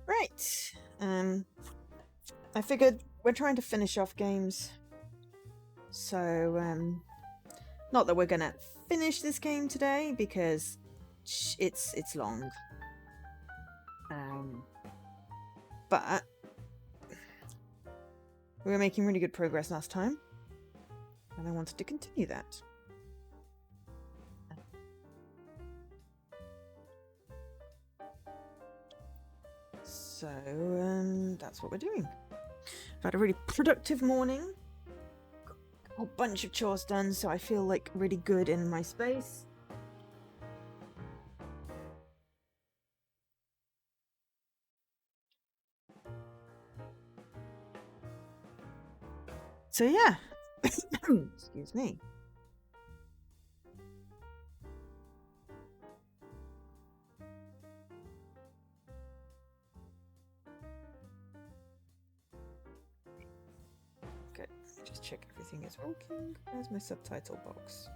Right. I figured we're trying to finish off games. So, not that we're gonna finish this game today because it's long. But we were making really good progress last time, and I wanted to continue that. So, that's what we're doing. I've had a really productive morning. Got a whole bunch of chores done, so I feel like really good in my space. So yeah, excuse me. Good. Just check everything is working. Where's my subtitle box?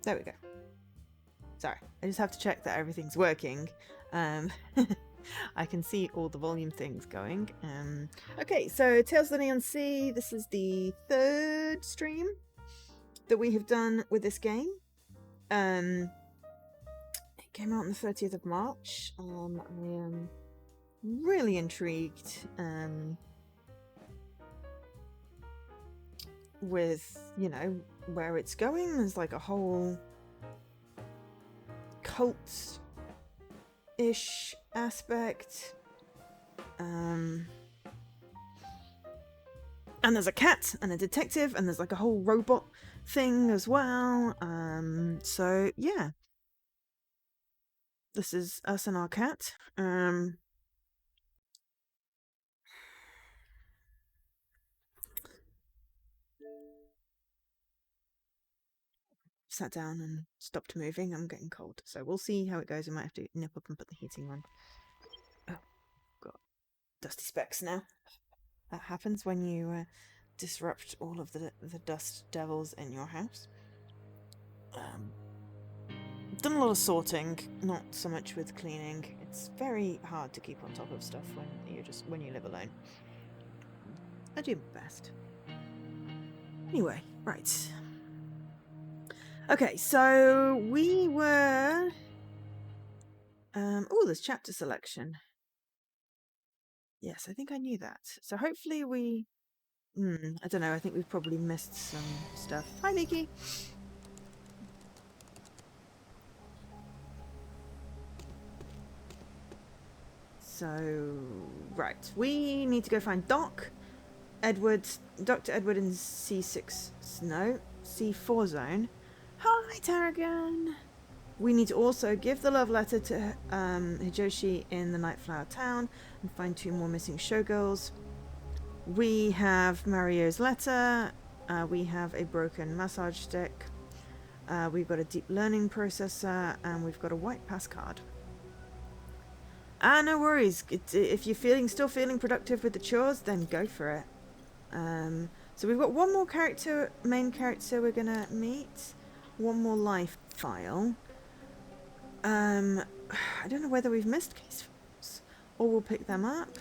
There we go. Sorry, I just have to check that everything's working. I can see all the volume things going. Okay, so Tales of the Neon Sea. This is the third stream that we have done with this game. It came out on the 30th of March. I am really intrigued with, you know, where it's going. There's like a whole cult-ish aspect. And there's a cat and a detective, and there's like a whole robot thing as well. So yeah, this is us and our cat. Sat down and stopped moving. I'm getting cold, so we'll see how it goes. I might have to nip up and put the heating on. Oh, got dusty specks now. That happens when you disrupt all of the dust devils in your house. Done a lot of sorting, not so much with cleaning. It's very hard to keep on top of stuff when you live alone. I do my best. Anyway, right. Okay, so we were oh, there's chapter selection. Yes, I think I knew that. So hopefully we I don't know, I think we've probably missed some stuff. Hi Vicky. So right, we need to go find Dr. Edward in C4 zone. Hi Tarragon. We need to also give the love letter to Hijoshi in the Nightflower Town and find 2 more missing showgirls. We have Mario's letter. We have a broken massage stick. We've got a deep learning processor, and we've got a white pass card. No worries. If you're still feeling productive with the chores, then go for it. So we've got one more main character we're gonna meet. One more life file. I don't know whether we've missed case files or we'll pick them up.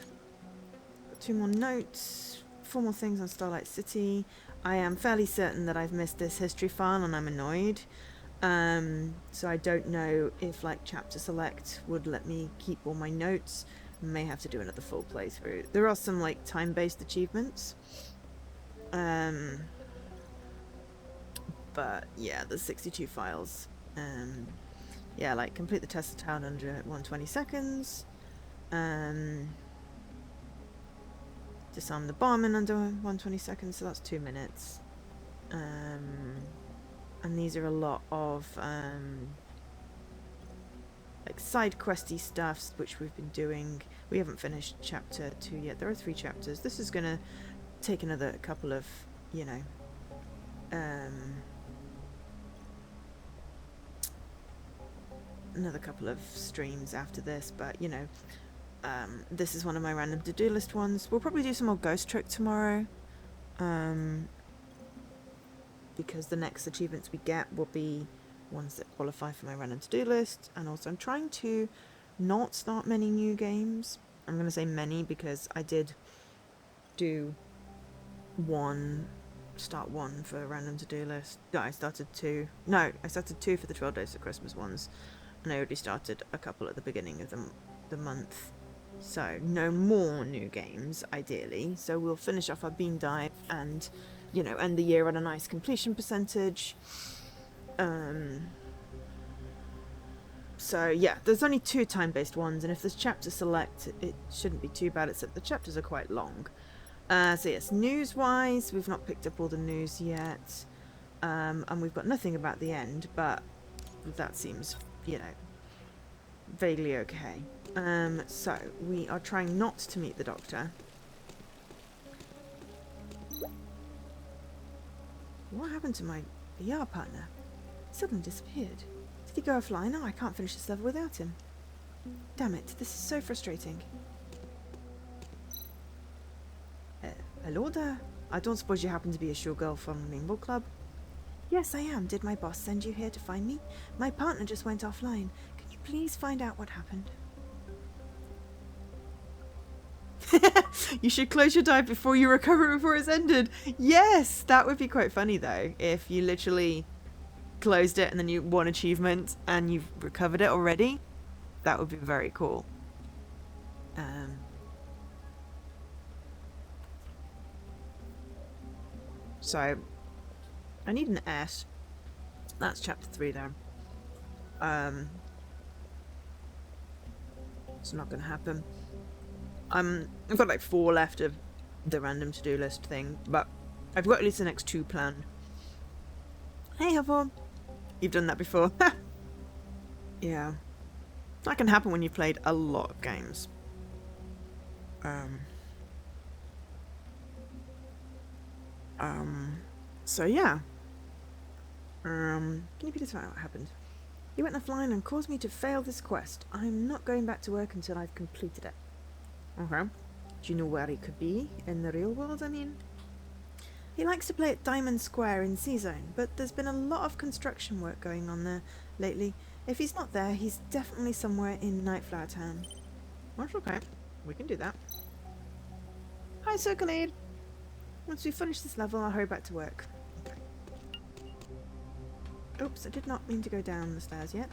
Got 2 more notes, 4 more things on Starlight City. I am fairly certain that I've missed this history file and I'm annoyed. So I don't know if like chapter select would let me keep all my notes. May have to do another full playthrough. There are some like time-based achievements. But yeah, there's 62 files. Yeah, like complete the test of town under 120 seconds. Disarm the bomb in under 120 seconds, so that's 2 minutes. And these are a lot of like side questy stuffs which we've been doing. We haven't finished chapter 2 yet. There are 3 chapters. This is gonna take another couple of, you know, another couple of streams after this, but you know, this is one of my random to-do list ones. We'll probably do some more Ghost Trick tomorrow, because the next achievements we get will be ones that qualify for my random to-do list. And also I'm trying to not start many new games. I'm going to say many because I did do start one for a random to-do list. No, I started two. No, I started two for the 12 Days of Christmas ones. And I already started a couple at the beginning of the month. So, no more new games, ideally. So we'll finish off our Bean Dive and, you know, end the year on a nice completion percentage. So, yeah, there's only 2 time-based ones, and if there's chapter select, it shouldn't be too bad, except the chapters are quite long. So, yes, news-wise, we've not picked up all the news yet. And we've got nothing about the end, but that seems, you know, vaguely okay. So, we are trying not to meet the Doctor. What happened to my VR partner? He suddenly disappeared. Did he go offline? Oh, I can't finish this level without him. Damn it, this is so frustrating. Hello there. I don't suppose you happen to be a showgirl from Rainbow Club? Yes, I am. Did my boss send you here to find me? My partner just went offline. Can you please find out what happened? You should close your dive before you recover before it's ended. Yes, that would be quite funny though, if you literally closed it and then you won achievement and you've recovered it already. That would be very cool. So I need an S. That's chapter 3 there. It's not gonna happen. I've got like 4 left of the random to-do list thing, but I've got at least the next 2 planned. Hey, Havon. You've done that before. Yeah. That can happen when you've played a lot of games. So yeah. Can you please find out what happened? He went offline and caused me to fail this quest. I'm not going back to work until I've completed it. Okay. Do you know where he could be? In the real world, I mean? He likes to play at Diamond Square in C-Zone, but there's been a lot of construction work going on there lately. If he's not there, he's definitely somewhere in Nightflower Town. That's okay. We can do that. Hi, Circleade. Once we finish this level, I'll hurry back to work. Okay. Oops, I did not mean to go down the stairs yet.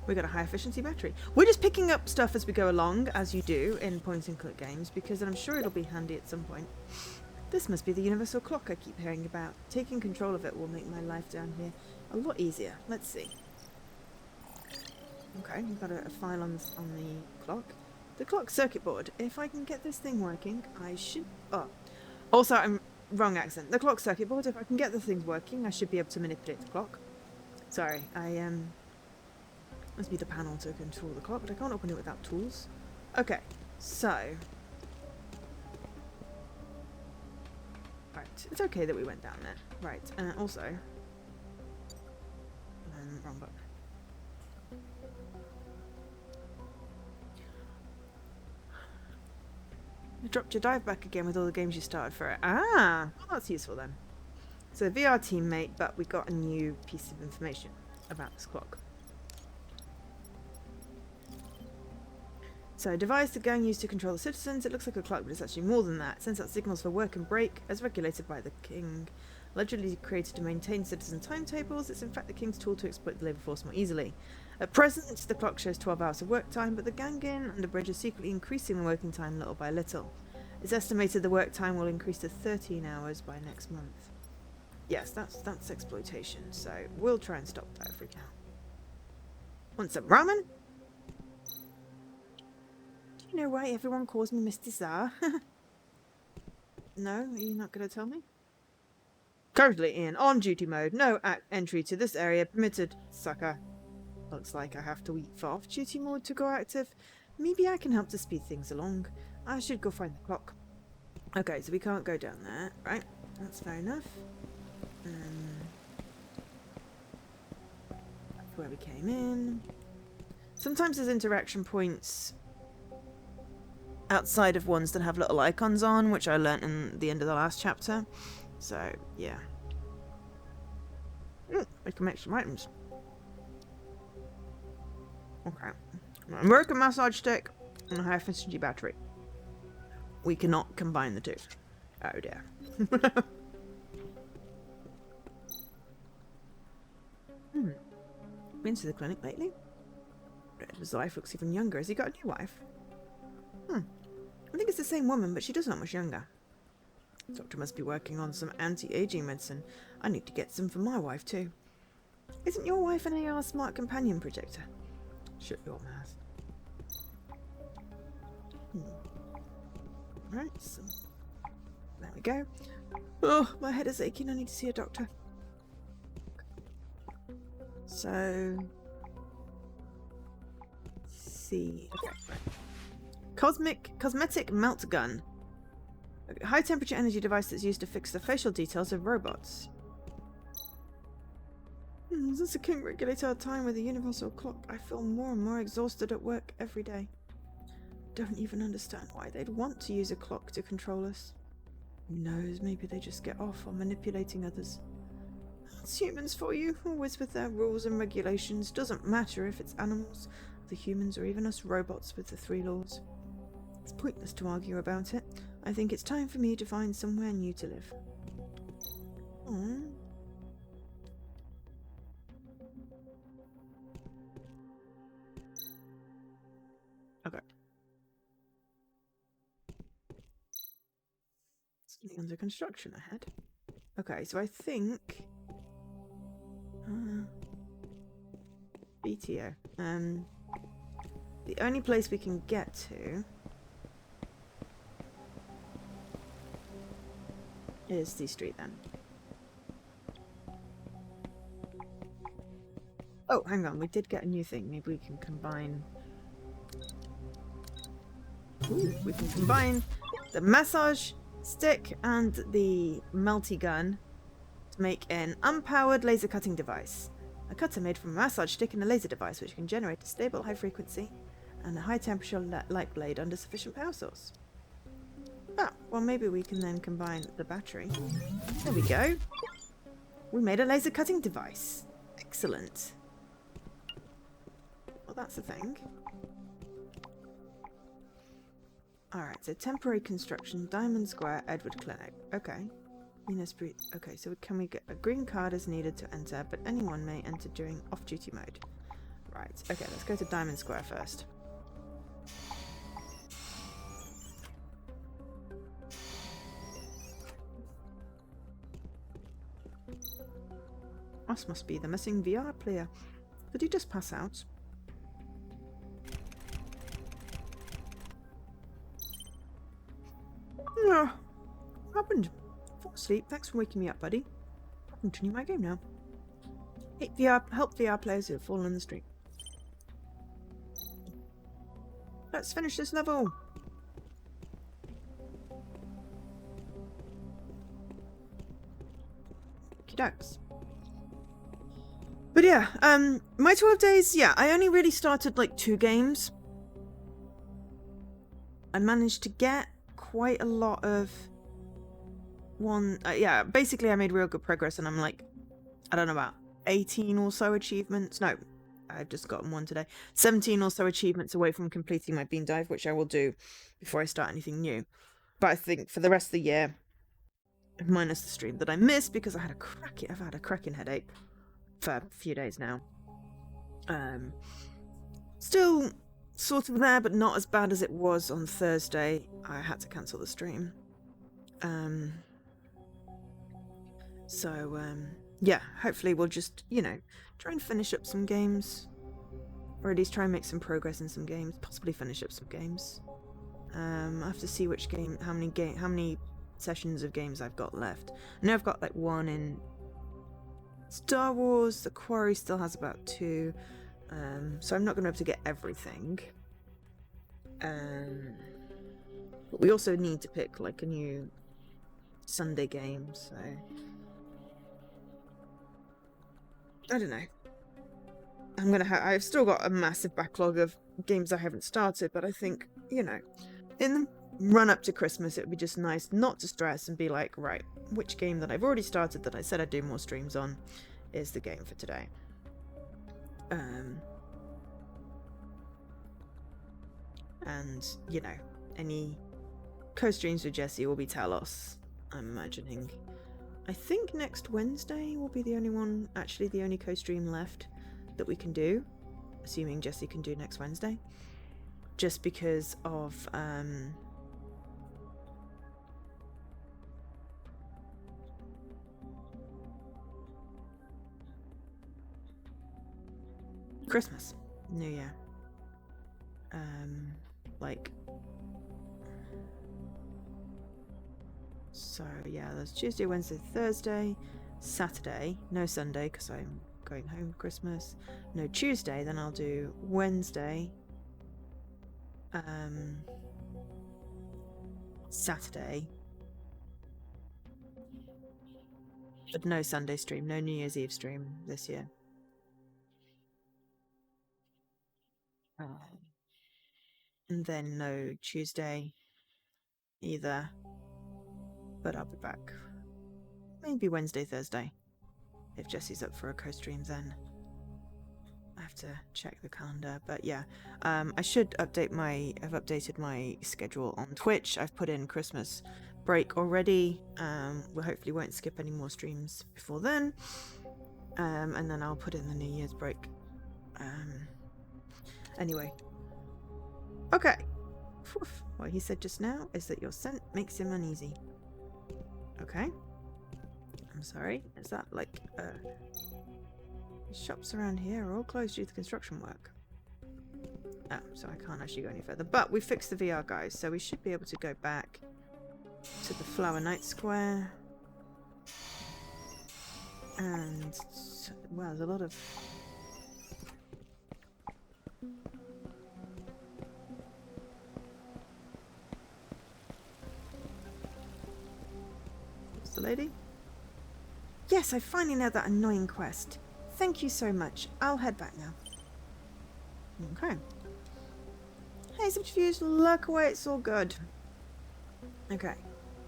We got a high efficiency battery. We're just picking up stuff as we go along, as you do in point and click games, because I'm sure it'll be handy at some point. This must be the universal clock I keep hearing about. Taking control of it will make my life down here a lot easier. Let's see. Okay, we've got a file on the clock. The clock circuit board. If I can get this thing working, I should... Oh. Also, I'm... Wrong accent. The clock circuit board. If I can get the things working, I should be able to manipulate the clock. Sorry, must be the panel to control the clock, but I can't open it without tools. Okay, so... Right, it's okay that we went down there. Right, also... wrong button. You dropped your dive back again with all the games you started for it. Ah! Well, that's useful then. So, VR teammate, but we got a new piece of information about this clock. So, device the gang used to control the citizens. It looks like a clock, but it's actually more than that. It sends out signals for work and break, as regulated by the king. Allegedly created to maintain citizen timetables, it's in fact the king's tool to exploit the labour force more easily. At present, the clock shows 12 hours of work time, but the gang in and the bridge are secretly increasing the working time little by little. It's estimated the work time will increase to 13 hours by next month. Yes, that's exploitation, so we'll try and stop that if we can. Want some ramen? Do you know why everyone calls me Mr. Czar? No? Are you not going to tell me? Currently in on-duty mode. No entry to this area permitted, sucker. Looks like I have to wait for off-duty mode to go active. Maybe I can help to speed things along. I should go find the clock. Okay, so we can't go down there, right? That's fair enough. That's where we came in. Sometimes there's interaction points outside of ones that have little icons on, which I learnt in the end of the last chapter. So, yeah. We can make some items. Okay. A American massage stick and a high efficiency battery. We cannot combine the two. Oh dear. Been to the clinic lately? His wife looks even younger. Has he got a new wife? I think it's the same woman, but she does look much younger. The doctor must be working on some anti-aging medicine. I need to get some for my wife too. Isn't your wife an AR smart companion projector? Shut your mouth. Right, so there we go. Oh, my head is aching. I need to see a doctor. So, see. Okay, right. Cosmetic melt gun. A high temperature energy device that's used to fix the facial details of robots. Since the king regulates our time with a universal clock, I feel more and more exhausted at work every day. Don't even understand why they'd want to use a clock to control us. Who knows, maybe they just get off on manipulating others. It's humans for you, always with their rules and regulations. Doesn't matter if it's animals, the humans, or even us robots with the 3 laws. It's pointless to argue about it. I think it's time for me to find somewhere new to live. Aww. Okay. Something under construction ahead. Okay, so I think... BTO. The only place we can get to is the street then. Oh, hang on, we did get a new thing. Maybe we can combine... Ooh, we can combine the massage stick and the melty gun to make an unpowered laser cutting device. A cutter made from a massage stick and a laser device which can generate a stable high frequency and a high temperature light blade under sufficient power source. Ah, well maybe we can then combine the battery. There we go. We made a laser cutting device. Excellent. Well, that's a thing. Alright, so temporary construction, Diamond Square, Edward Clinic. Okay. Okay, so can we get a green card is needed to enter, but anyone may enter during off-duty mode. Right, okay, let's go to Diamond Square first. This must be the missing VR player. Did he just pass out? What happened? Fall asleep. Thanks for waking me up, buddy. I'll continue my game now. Help VR players who have fallen in the street. Let's finish this level. Okey-dokes. But yeah, my 12 days, yeah, I only really started like 2 games. I managed to get quite a lot of yeah, basically I made real good progress and I'm like, I don't know, about 18 or so achievements. No, I've just gotten one today. 17 or so achievements away from completing my bean dive, which I will do before I start anything new. But I think for the rest of the year, minus the stream that I missed because I've had a cracking headache for a few days now. Still sort of there, but not as bad as it was on Thursday. I had to cancel the stream. Yeah, hopefully we'll just, you know, try and finish up some games. Or at least try and make some progress in some games. Possibly finish up some games. I have to see which game, how many sessions of games I've got left. I know I've got like 1 in Star Wars. The Quarry still has about 2. So I'm not going to be able to get everything. But we also need to pick like a new Sunday game, so I don't know. I've still got a massive backlog of games I haven't started, but I think, you know, in the run up to Christmas it would be just nice not to stress and be like, right, which game that I've already started that I said I'd do more streams on is the game for today. And, you know, any co-streams with Jessie will be Talos, I'm imagining. I think next Wednesday will be the only co-stream left that we can do, assuming Jessie can do next Wednesday. Just because of Christmas, New Year. Like, so yeah, there's Tuesday, Wednesday, Thursday, Saturday, no Sunday because I'm going home for Christmas, no Tuesday, then I'll do Wednesday, Saturday, but no Sunday stream, no New Year's Eve stream this year. And then no Tuesday either, but I'll be back maybe Wednesday, Thursday, if Jessie's up for a co-stream then. I have to check the calendar, but yeah, I should updated my schedule on Twitch. I've put in Christmas break already. We hopefully won't skip any more streams before then, and then I'll put in the New Year's break. Anyway, okay. What he said just now is that your scent makes him uneasy. Okay. I'm sorry. Is that like shops around here are all closed due to construction work? Oh, so I can't actually go any further. But we fixed the VR, guys, so we should be able to go back to the Flower Night Square. And, well, there's a lot of... What's the lady? Yes, I finally nailed that annoying quest. Thank you so much. I'll head back now. Okay. Hey, subterfuge, look away, it's all good. Okay.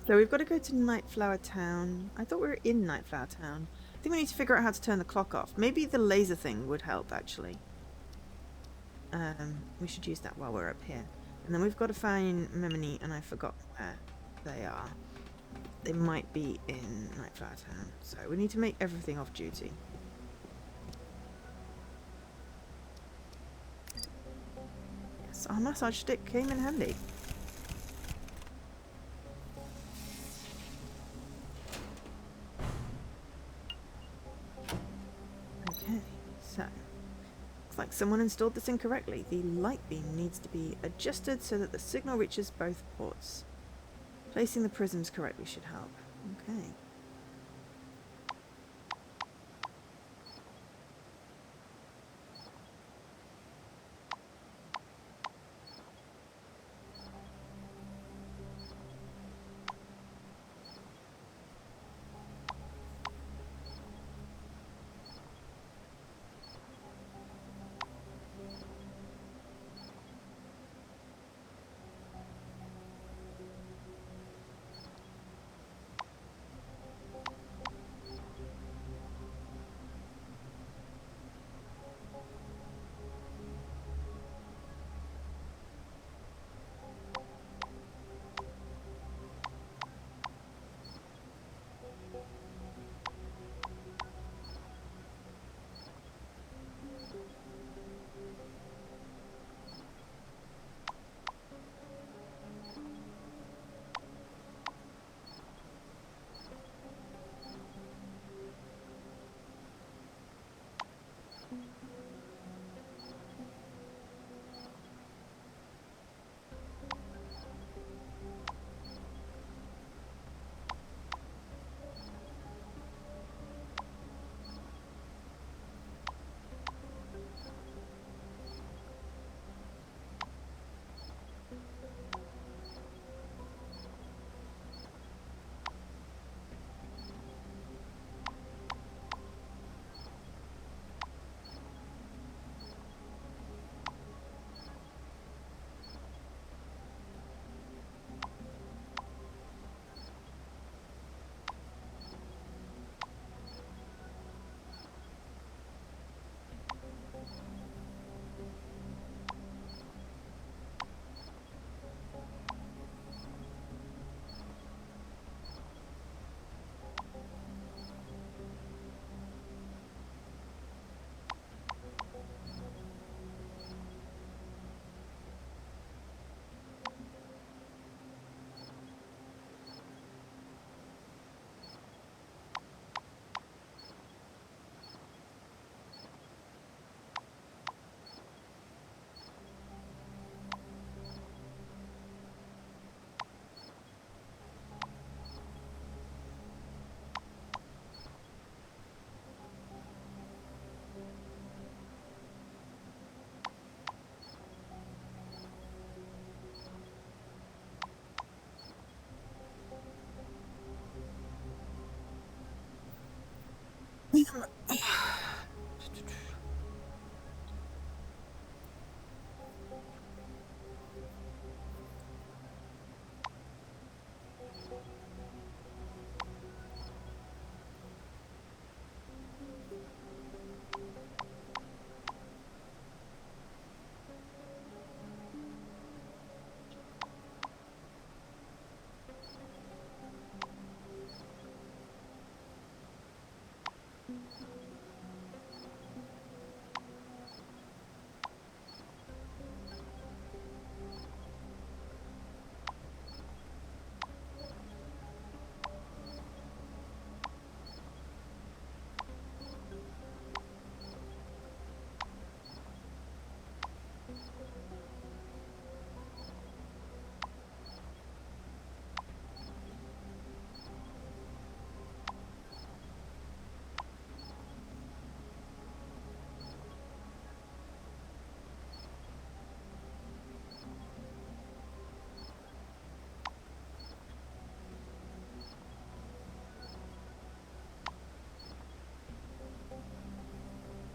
So we've got to go to Nightflower Town. I thought we were in Nightflower Town. I think we need to figure out how to turn the clock off. Maybe the laser thing would help, actually. We should use that while we're up here. And then we've got to find Memony, and I forgot where they are. They might be in Nightflower Town. So we need to make everything off duty. Yes, our massage stick came in handy. Okay, so looks like someone installed this incorrectly. The light beam needs to be adjusted so that the signal reaches both ports. Placing the prisms correctly should help. Okay.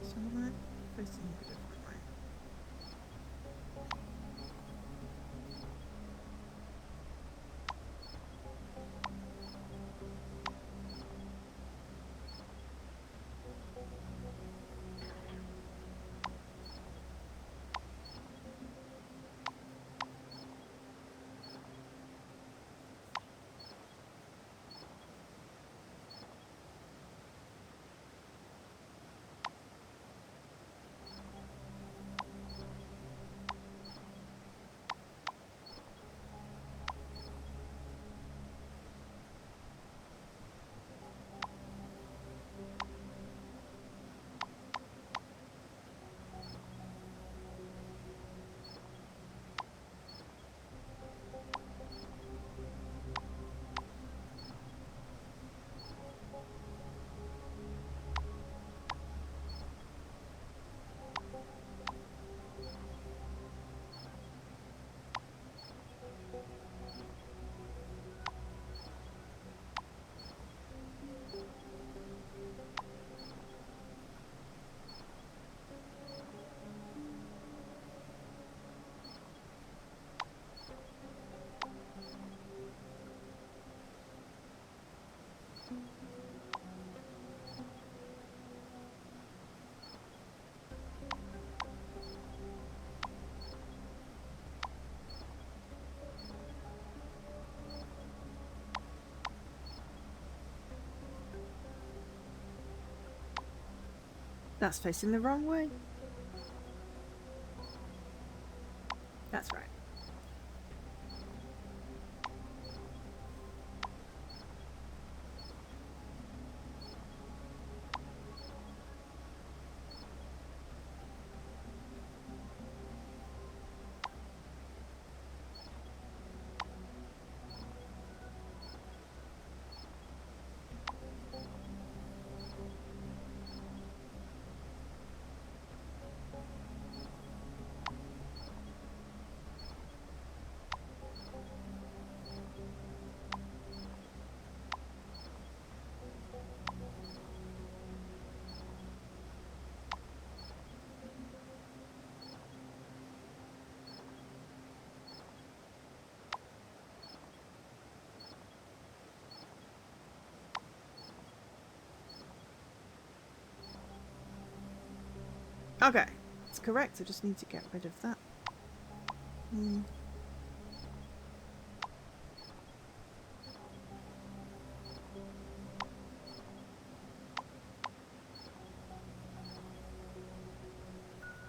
Somewhere facing a bit of crime. That's facing the wrong way. That's right. Okay, it's correct. I just need to get rid of that.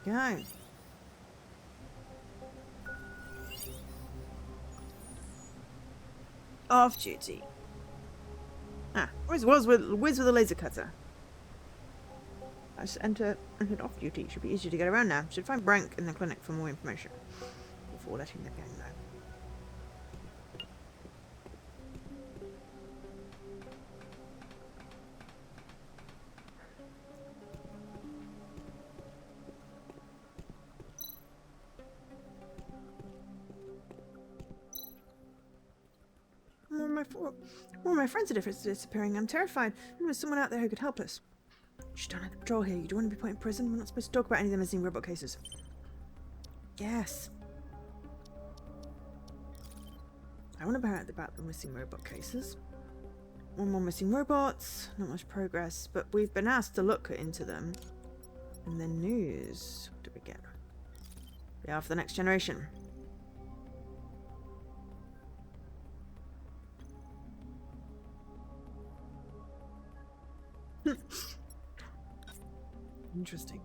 Go. Off duty. Ah, whiz with a laser cutter. I just entered off duty. Should be easier to get around now. Should find Brank in the clinic for more information before letting the gang know. More of my friends are disappearing. I'm terrified. There was someone out there who could help us. Shh, don't have the patrol here. You don't want to be put in prison. We're not supposed to talk about any of the missing robot cases. Yes. I want to about the missing robot cases. One more missing robots. Not much progress, but we've been asked to look into them. And then news. What do we get? We are for the next generation. Interesting.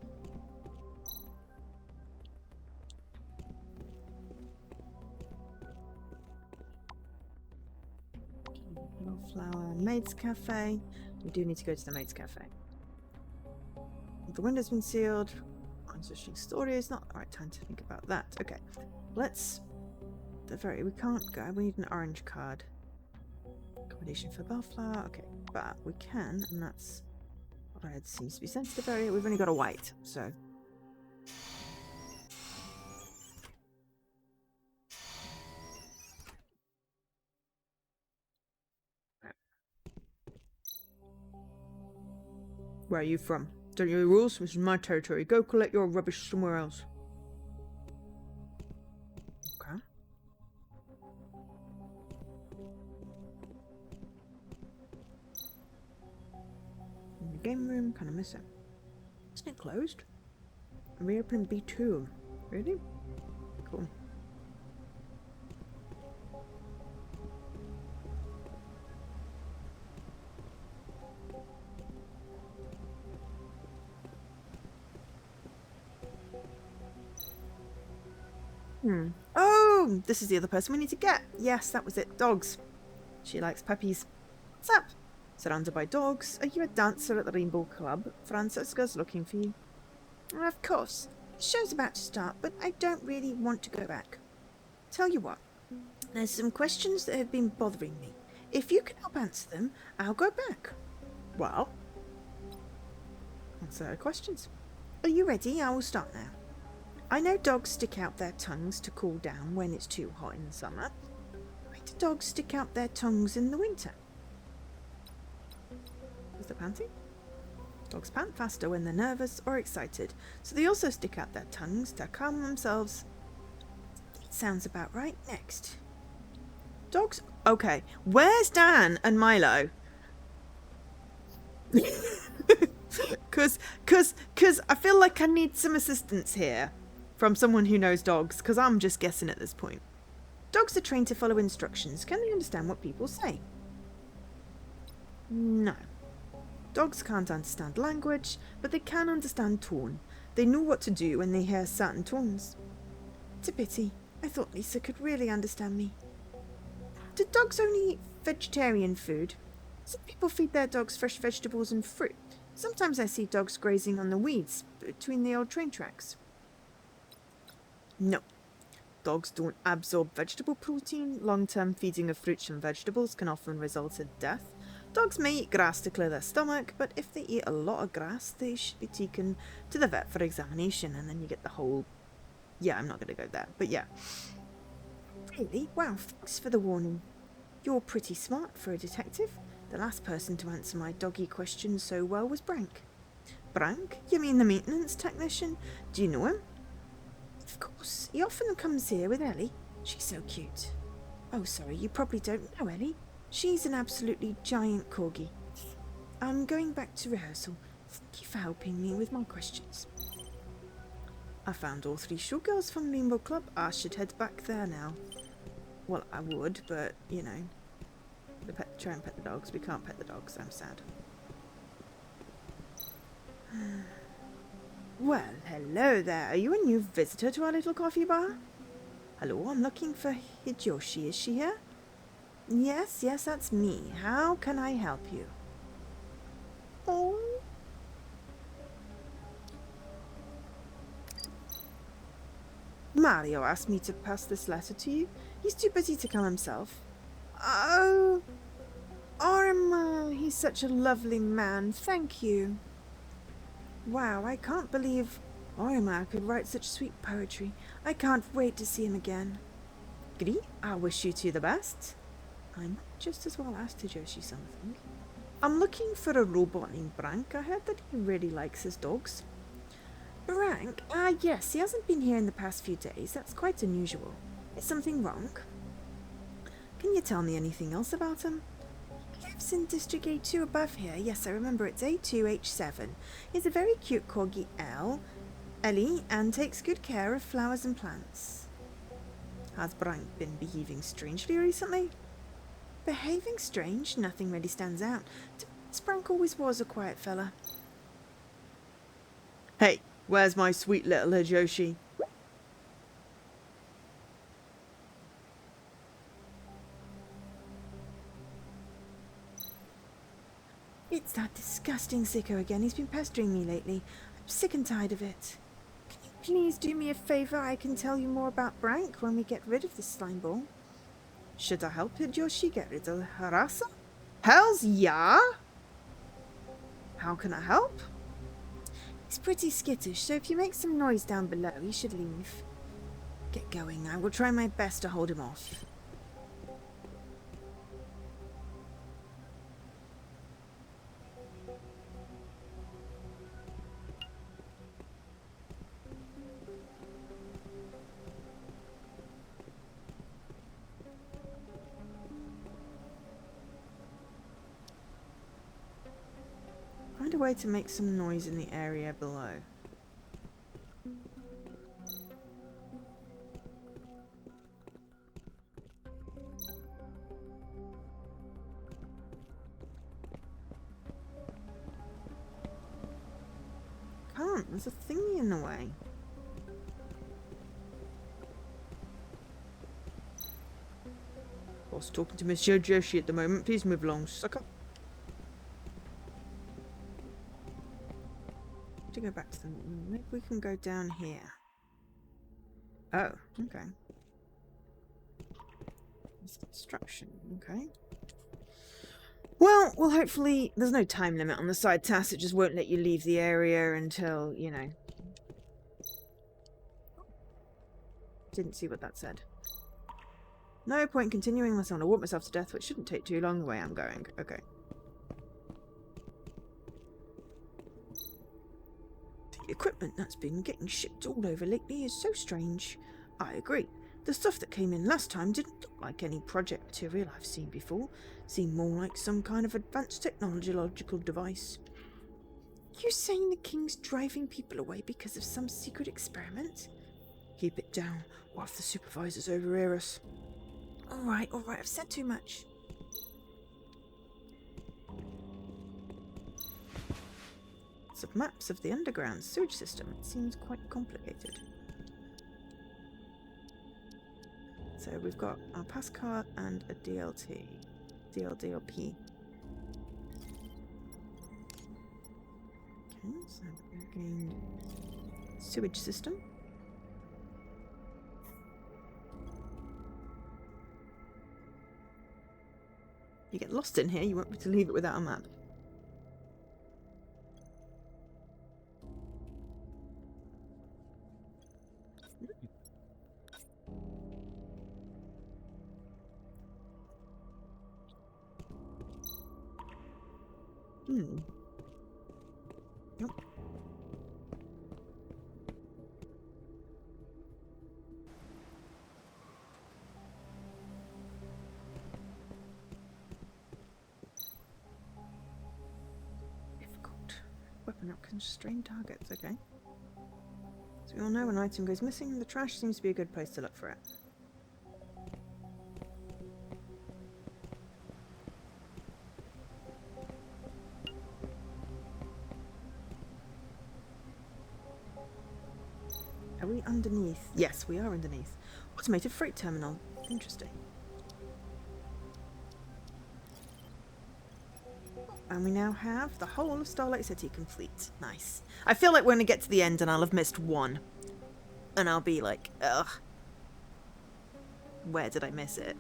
Flower Maids Cafe. We do need to go to the Maids Cafe. The window's been sealed. Unswitching stories. Not the right time to think about that. Okay, let's. We can't go. We need an orange card. Accommodation for Bellflower. Okay, but we can, and that's. Red seems to be sensitive area. We've only got a white, so. Where are you from? Don't you know the rules? This is my territory. Go collect your rubbish somewhere else. Okay. In the game room, kind of miss it. Isn't it closed? Reopening B2. Really? Cool. Oh, this is the other person we need to get. Yes, that was it. Dogs. She likes puppies. What's up? Surrounded by dogs. Are you a dancer at the Rainbow Club? Francesca's looking for you. Of course. The show's about to start, but I don't really want to go back. Tell you what. There's some questions that have been bothering me. If you can help answer them, I'll go back. Well, answer her questions. Are you ready? I will start now. I know dogs stick out their tongues to cool down when it's too hot in the summer. Why do dogs stick out their tongues in the winter? Is the panting? Dogs pant faster when they're nervous or excited, so they also stick out their tongues to calm themselves. It sounds about right. Next. Dogs... Okay, where's Dan and Milo? Cause I feel like I need some assistance here. From someone who knows dogs, because I'm just guessing at this point. Dogs are trained to follow instructions. Can they understand what people say? No. Dogs can't understand language, but they can understand tone. They know what to do when they hear certain tones. It's a pity. I thought Lisa could really understand me. Do dogs only eat vegetarian food? Some people feed their dogs fresh vegetables and fruit. Sometimes I see dogs grazing on the weeds between the old train tracks. No. Dogs don't absorb vegetable protein. Long-term feeding of fruits and vegetables can often result in death. Dogs may eat grass to clear their stomach, but if they eat a lot of grass, they should be taken to the vet for examination, and then you get the whole... Yeah, I'm not going to go there, but yeah. Really? Wow, thanks for the warning. You're pretty smart for a detective. The last person to answer my doggy question so well was Brank. Brank? You mean the maintenance technician? Do you know him? Of course. He often comes here with Ellie. She's so cute. Oh, sorry, you probably don't know Ellie. She's an absolutely giant corgi. I'm going back to rehearsal. Thank you for helping me with my questions. I found all 3 showgirls from Rainbow Club. I should head back there now. Well, I would, but, you know. Try and pet the dogs. We can't pet the dogs. I'm sad. Well, hello there. Are you a new visitor to our little coffee bar? Hello, I'm looking for Hideyoshi. Is she here? Yes, that's me. How can I help you? Oh. Mario asked me to pass this letter to you. He's too busy to come himself. Oh, Orima, he's such a lovely man. Thank you. Wow, I can't believe Orima could write such sweet poetry. I can't wait to see him again. Gri, I wish you two the best. I might just as well ask Hideyoshi something. I'm looking for a robot named Brank. I heard that he really likes his dogs. Brank? Ah, yes, he hasn't been here in the past few days. That's quite unusual. Is something wrong? Can you tell me anything else about him? He lives in District A2 above here. Yes, I remember it's A2H7. He's a very cute corgi Ellie, and takes good care of flowers and plants. Has Brank been behaving strangely recently? Behaving strange? Nothing really stands out. Brank always was a quiet fella. Hey, where's my sweet little Hijoshi? It's that disgusting sicko again. He's been pestering me lately. I'm sick and tired of it. Can you please do me a favour? I can tell you more about Brank when we get rid of this slime ball. Should I help Hijoshi get rid of the harasser? Hells yeah! How can I help? He's pretty skittish, so if you make some noise down below, he should leave. Get going. I will try my best to hold him off. Find a way to make some noise in the area below. Can't. There's a thingy in the way. Boss talking to Monsieur Joshi at the moment. Please move along, sucker. To go back to the... Maybe we can go down here. Oh, okay. It's construction, okay. Well, hopefully... There's no time limit on the side task. It just won't let you leave the area until, you know... Didn't see what that said. No point continuing unless I want to walk myself to death, which shouldn't take too long the way I'm going. Okay. The equipment that's been getting shipped all over lately is so strange. I agree. The stuff that came in last time didn't look like any project material I've seen before. Seemed more like some kind of advanced technological device. You saying the king's driving people away because of some secret experiment? Keep it down, or if the supervisors overhear us. Alright, I've said too much. Some maps of the underground sewage system. It seems quite complicated. So we've got our pass card and a DLT. DLP. Okay, so we've gained sewage system. You get lost in here, you won't be able to leave it without a map. Nope. Difficult. Weapon up constrained targets, okay. So we all know when an item goes missing, the trash seems to be a good place to look for it. Are we underneath? Yes, we are underneath. Automated freight terminal. Interesting. And we now have the whole of Starlight City complete. Nice. I feel like we're going to get to the end and I'll have missed one. And I'll be like, ugh. Where did I miss it?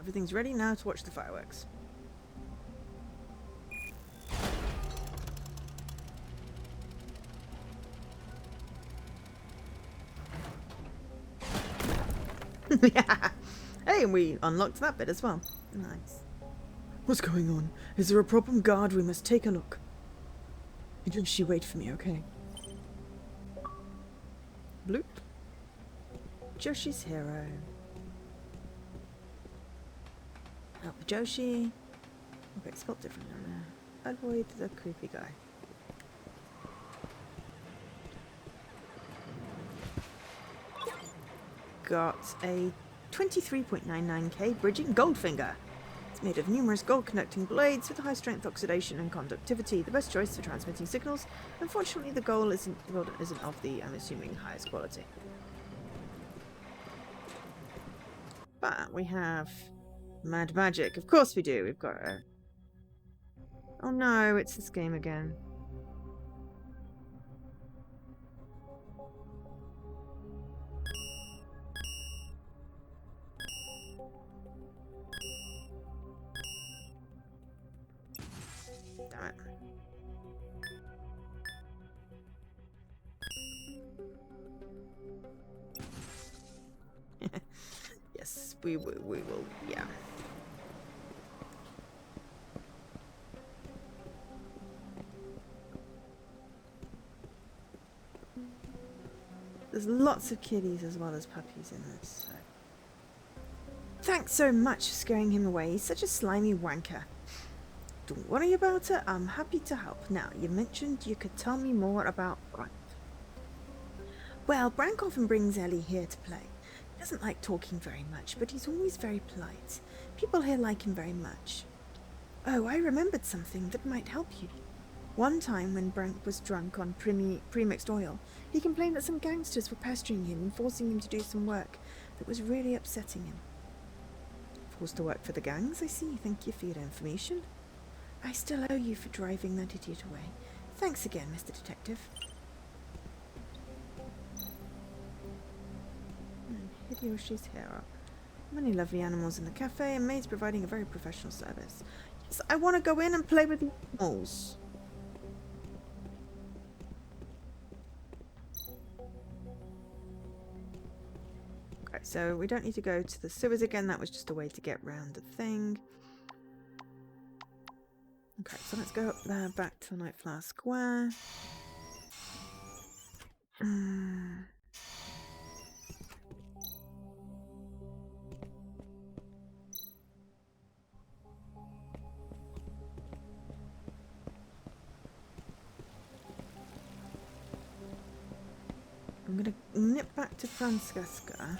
Everything's ready now to watch the fireworks. Yeah. Hey, and we unlocked that bit as well. Nice. What's going on? Is there a problem, guard? We must take a look. Joshi, wait for me, okay? Bloop. Joshi's hero. Help Joshi. Okay, it's spelled different down there. Avoid the creepy guy. Got a 23.99k bridging Goldfinger. It's made of numerous gold conducting blades with high strength oxidation and conductivity. The best choice for transmitting signals. Unfortunately, the gold isn't of the, I'm assuming, highest quality. But we have mad magic. Of course we do. We've got a... Oh no, it's this game again. Damn it. Yes, we will, yeah. There's lots of kitties as well as puppies in this. So. Thanks so much for scaring him away. He's such a slimy wanker. Don't worry about it. I'm happy to help. Now, you mentioned you could tell me more about Brank. Well, Brank often brings Ellie here to play. He doesn't like talking very much, but he's always very polite. People here like him very much. Oh, I remembered something that might help you. One time when Brank was drunk on pre-mixed oil, he complained that some gangsters were pestering him and forcing him to do some work that was really upsetting him. Forced to work for the gangs, I see. Thank you for your information. I still owe you for driving that idiot away. Thanks again, Mr. Detective. Hideyoshi's hero. Many lovely animals in the cafe, and maids providing a very professional service. Yes, I want to go in and play with the animals. Okay, so we don't need to go to the sewers again. That was just a way to get round the thing. Okay, so let's go up there, back to Nightflower Square. I'm going to nip back to Francesca.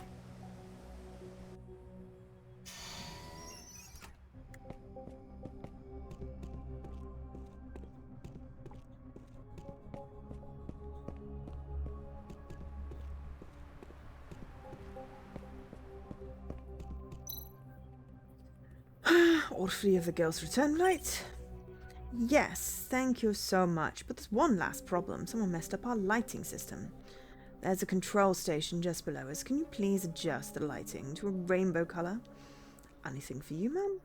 All three of the girls returned right? Yes, thank you so much. But there's one last problem. Someone messed up our lighting system. There's a control station just below us. Can you please adjust the lighting to a rainbow colour? Anything for you, ma'am?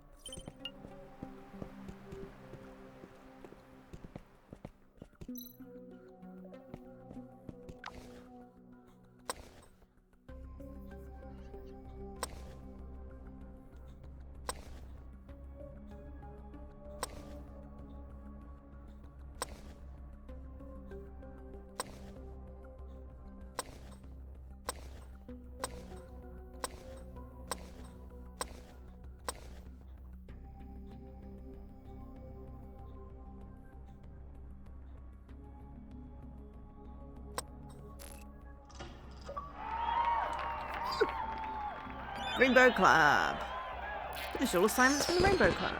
Rainbow Club. Finish all assignments from the Rainbow Club.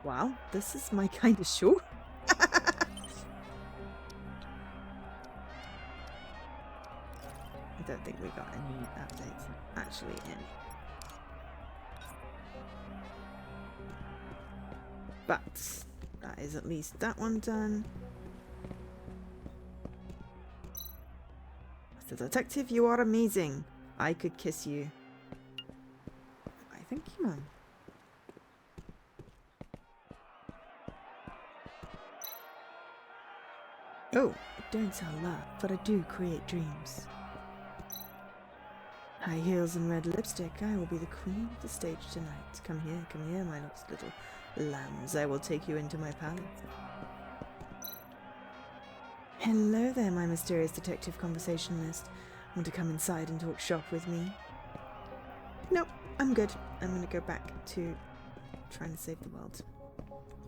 Wow, this is my kind of show. I don't think we got any updates actually in. But that is at least that one done. Mr. Detective, you are amazing. I could kiss you. Thank you, Mum. Oh, I don't sell love, but I do create dreams. High heels and red lipstick, I will be the queen of the stage tonight. Come here, my little lambs. I will take you into my palace. Hello there, my mysterious detective conversationalist. Want to come inside and talk shop with me? Nope, I'm good. I'm gonna go back to trying to save the world.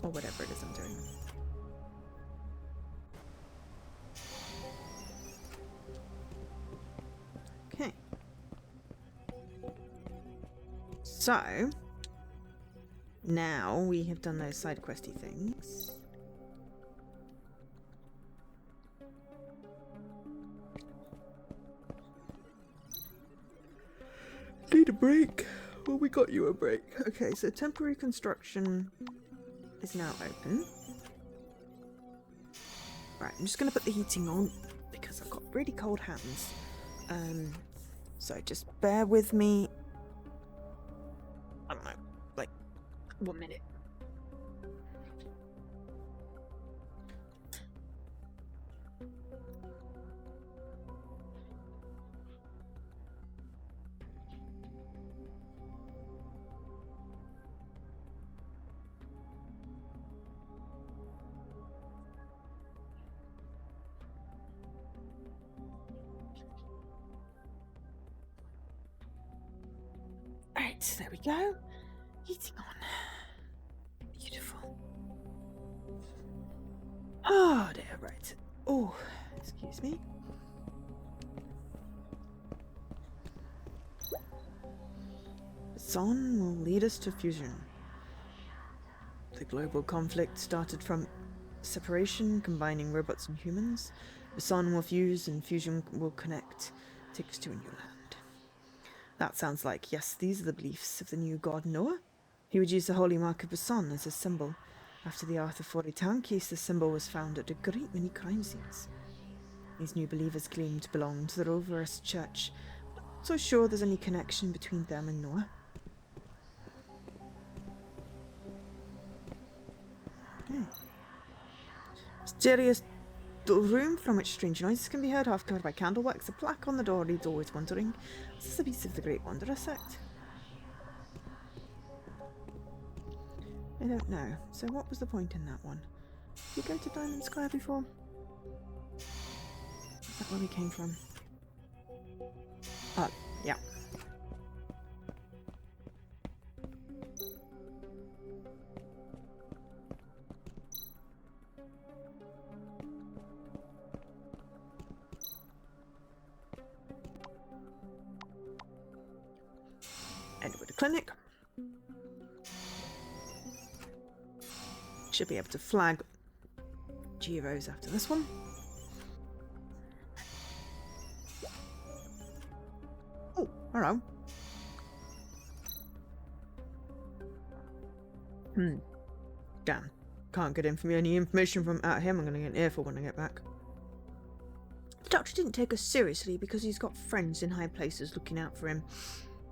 Or whatever it is I'm doing. Okay. So, now we have done those side questy things. Need a break. Well, we got you a break. Okay, so temporary construction is now open. Right, I'm just going to put the heating on because I've got really cold hands. So just bear with me. I don't know, like 1 minute. Right, there we go. Heating on. Beautiful. Oh dear, right. Oh, excuse me. Son will lead us to fusion. The global conflict started from separation, combining robots and humans. The sun will fuse and fusion will connect. Take us to a new land. That sounds like, yes, these are the beliefs of the new god Noah. He would use the holy mark of the sun as a symbol. After the Arthur Foley town case, the symbol was found at a great many crime scenes. These new believers claim to belong to the Roverist Church. Not so sure there's any connection between them and Noah. Mysterious room from which strange noises can be heard, half covered by candleworks. A plaque on the door reads, always wondering. Is this a piece of the Great Wanderer sect? I don't know. So what was the point in that one? Did we go to Diamond Square before? Is that where we came from? Oh, yeah. Edward Clinic. Should be able to flag Giros after this one. Oh, hello. Damn. Can't get any information from out him. I'm going to get an earful when I get back. The doctor didn't take us seriously because he's got friends in high places looking out for him.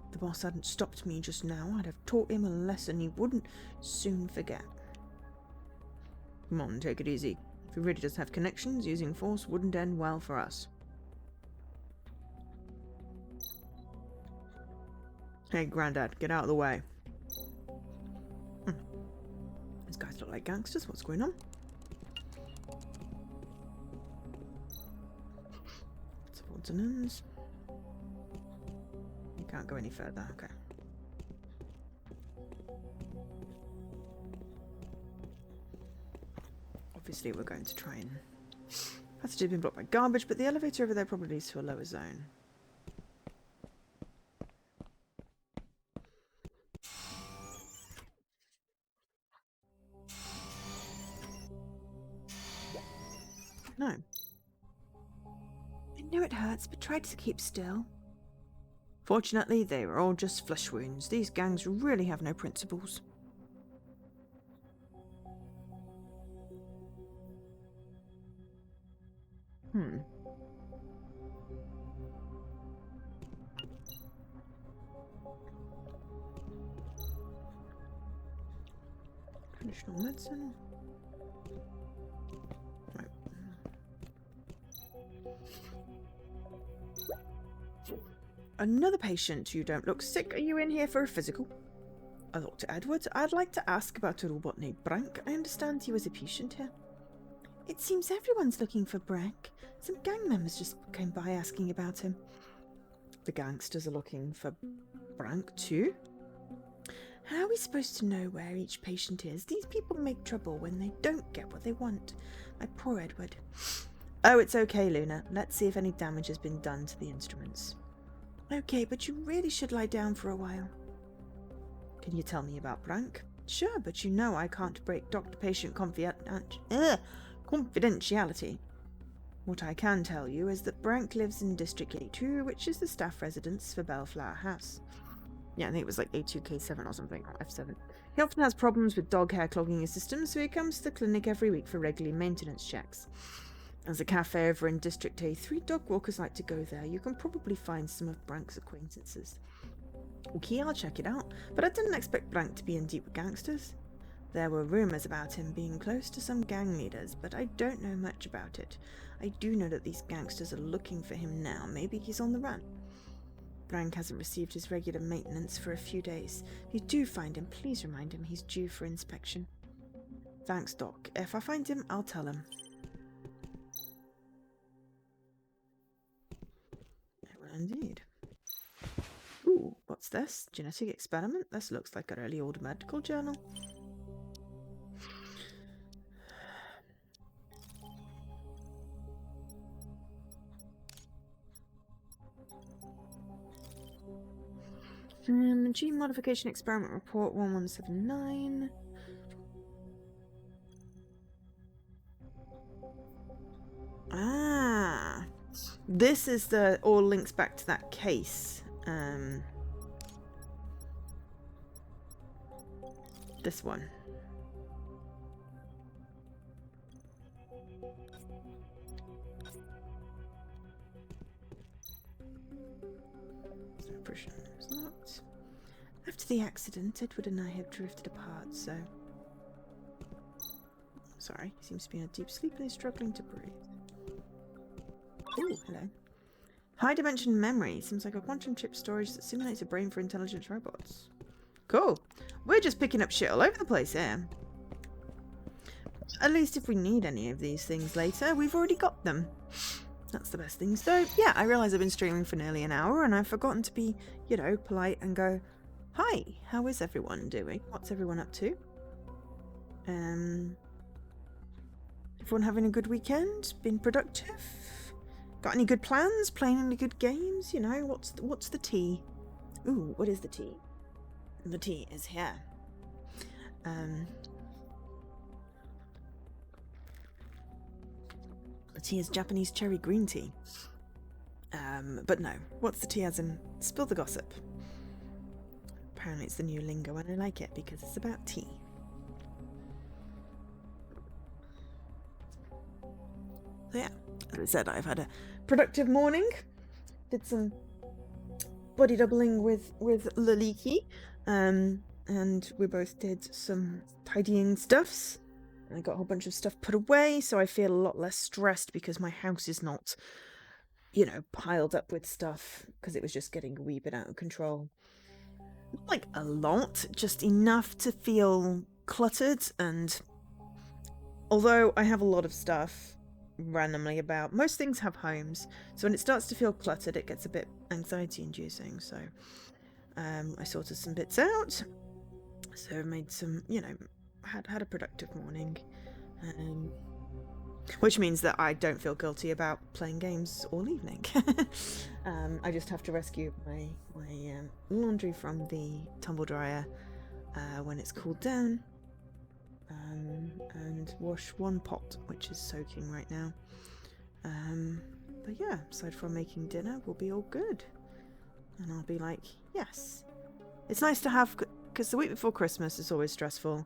If the boss hadn't stopped me just now, I'd have taught him a lesson he wouldn't soon forget. Come on, take it easy. If he really does have connections, using force wouldn't end well for us. Hey, Grandad, get out of the way. These guys look like gangsters. What's going on? Subordinates. You can't go any further. Okay. Obviously, we're going to try and... Passage has been blocked by garbage, but the elevator over there probably leads to a lower zone. No. I know it hurts, but try to keep still. Fortunately, they were all just flesh wounds. These gangs really have no principles. Traditional medicine. Right. Another patient. You don't look sick. Are you in here for a physical? Dr. Edwards, I'd like to ask about a robot named Brank. I understand he was a patient here. It seems everyone's looking for Brank. Some gang members just came by asking about him. The gangsters are looking for Brank too? How are we supposed to know where each patient is? These people make trouble when they don't get what they want. My poor Edward. Oh, it's okay, Luna. Let's see if any damage has been done to the instruments. Okay, but you really should lie down for a while. Can you tell me about Brank? Sure, but you know I can't break doctor-patient confidentiality. What I can tell you is that Brank lives in District A2, which is the staff residence for Bellflower House. Yeah, I think it was like A2K7 or something, or F7. He often has problems with dog hair clogging his system, so he comes to the clinic every week for regular maintenance checks. There's a cafe over in District A3. Dog walkers like to go there. You can probably find some of Brank's acquaintances. Okay, I'll check it out, but I didn't expect Brank to be in deep with gangsters. There were rumours about him being close to some gang leaders, but I don't know much about it. I do know that these gangsters are looking for him now. Maybe he's on the run. Brank hasn't received his regular maintenance for a few days. If you do find him, please remind him he's due for inspection. Thanks, Doc. If I find him, I'll tell him. Well, indeed. Ooh, what's this? Genetic experiment? This looks like a really old medical journal. Gene modification experiment report 1179. Ah, this is the all links back to that case. This one. Not. After the accident, Edward and I have drifted apart, so... Sorry, he seems to be in a deep sleep and he's struggling to breathe. Oh, hello. High dimension memory. Seems like a quantum chip storage that simulates a brain for intelligent robots. Cool. We're just picking up shit all over the place here. At least if we need any of these things later, we've already got them. That's the best thing. So, yeah, I realise I've been streaming for nearly an hour and I've forgotten to be, you know, polite and go, hi, how is everyone doing? What's everyone up to? Everyone having a good weekend? Been productive? Got any good plans? Playing any good games? You know, what's the tea? Ooh, what is the tea? The tea is here. The tea is Japanese cherry green tea. But no, what's the tea as in spill the gossip? Apparently it's the new lingo and I like it because it's about tea. So yeah, as I said, I've had a productive morning. Did some body doubling with Laliki. And we both did some tidying stuffs. I got a whole bunch of stuff put away, so I feel a lot less stressed because my house is not, you know, piled up with stuff because it was just getting a wee bit out of control. Not like a lot, just enough to feel cluttered. And although I have a lot of stuff randomly about, most things have homes, so when it starts to feel cluttered, it gets a bit anxiety inducing. So I sorted some bits out. So I made some, you know, had a productive morning, which means that I don't feel guilty about playing games all evening. I just have to rescue my laundry from the tumble dryer when it's cooled down, and wash one pot which is soaking right now. But yeah, aside from making dinner, we'll be all good, and I'll be like, yes. It's nice to have, because the week before Christmas is always stressful.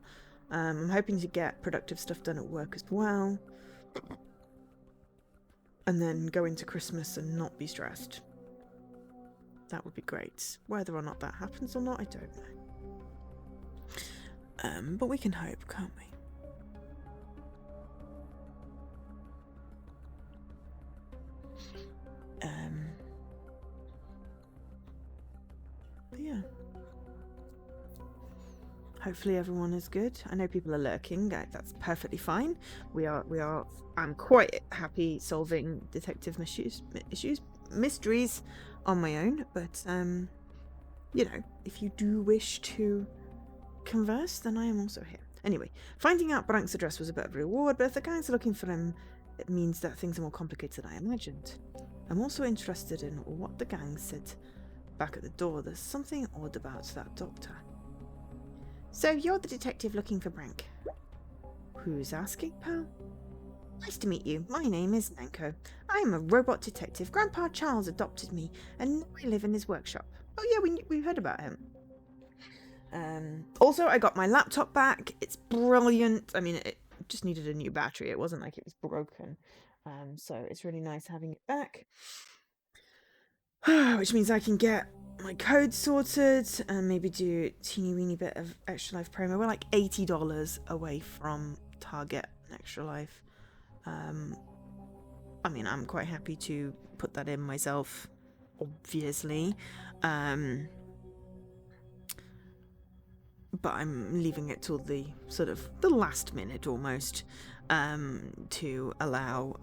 I'm hoping to get productive stuff done at work as well. And then go into Christmas and not be stressed. That would be great. Whether or not that happens or not, I don't But we can hope, can't we? But yeah. Hopefully everyone is good. I know people are lurking. That's perfectly fine. I'm quite happy solving detective mysteries on my own. But you know, if you do wish to converse, then I am also here. Anyway, finding out Brank's address was a bit of a reward, but if the gangs are looking for him, it means that things are more complicated than I imagined. I'm also interested in what the gang said back at the door. There's something odd about that doctor. So you're the detective looking for Brank? Who's asking, pal? Nice to meet you. My name is Nanko. I'm a robot detective. Grandpa Charles adopted me, and now I live in his workshop. Oh yeah, we heard about him. Also, I got my laptop back. It's brilliant. I mean, it just needed a new battery. It wasn't like it was broken. So it's really nice having it back. Which means I can get my code sorted and maybe do a teeny weeny bit of Extra Life promo. We're like $80 away from Target Extra Life. I mean, I'm quite happy to put that in myself, obviously. But I'm leaving it till the sort of the last minute almost, to allow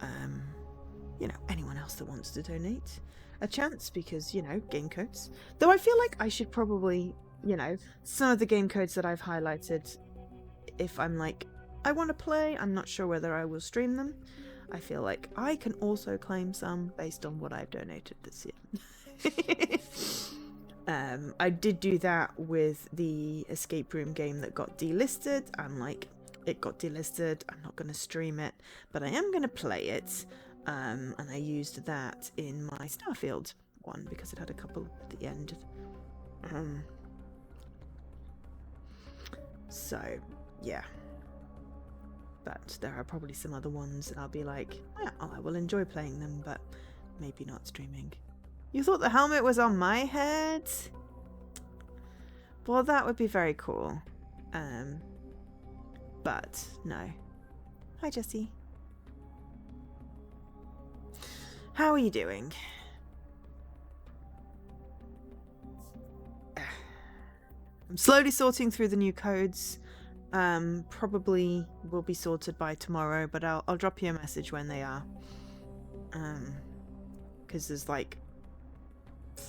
you know, anyone else that wants to donate a chance, because, you know, game codes. Though I feel like I should probably, you know, some of the game codes that I've highlighted, if I'm like, I want to play, I'm not sure whether I will stream them. I feel like I can also claim some based on what I've donated this year. I did do that with the escape room game that got delisted. I'm like, it got delisted, I'm not going to stream it, but I am going to play it. And I used that in my Starfield one because it had a couple at the end. So, yeah. But there are probably some other ones that I'll be like, yeah, I will enjoy playing them, but maybe not streaming. You thought the helmet was on my head? Well, that would be very cool. But no. Hi, Jessie. How are you doing? I'm slowly sorting through the new codes. Probably will be sorted by tomorrow, but I'll drop you a message when they are. Because there's like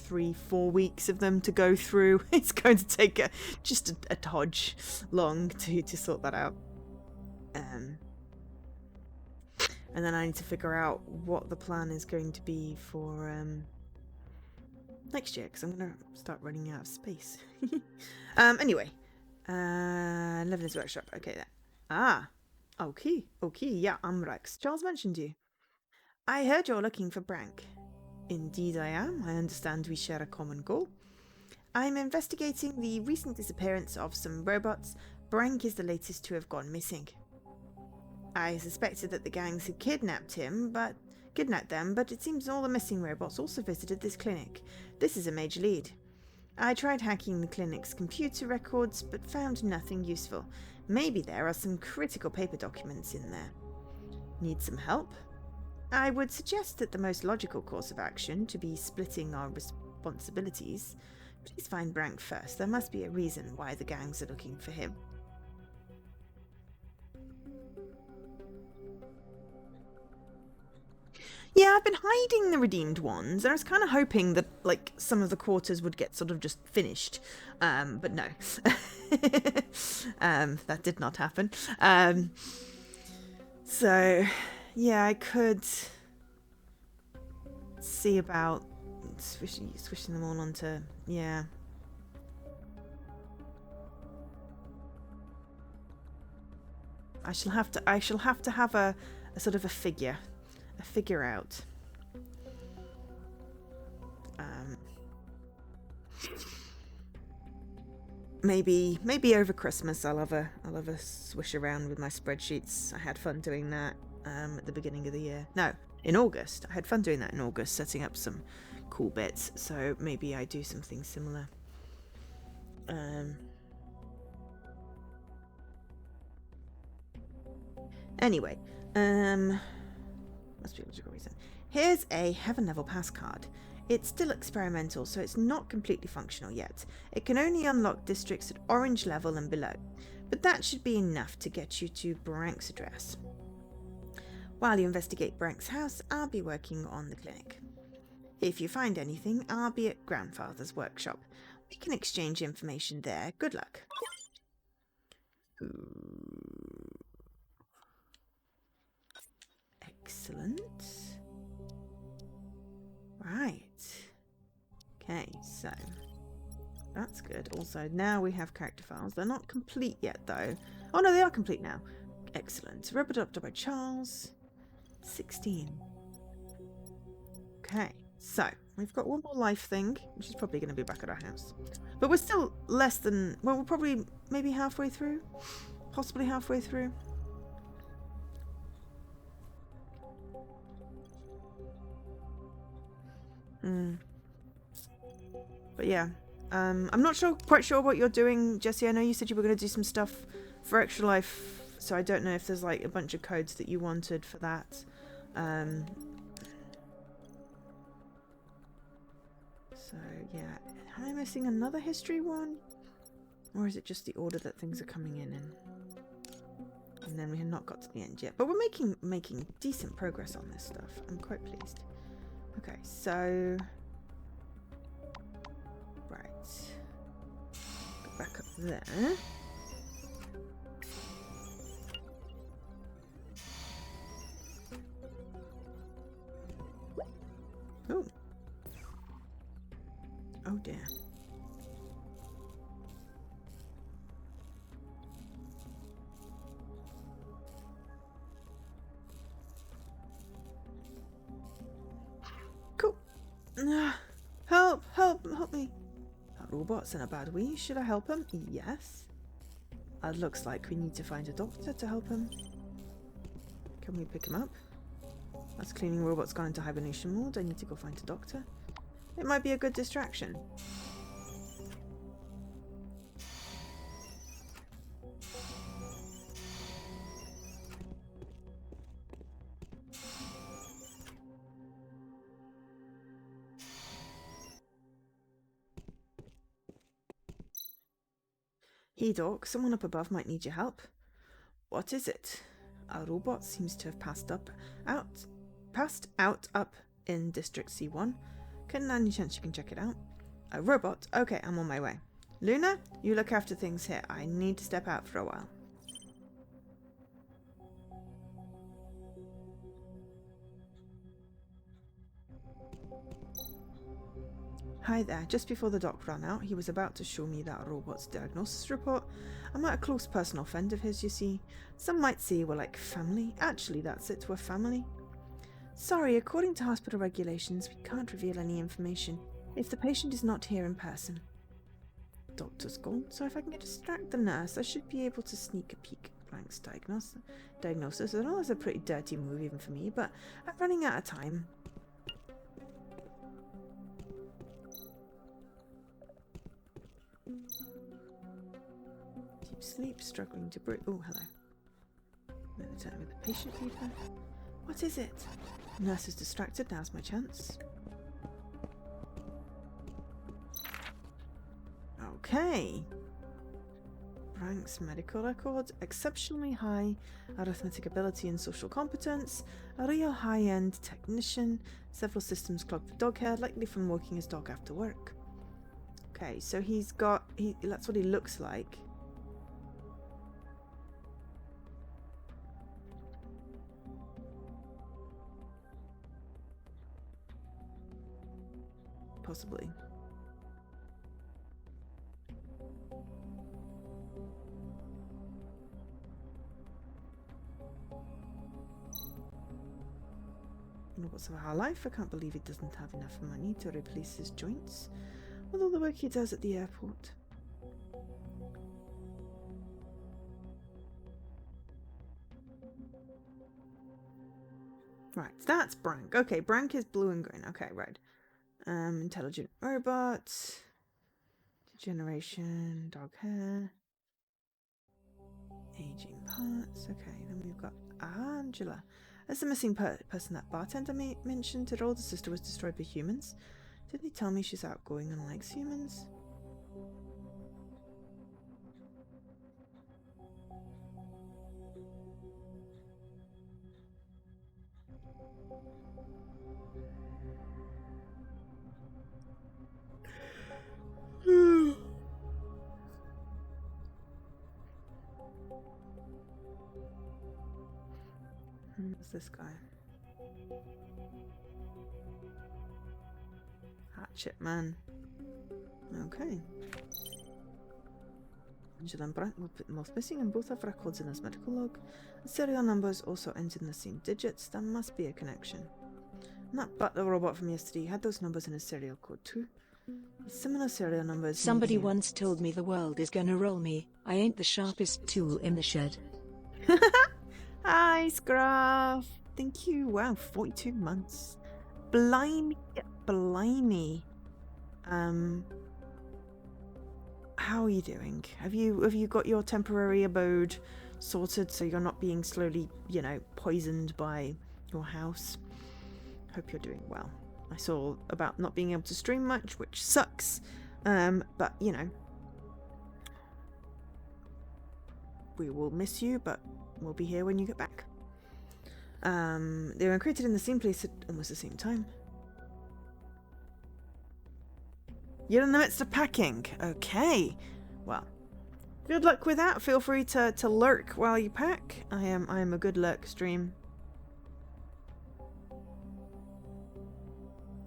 3-4 weeks of them to go through. It's going to take just a dodge long to sort that out. And then I need to figure out what the plan is going to be for next year, because I'm going to start running out of space. Anyway, Levin's workshop. Okay, then. Okay, yeah, I'm Rex. Charles mentioned you. I heard you're looking for Brank. Indeed I am. I understand we share a common goal. I'm investigating the recent disappearance of some robots. Brank is the latest to have gone missing. I suspected that the gangs had kidnapped them, but it seems all the missing robots also visited this clinic. This is a major lead. I tried hacking the clinic's computer records, but found nothing useful. Maybe there are some critical paper documents in there. Need some help? I would suggest that the most logical course of action to be splitting our responsibilities. Please find Brank first. There must be a reason why the gangs are looking for him. Yeah, I've been hiding the redeemed ones. I was kind of hoping that, like, some of the quarters would get sort of just finished. But no. That did not happen. So, yeah, I could see about swishing them all onto, yeah. I shall have to have a sort of a figure out. Maybe over Christmas I'll have a swish around with my spreadsheets. I had fun doing that at the beginning of the year. No, in August. I had fun doing that in August, setting up some cool bits. So maybe I do something similar. Anyway, must be a logical reason. Here's a heaven level pass card. It's still experimental, so it's not completely functional yet. It can only unlock districts at orange level and below, but that should be enough to get you to Brank's address. While you investigate Brank's house, I'll be working on the clinic. If you find anything, I'll be at Grandfather's workshop. We can exchange information there. Good luck. Excellent. Right. Okay, so that's good. Also, now we have character files. They're not complete yet, though. Oh, no, they are complete now. Excellent. Rub adopted by Charles. 16. Okay, so we've got one more life thing, which is probably going to be back at our house. But we're still less than... Well, we're probably maybe halfway through. Possibly halfway through. But yeah, I'm not quite sure what you're doing, Jesse. I know you said you were going to do some stuff for Extra Life, so I don't know if there's like a bunch of codes that you wanted for that. So yeah, am I missing another history one? Or is it just the order that things are coming in? And then we have not got to the end yet. But we're making decent progress on this stuff. I'm quite pleased. Okay, so... Right. Go back up there. Oh. Oh dear. Cool. Help! Help! Help me! That robot's in a bad way. Should I help him? Yes. It looks like we need to find a doctor to help him. Can we pick him up? That's cleaning robot's gone into hibernation mode. I need to go find a doctor. It might be a good distraction. Hey Doc, someone up above might need your help. What is it? A robot seems to have passed out up in District C1. Any chance you can check it out? A robot? Okay, I'm on my way. Luna, you look after things here. I need to step out for a while. Hi there. Just before the doc ran out, he was about to show me that robot's diagnosis report. I'm at a close personal friend of his, you see. Some might say we're like family. Actually, that's it. We're family. Sorry, according to hospital regulations, we can't reveal any information if the patient is not here in person. Doctor's gone, so if I can distract the nurse, I should be able to sneak a peek at Blank's diagnosis. I know it's a pretty dirty move even for me, but I'm running out of time. Deep sleep, struggling to breathe. Oh, hello. Turn with the patient fever. What is it? Nurse is distracted. Now's my chance. Okay. Brank's medical record, exceptionally high arithmetic ability and social competence, a real high-end technician, several systems clogged with dog hair, likely from walking his dog after work. Okay, so that's what he looks like. Possibly. Robots of our life. I can't believe he doesn't have enough money to replace his joints with all the work he does at the airport. Right, that's Brank. Okay, Brank is blue and green. Okay, right. Intelligent robot. Degeneration, dog hair. Aging parts. Okay, then we've got Angela. As the missing person that bartender mentioned, her older sister was destroyed by humans. Didn't he tell me she's outgoing and likes humans? Who's this guy? Hatchet man. Okay. Angela and Brent were both missing and both have records in his medical log. The serial numbers also end in the same digits. There must be a connection. And that butler robot from yesterday had those numbers in his serial code too. Similar serial numbers. Somebody once told me the world is gonna roll me. I ain't the sharpest tool in the shed. Hi, Scruff. Thank you. Wow, 42 months. Blimey. Blimey. How are you doing? Have you got your temporary abode sorted so you're not being slowly, poisoned by your house? Hope you're doing well. I saw about not being able to stream much, which sucks. But we will miss you, but we'll be here when you get back. They were created in the same place at almost the same time. You're in the midst of packing. Okay. Well, good luck with that. Feel free to lurk while you pack. I am a good lurk stream.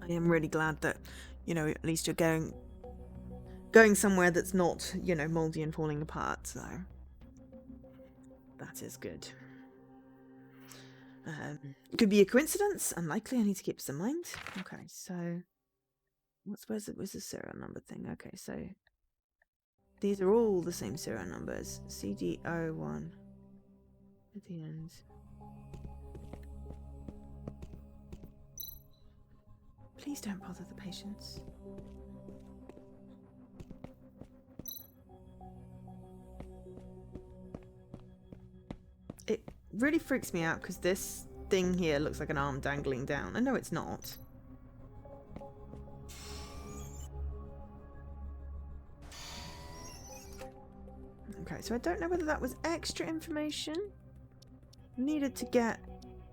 I am really glad that, at least you're going somewhere that's not, moldy and falling apart, so that is good. It could be a coincidence. Unlikely. I need to keep this in mind. Okay, so where's the serial number thing? Okay, so these are all the same serial numbers. CD01 at the end. Please don't bother the patients. It really freaks me out because this thing here looks like an arm dangling down. I know it's not. Okay, so I don't know whether that was extra information needed to get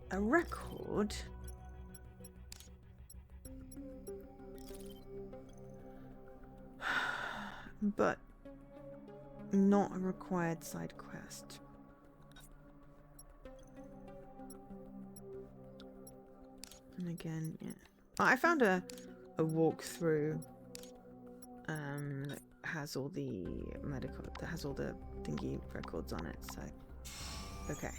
a record. But not a required side quest. And again, yeah. I found a walkthrough that has all the thingy records on it, so okay.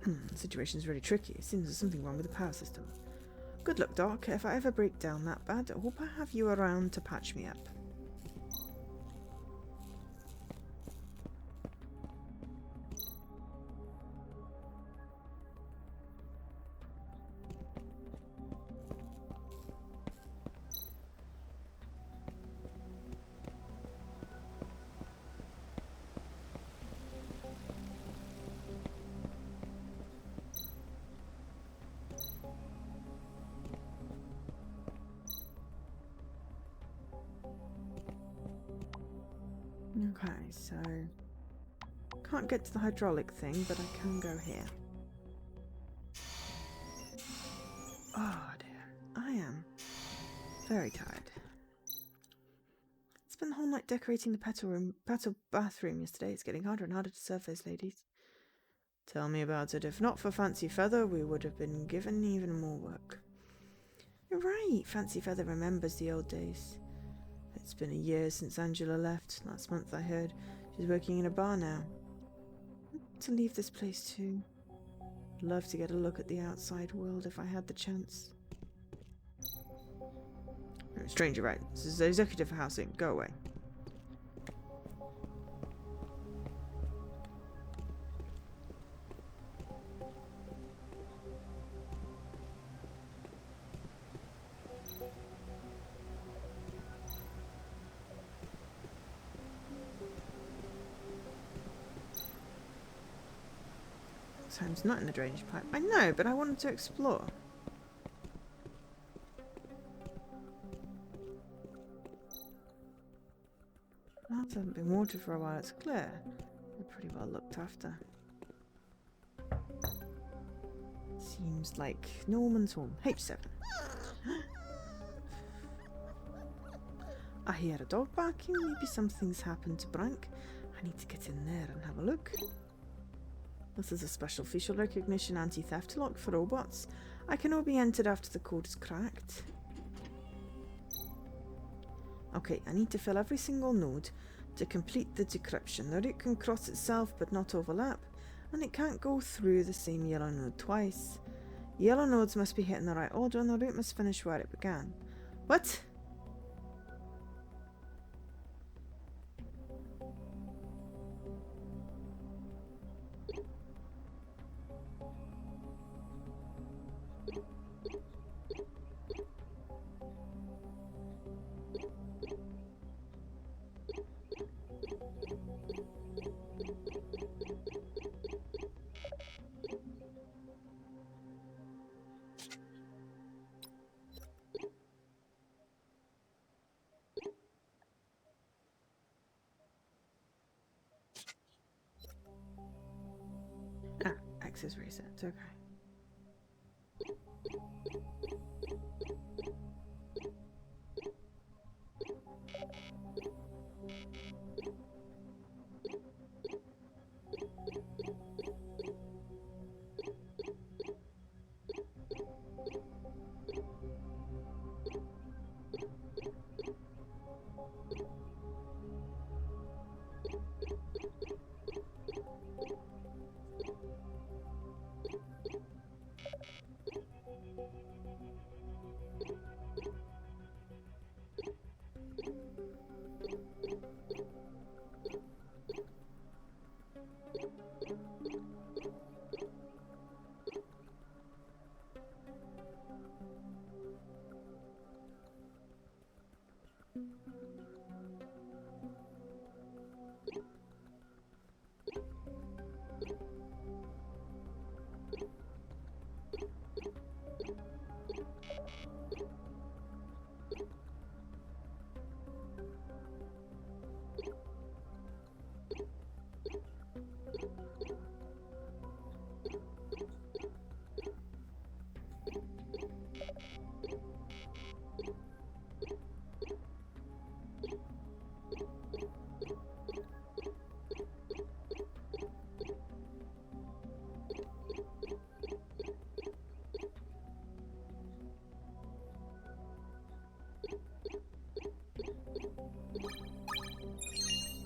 The situation's really tricky. It seems there's something wrong with the power system. Good luck, Doc. If I ever break down that bad, I hope I have you around to patch me up. Okay, so can't get to the hydraulic thing, but I can go here. Oh dear, I am very tired. Spent the whole night decorating the petal bathroom yesterday. It's getting harder and harder to serve those ladies. Tell me about it. If not for Fancy Feather, we would have been given even more work. You're right, Fancy Feather remembers the old days. It's been a year since Angela left. Last month I heard she's working in a bar now. To leave this place too. I'd love to get a look at the outside world if I had the chance. Stranger, right? This is the executive for housing. Go away. home's not in the drainage pipe. I know, but I wanted to explore. The house hasn't been watered for a while, it's clear. They're pretty well looked after. Seems like Norman's home. H7. I hear a dog barking. Maybe something's happened to Brank. I need to get in there and have a look. This is a special facial recognition anti-theft lock for robots. I can only be entered after the code is cracked. Okay, I need to fill every single node to complete the decryption. The route can cross itself but not overlap, and it can't go through the same yellow node twice. Yellow nodes must be hit in the right order and the route must finish where it began. What? Ah, access reset. Okay.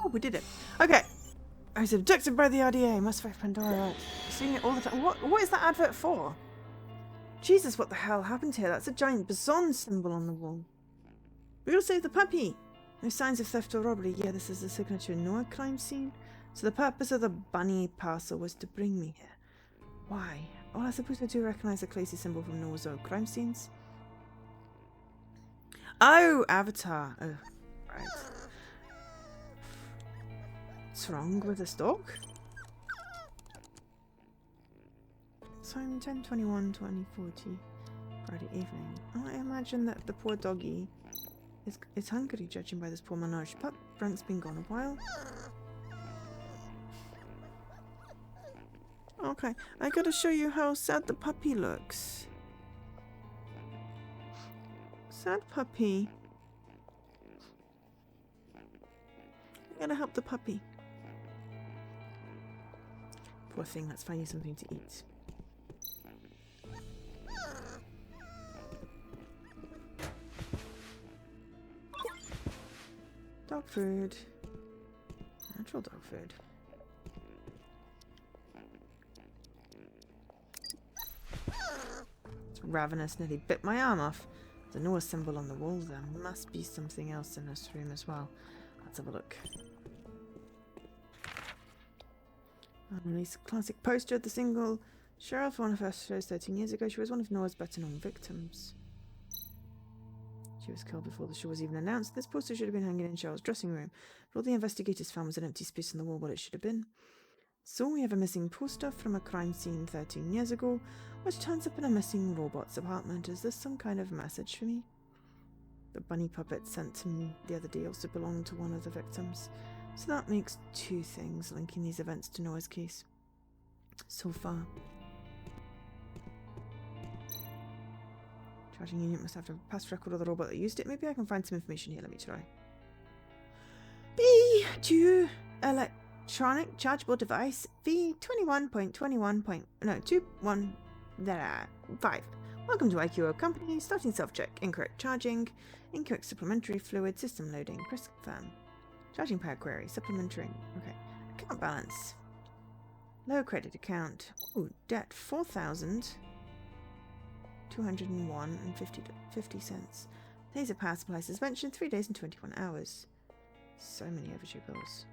Oh, we did it. Okay. I was abducted by the RDA. Must find Pandora. Seeing it all the time. What is that advert for? Jesus, what the hell happened here? That's a giant boson symbol on the wall. We gotta save the puppy. No signs of theft or robbery. Yeah, this is the signature Noah crime scene. So the purpose of the bunny parcel was to bring me here. Why? Well, I suppose I do recognise the Clacy symbol from Noah's own crime scenes. Oh, Avatar. Oh, right. What's wrong with this dog? Time 10/21/2040. Friday evening. Oh, I imagine that the poor doggy is hungry, judging by this poor malnourished pup. Frank's been gone a while. Okay, I gotta show you how sad the puppy looks. Sad puppy. I gotta help the puppy. Poor thing, let's find you something to eat. Dog food. Natural dog food. It's ravenous, nearly bit my arm off. There's a Noah symbol on the wall. There must be something else in this room as well. Let's have a look. Unreleased classic poster of the single sheriff, one of her shows 13 years ago. She was one of Noah's better known victims. She was killed before the show was even announced. This poster should have been hanging in Cheryl's dressing room, but all the investigators found was an empty space on the wall where it should have been. So we have a missing poster from a crime scene 13 years ago, which turns up in a missing robot's apartment. Is this some kind of message for me? The bunny puppet sent to me the other day also belonged to one of the victims. So that makes two things linking these events to Noah's case. So far. Charging unit must have a past record of the robot that used it. Maybe I can find some information here. Let me try. B2 electronic chargeable device V21.21.21.5. Welcome to IQO Company. Starting self-check. Incorrect charging. Incorrect supplementary fluid. System loading. Press confirm. Charging power query. Supplementary. Okay. Account balance. Low credit account. Ooh, debt 4,201 and 50 cents. Days of power supply suspension 3 days and 21 hours. So many overdue bills.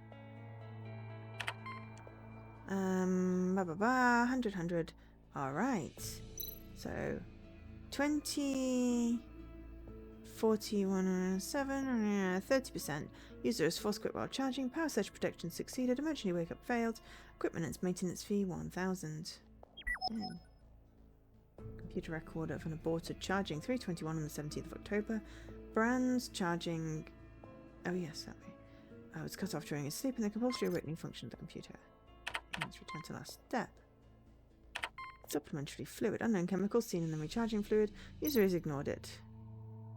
100. Alright. So 20, 41, 7, 30%. User is force quit while charging. Power surge protection succeeded. Emergency wake up failed. Equipment and maintenance fee 1,000. Computer record of an aborted charging 3:21 on the 17th of October. Brands charging. Oh yes, that way. I was cut off during his sleep and the compulsory awakening function of the computer. Let's return to last step. Supplementary fluid. Unknown chemicals seen in the recharging fluid. User has ignored it.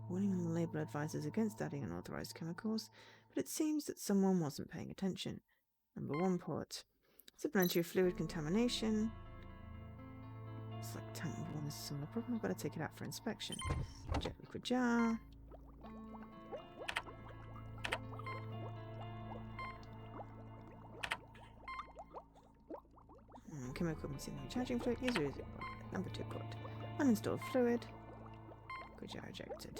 Warning on the label advises against adding unauthorized chemicals, but it seems that someone wasn't paying attention. Number 1 port. Supplementary fluid contamination. It's like tank number 1 is a similar problem. I better take it out for inspection. Jet liquid jar. Chemical equipment in the recharging fluid. User is number 2 port. Uninstalled fluid. Liquid jar ejected.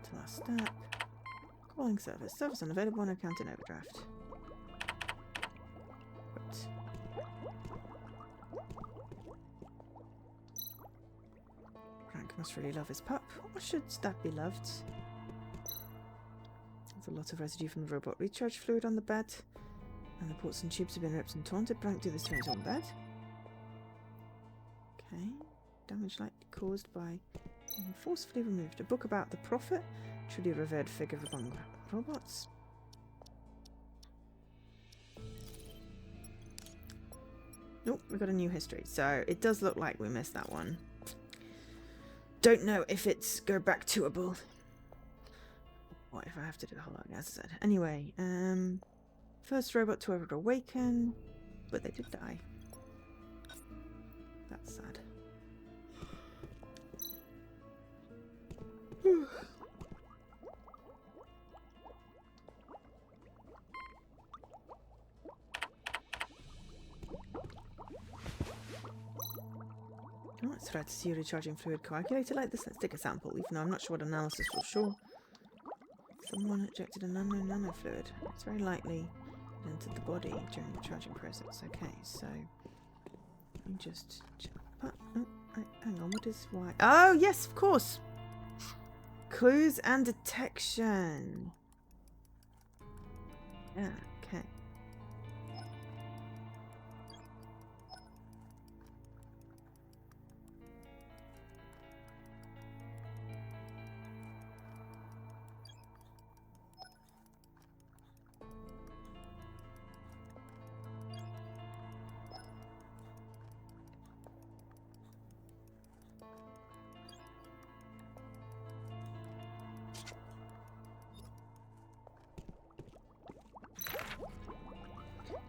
To last step. Calling service. Service unavailable and account in overdraft. Frank must really love his pup. Or should that be loved? There's a lot of residue from the robot recharge fluid on the bed. And the ports and tubes have been ripped and torn. Did Frank do this to his own bed? Okay. Damage likely caused by forcefully removed. A book about the Prophet. Truly revered figure among robots. Nope, we got a new history. So it does look like we missed that one. Don't know if it's go back toable. What if I have to do the whole lot, as I said. Anyway, first robot to ever awaken, but they did die. That's sad. Oh, let's try to see a recharging fluid coagulator like this. Let's take a sample, even though I'm not sure what analysis will show. Someone ejected an unknown nanofluid. It's very likely it entered the body during the charging process. Okay, so let me just check. Oh, hang on, what is why? Oh, yes, of course. Clues and detection. Yeah, okay.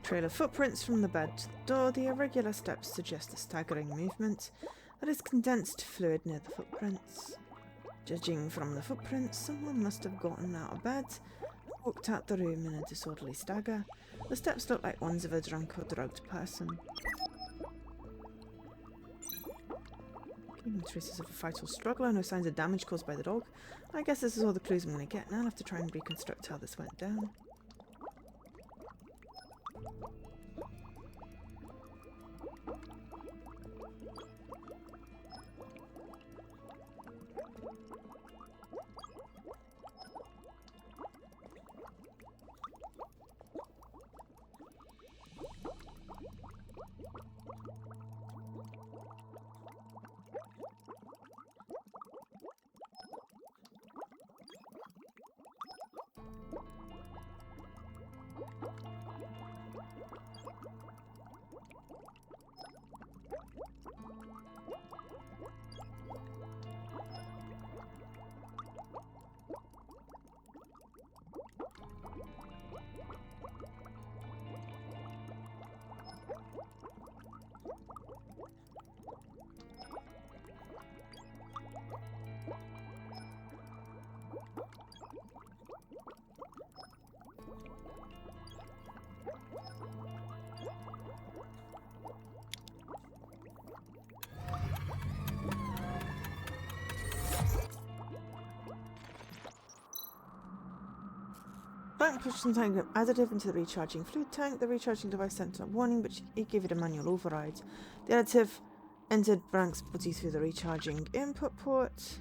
Trail of footprints from the bed to the door. The irregular steps suggest a staggering movement. There is condensed fluid near the footprints. Judging from the footprints, someone must have gotten out of bed and walked out the room in a disorderly stagger. The steps look like ones of a drunk or drugged person. No traces of a fight or struggle, no signs of damage caused by the dog. I guess this is all the clues I'm going to get now. I'll have to try and reconstruct how this went down. Brank pushed some tank of additive into the recharging fluid tank. The recharging device sent a warning, but it gave it a manual override. The additive entered Brank's body through the recharging input port.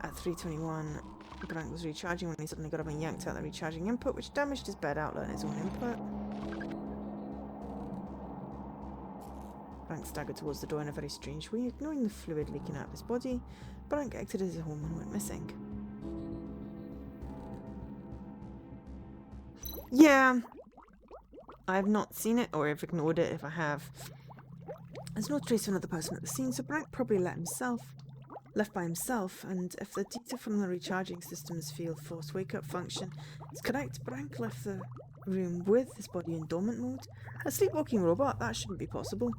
At 3:21, Brank was recharging when he suddenly got up and yanked out the recharging input, which damaged his bed outlet and his own input. Brank staggered towards the door in a very strange way, ignoring the fluid leaking out of his body. Brank exited his home and went missing. Yeah, I've not seen it, or I've ignored it if I have. There's no trace of another person at the scene, so Brank probably left by himself, and if the data from the recharging system's field force wake-up function is correct, Brank left the room with his body in dormant mode. A sleepwalking robot? That shouldn't be possible.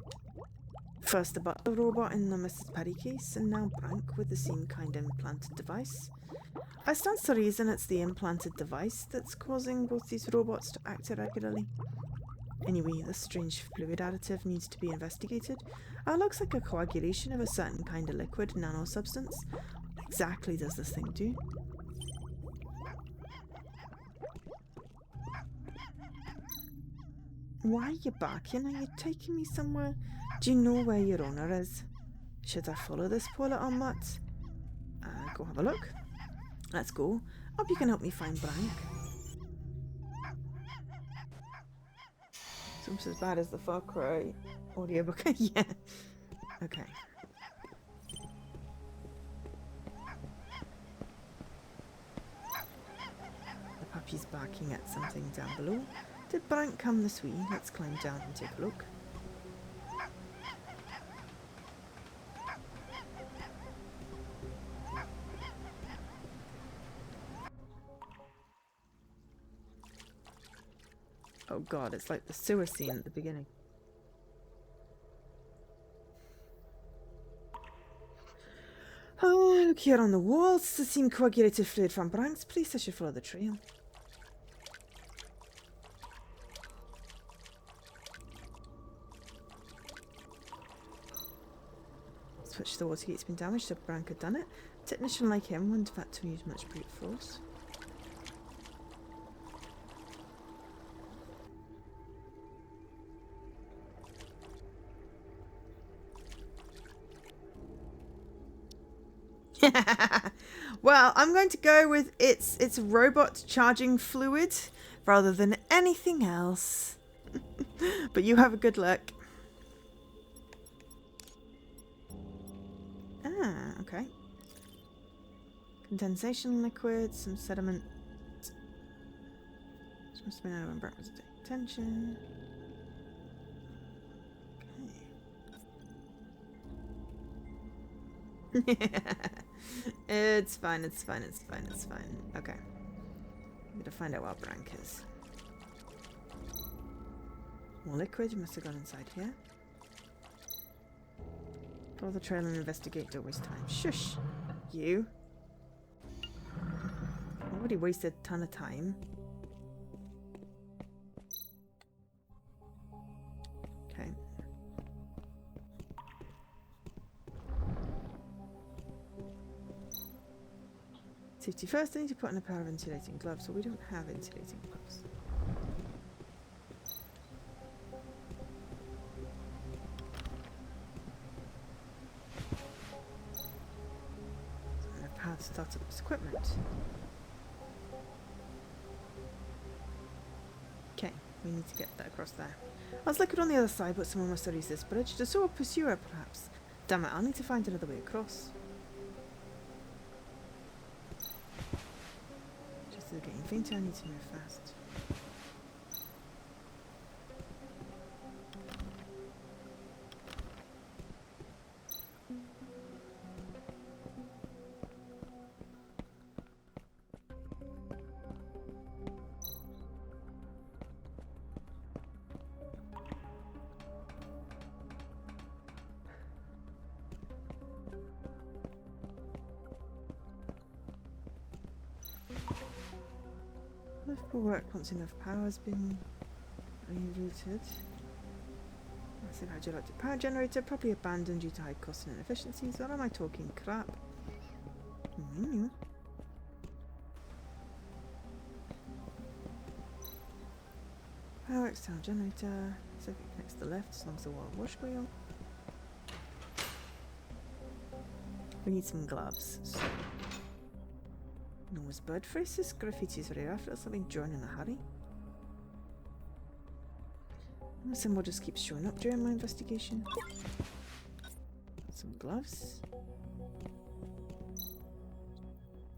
First the butler robot in the Mrs. Perry case, and now Brank with the same kind of implanted device. I stand to reason it's the implanted device that's causing both these robots to act irregularly. Anyway, this strange fluid additive needs to be investigated. It looks like a coagulation of a certain kind of liquid nanosubstance. What exactly does this thing do? Why are you barking? Are you taking me somewhere? Do you know where your owner is? Should I follow this poor little mutt? Go have a look. Let's go. Hope you can help me find Brank. It's almost as bad as the Far Cry audiobook. Yeah. Okay. The puppy's barking at something down below. Did Brank come this way? Let's climb down and take a look. Oh god, it's like the sewer scene at the beginning. Oh, look here on the walls. It's the same coagulated fluid from Brank's place. I should follow the trail. Switch the water gate's been damaged, so Brank had done it. A technician like him wouldn't have had to use much brute force. Well, I'm going to go with it's robot charging fluid rather than anything else. But you have a good look. Ah, okay. Condensation liquid, some sediment. This must have been out when Brett was taking attention. Okay. It's fine, it's fine, it's fine, it's fine. Okay. I'm gonna find out what Brank is. More liquid, you must have gone inside here. Follow the trail and investigate, don't waste time. Shush! You. Already wasted a ton of time. Okay. Safety first, I need to put on a pair of insulating gloves, so we don't have insulating gloves. I have power to start up this equipment. Okay, we need to get that across there. I was liquid on the other side, but someone must have used this bridge. To saw a pursuer, perhaps. Damn it, I'll need to find another way across. Getting fainter, I need to move fast. Will work once enough power has been rerouted. Massive hydroelectric power generator, probably abandoned due to high costs and inefficiencies. Or am I talking crap? Power external generator. Circuit connects to the left as long as the wash wheel. We need some gloves. So. Nose bird faces. Graffiti is very rough. It's been drawn in a hurry. And some just keeps showing up during my investigation. Some gloves.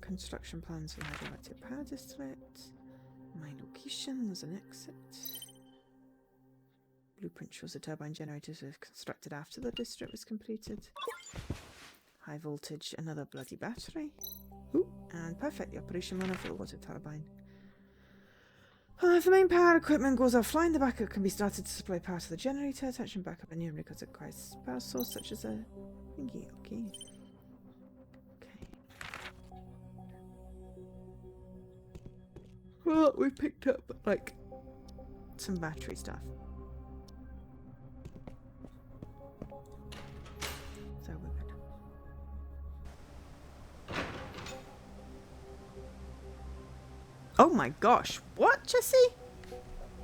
Construction plans for radioactive power distillate. My location, there's an exit. Blueprint shows the turbine generators were constructed after the district was completed. High voltage, another bloody battery. Ooh, and perfect, the operation runner for the water turbine. If the main power equipment goes offline, the backup can be started to supply power to the generator. Attaching backup and new because it requires power source such as a thingy. Okay. Well, we picked up, like, some battery stuff. So we're good. Oh my gosh. What, Jesse?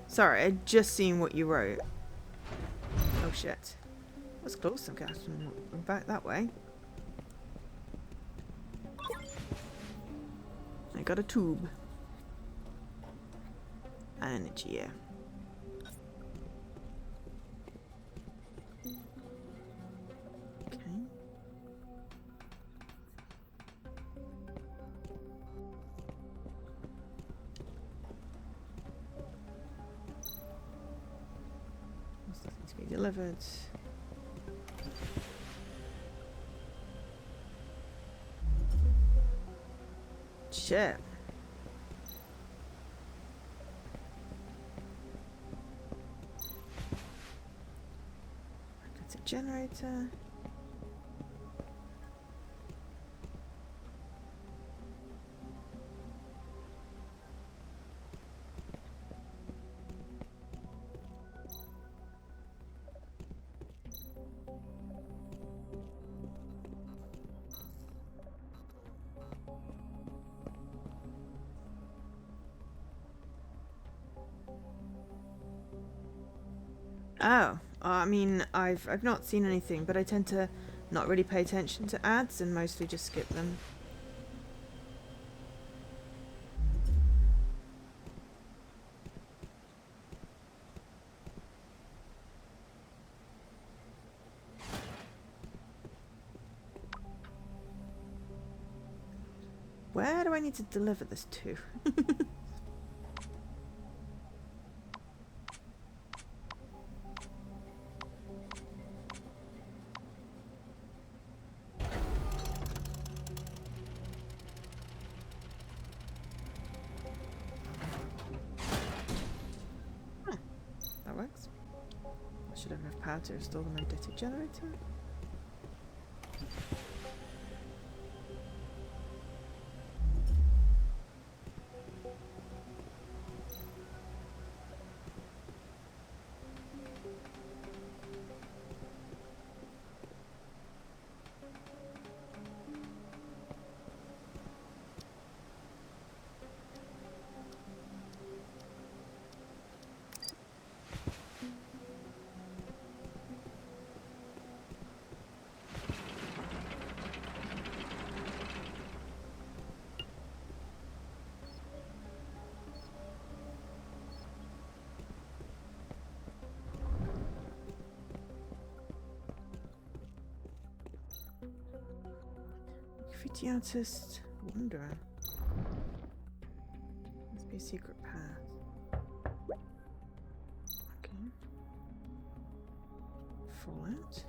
Sorry, I'd just seen what you wrote. Oh shit. Let's close some gas and back that way. I got a tube. And energy, yeah. Okay. What's nothing to be delivered? Shit. That's a generator. Oh, I mean, I've not seen anything, but I tend to not really pay attention to ads and mostly just skip them. Where do I need to deliver this to? That works. I should have enough power to install the unedited generator. Graffiti artist, wanderer. Must be a secret path. Okay. Fallout.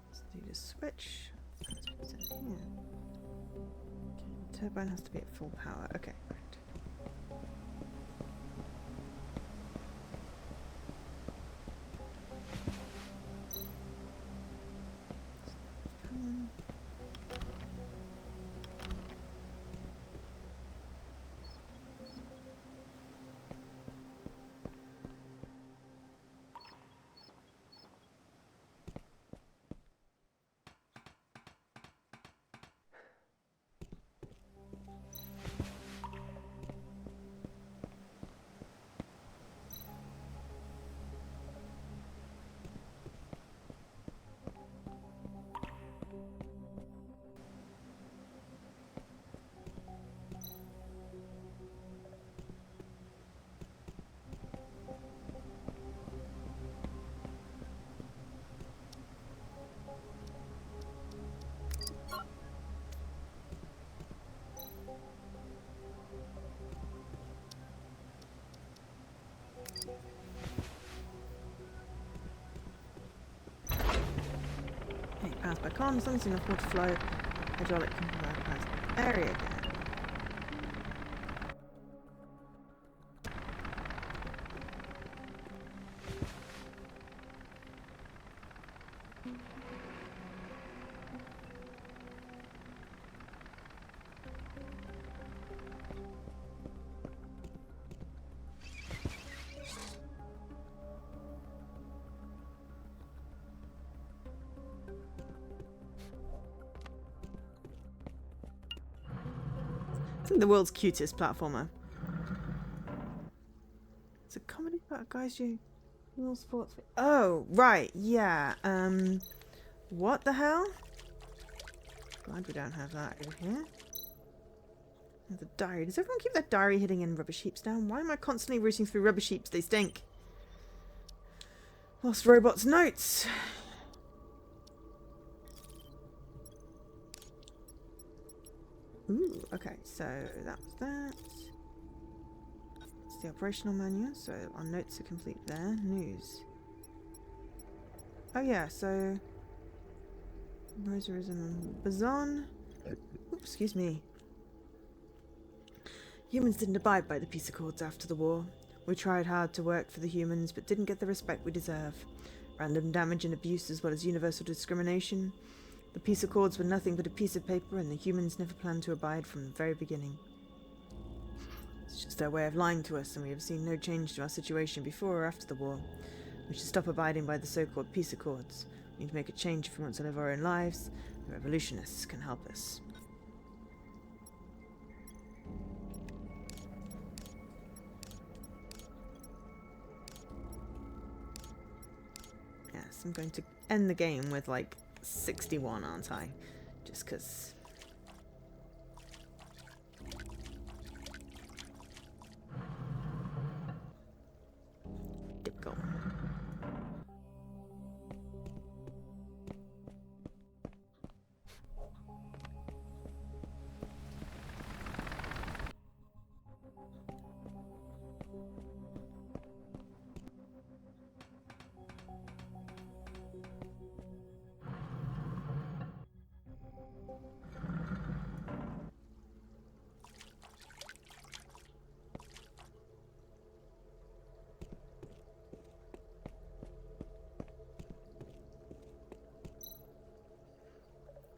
Let's need a switch. Let's put it in here. Okay, turbine has to be at full power. Okay, right. pounds back on. As long as enough water flow, hydraulic can provide pounds per area again. I think the world's cutest platformer. It's a comedy about guys you real sports. Oh, right, yeah. What the hell? Glad we don't have that over here. The diary. Does everyone keep their diary hidden in rubbish heaps down? Why am I constantly rooting through rubbish heaps? They stink. Lost robots notes. Ooh, okay, so that was that. It's the operational manual, so our notes are complete there. News. Oh yeah, so Rosarism and Bazon. Oops, excuse me. Humans didn't abide by the peace accords after the war. We tried hard to work for the humans, but didn't get the respect we deserve. Random damage and abuse as well as universal discrimination. The peace accords were nothing but a piece of paper, and the humans never planned to abide from the very beginning. It's just their way of lying to us, and we have seen no change to our situation before or after the war. We should stop abiding by the so-called peace accords. We need to make a change if we want to live our own lives. The revolutionists can help us. Yes, I'm going to end the game with like 61, aren't I? Just because. Typical.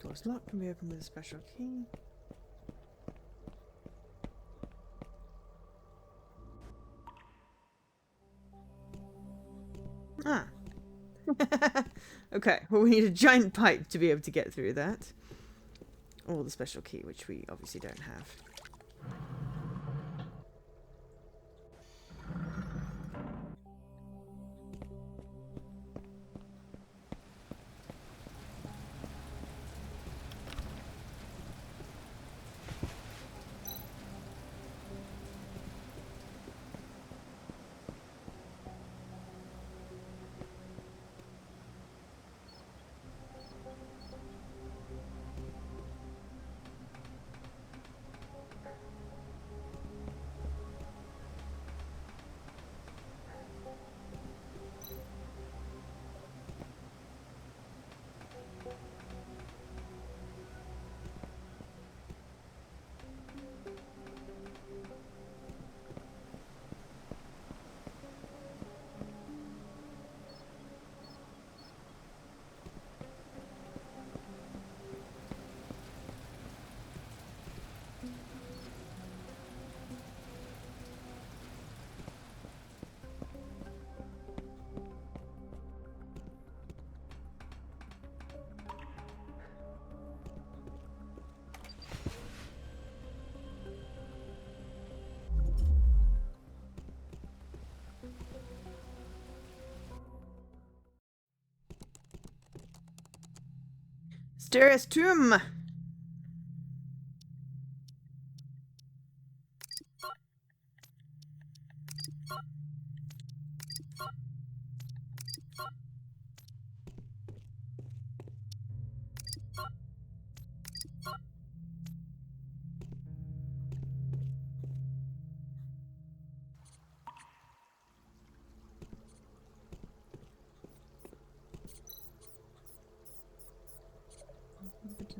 Door's locked, can be opened with a special key. Ah. Okay, well we need a giant pipe to be able to get through that. Or the special key, which we obviously don't have. Mysterious tomb!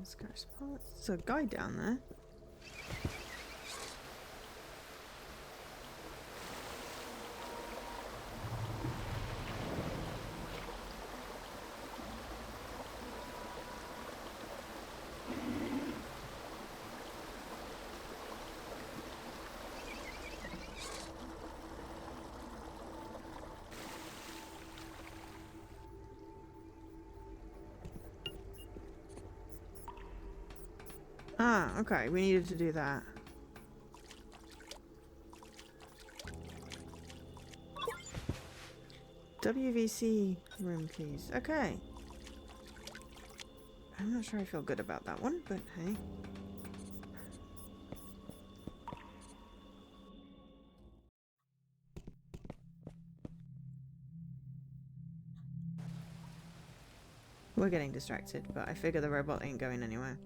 Scratch parts. There's a guy down there. Ah, okay, we needed to do that. WVC room keys. Okay. I'm not sure I feel good about that one, but hey. We're getting distracted, but I figure the robot ain't going anywhere.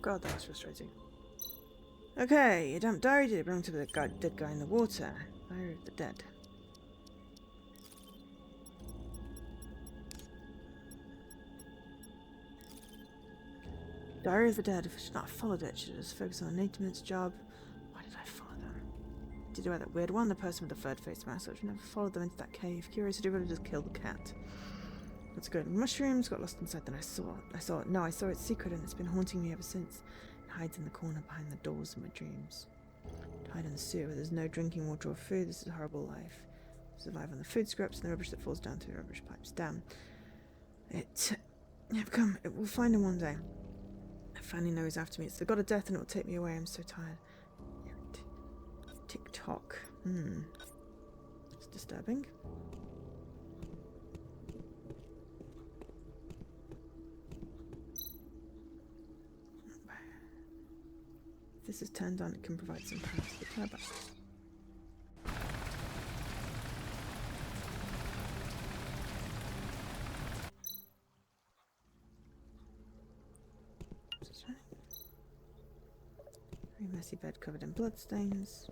God, that was frustrating. Okay, a damp diary. Did it belong to the dead guy in the water? Diary of the dead. Diary of the dead. If I should not have followed it, should have just focused on the maintenance job. Why did I follow them? Did you wear that weird one? The person with the third face mask. I should never followed them into that cave. Curious, I would have just killed the cat. That's good. Mushrooms got lost inside. Then I saw its secret, and it's been haunting me ever since. It hides in the corner behind the doors of my dreams. It hides in the sewer where there's no drinking water or food. This is a horrible life. Survive on the food scraps and the rubbish that falls down through rubbish pipes. Damn. It will find him one day. I finally know he's after me. It's the god of death, and it will take me away. I'm so tired. Tick-tock. It's disturbing. If this is turned on, it can provide some power to the turbine. Very messy bed covered in bloodstains.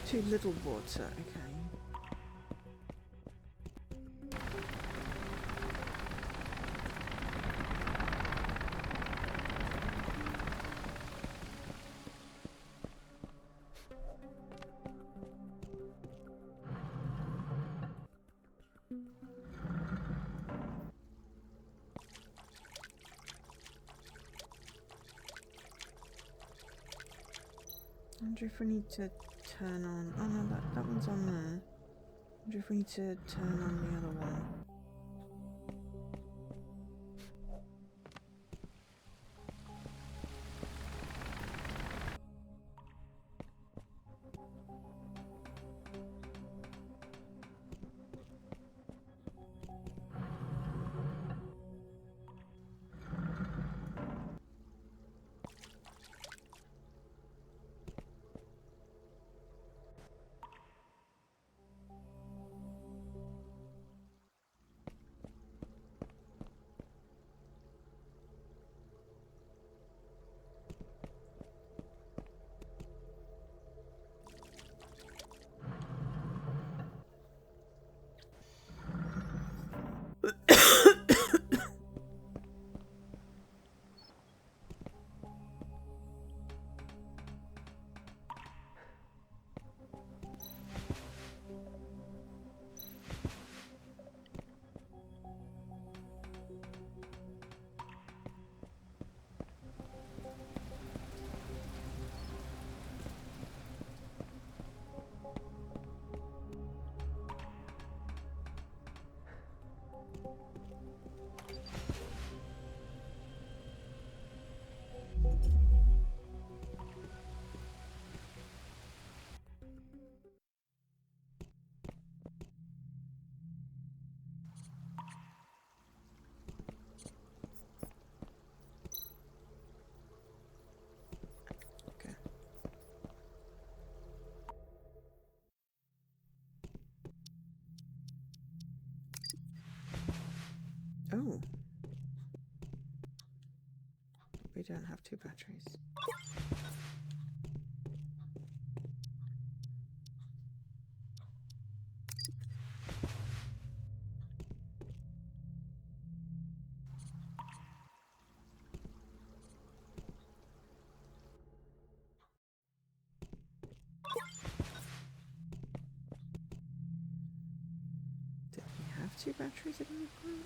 Too little water, okay. I wonder if we need to turn on... Oh no, that one's on there. I wonder if we need to turn on the other one. Oh. We don't have 2 batteries. Did we have 2 batteries at any point?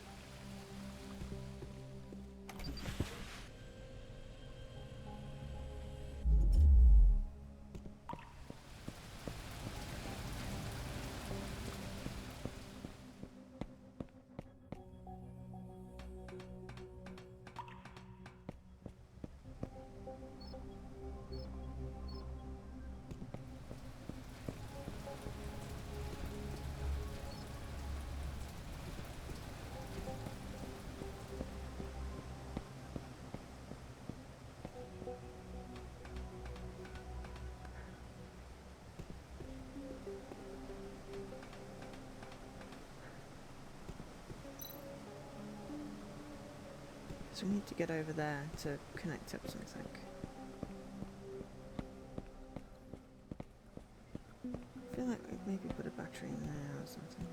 So we need to get over there to connect up something. I feel like we'd maybe put a battery in there or something.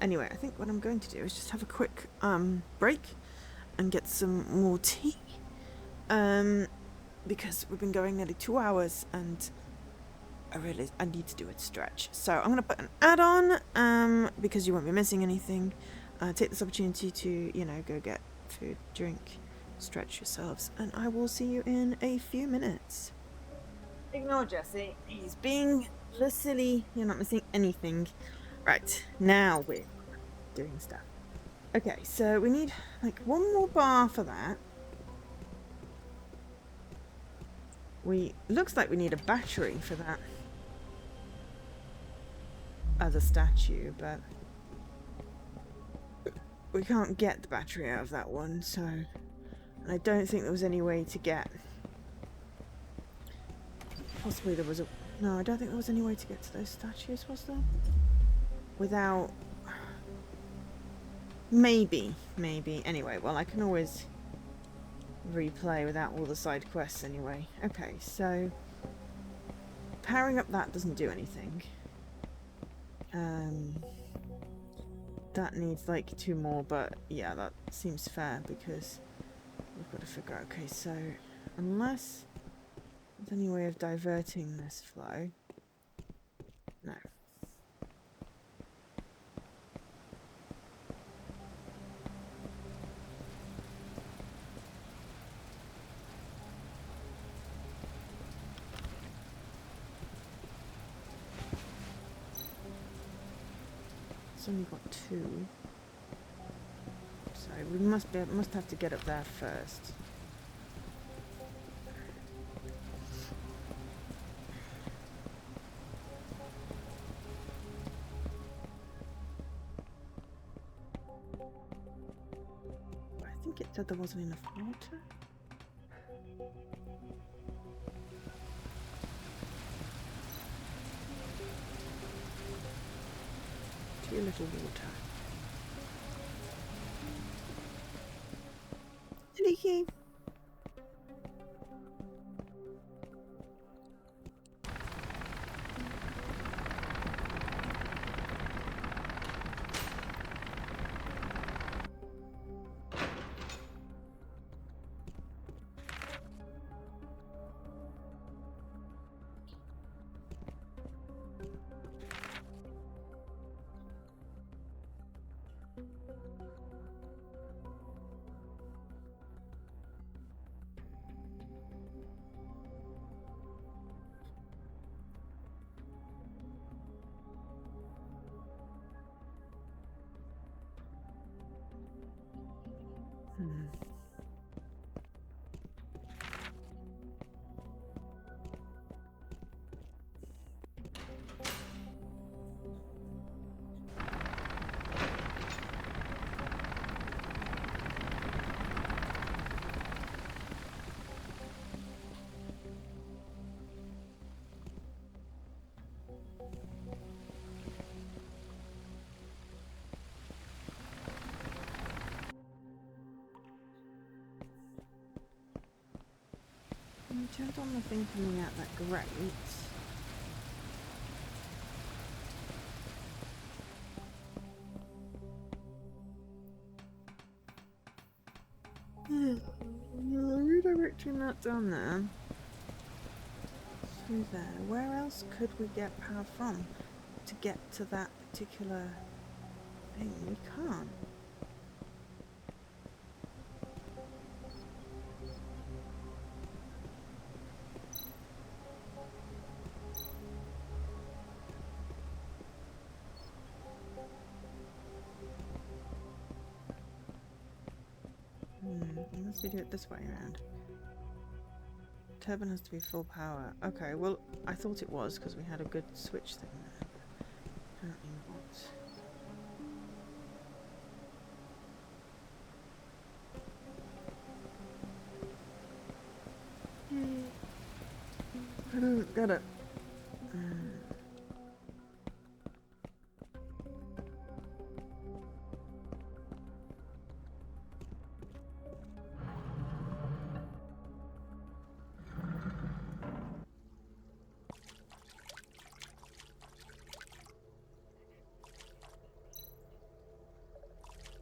Anyway, I think what I'm going to do is just have a quick break and get some more tea. Because we've been going nearly 2 hours and I need to do a stretch. So I'm going to put an ad on because you won't be missing anything. Take this opportunity to, go get food, drink, stretch yourselves, and I will see you in a few minutes. Ignore Jesse. He's being the silly. You're not missing anything. Right, now we're doing stuff. Okay, so we need like 1 more bar for that. Looks like we need a battery for that other statue, but we can't get the battery out of that one, so I don't think there was any way to get Possibly there was a... No, I don't think there was any way to get to those statues, was there? Without... Maybe. Anyway, well, I can always replay without all the side quests anyway. Okay, so... Powering up that doesn't do anything. That needs like 2 more, but yeah, that seems fair because we've got to figure out... Okay, so unless there's any way of diverting this flow... No. It's only got 2. So we must have to get up there first. I think it said there wasn't enough water. Too little water. Leaky. I turned on the thing coming out that grate. Redirecting that down there. Through there. Where else could we get power from to get to that particular thing? We can't. Unless we do it this way around. Turbine has to be full power. Okay, well, I thought it was because we had a good switch thing there. Apparently not. Got it.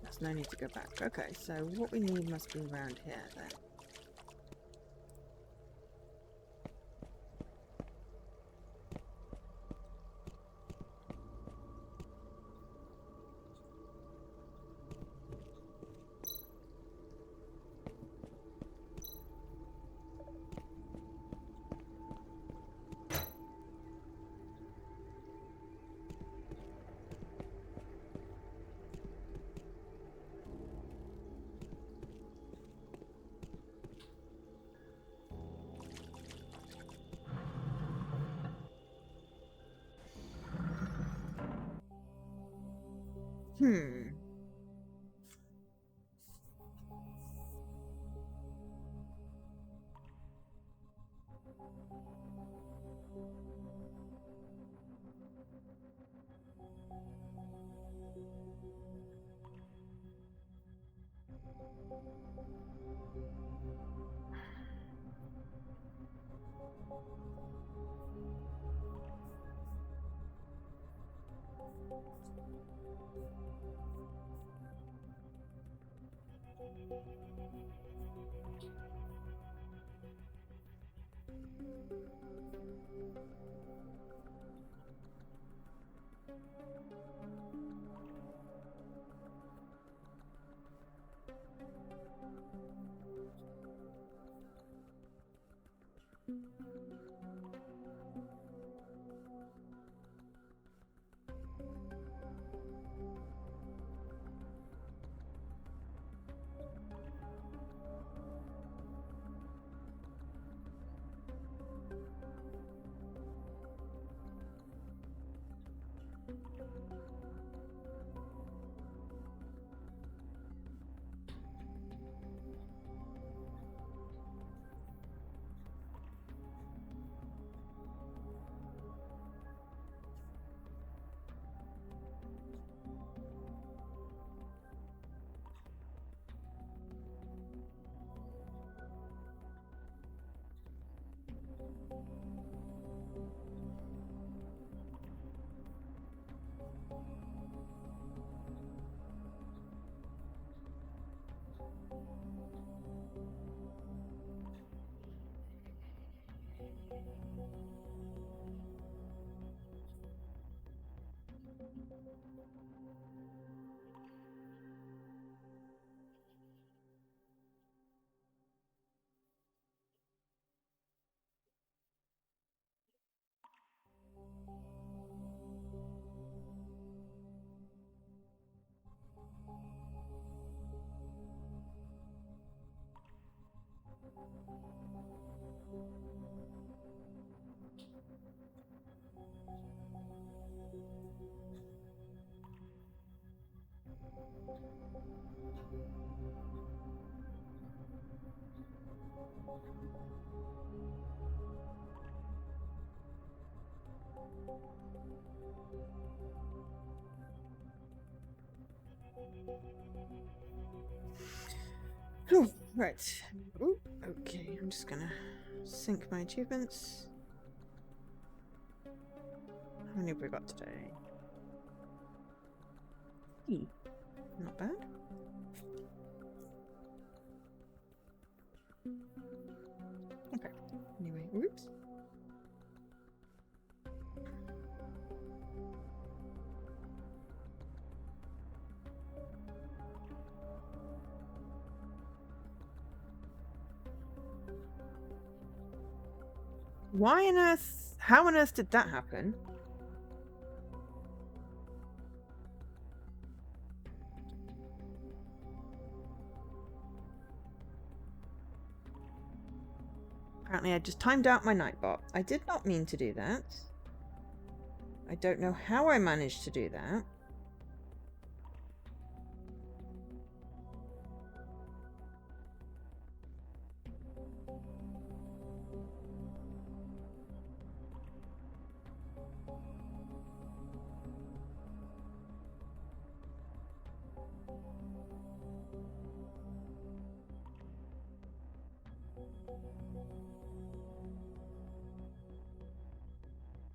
There's no need to go back. Okay, so what we need must be around here then. Oh, right. Ooh, okay, I'm just gonna sync my achievements. How many have we got today? Not bad. Okay. Anyway, oops. Why on earth? How on earth did that happen? Apparently I just timed out my nightbot. I did not mean to do that. I don't know how I managed to do that.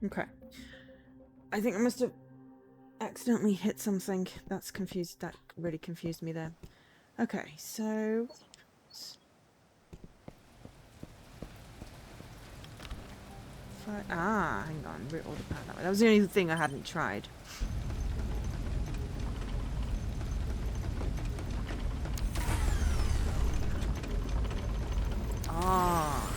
Okay. I think I must have accidentally hit something. That's confused. That really confused me there. Okay, so... hang on. Route all the power that way. That was the only thing I hadn't tried. Ah.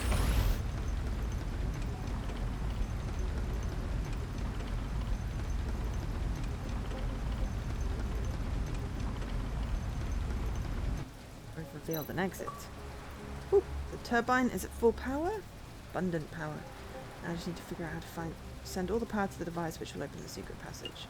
We've revealed an exit. Ooh, the turbine is at full power. Abundant power. I just need to figure out how to send all the power to the device which will open the secret passage.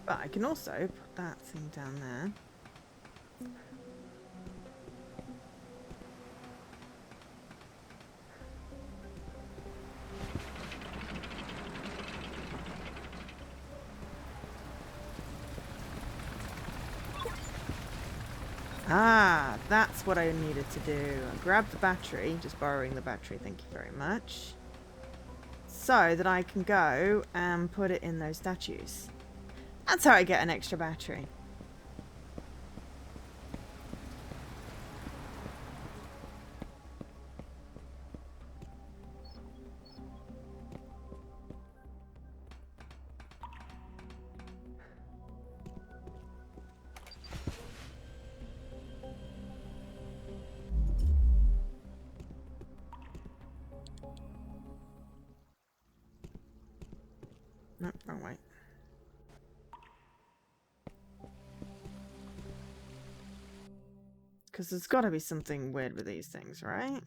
But I can also put that thing down there. Ah, that's what I needed to do. I grabbed the battery, just borrowing the battery, thank you very much. So that I can go and put it in those statues. That's how I get an extra battery. No, wrong way. Because there's got to be something weird with these things, right?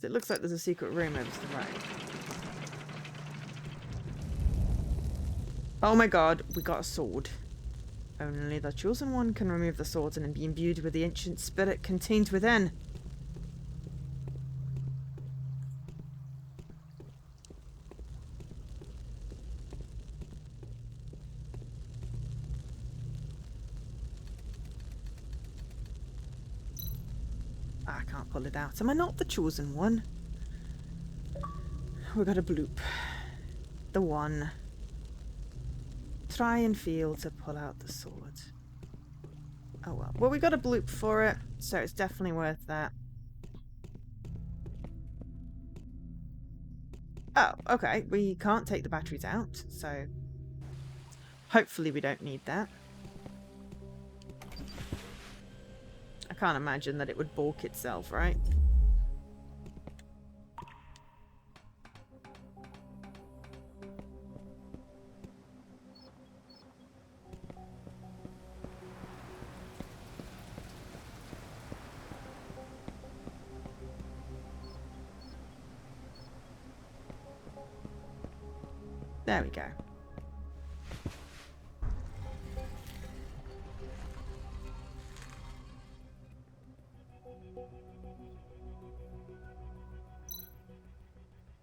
It looks like there's a secret room over to the right. Oh my god, we got a sword. Only the chosen one can remove the sword and be imbued with the ancient spirit contained within. I can't pull it out. Am I not the chosen one? We got a bloop. The one. Try and feel to pull out the sword. Oh well. Well, we got a bloop for it, so it's definitely worth that. Oh, okay. We can't take the batteries out, so hopefully we don't need that. I can't imagine that it would balk itself, right? There we go.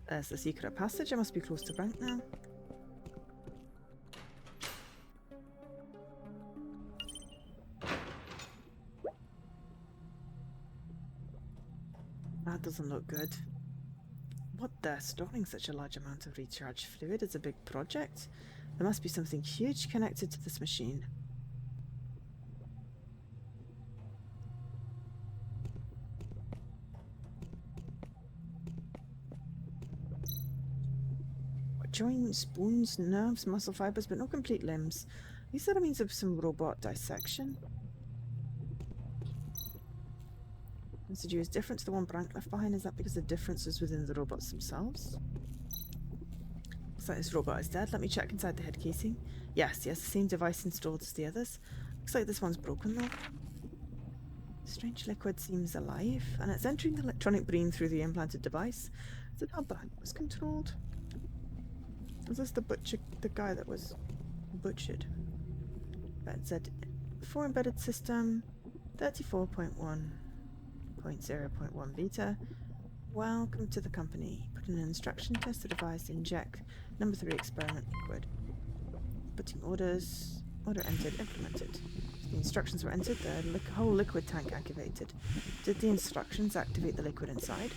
There's the secret passage. I must be close to Brent now. That doesn't look good. What the? Storing such a large amount of recharged fluid is a big project. There must be something huge connected to this machine. Joints, bones, nerves, muscle fibers, but no complete limbs. These are the means of some robot dissection. Residue is different to the one Brank left behind. Is that because the difference is within the robots themselves? Looks like this robot is dead. Let me check inside the head casing. Yes, the same device installed as the others. Looks like this one's broken though. Strange liquid seems alive, and it's entering the electronic brain through the implanted device. Is it how Brank was controlled? Is this the guy that was butchered? That said, 4 embedded system, 34.1.0.1 beta. Welcome to the company. Put in an instruction, test the device, inject number 3 experiment liquid. Putting orders, order entered, implemented. The instructions were entered, the whole liquid tank activated. Did the instructions activate the liquid inside?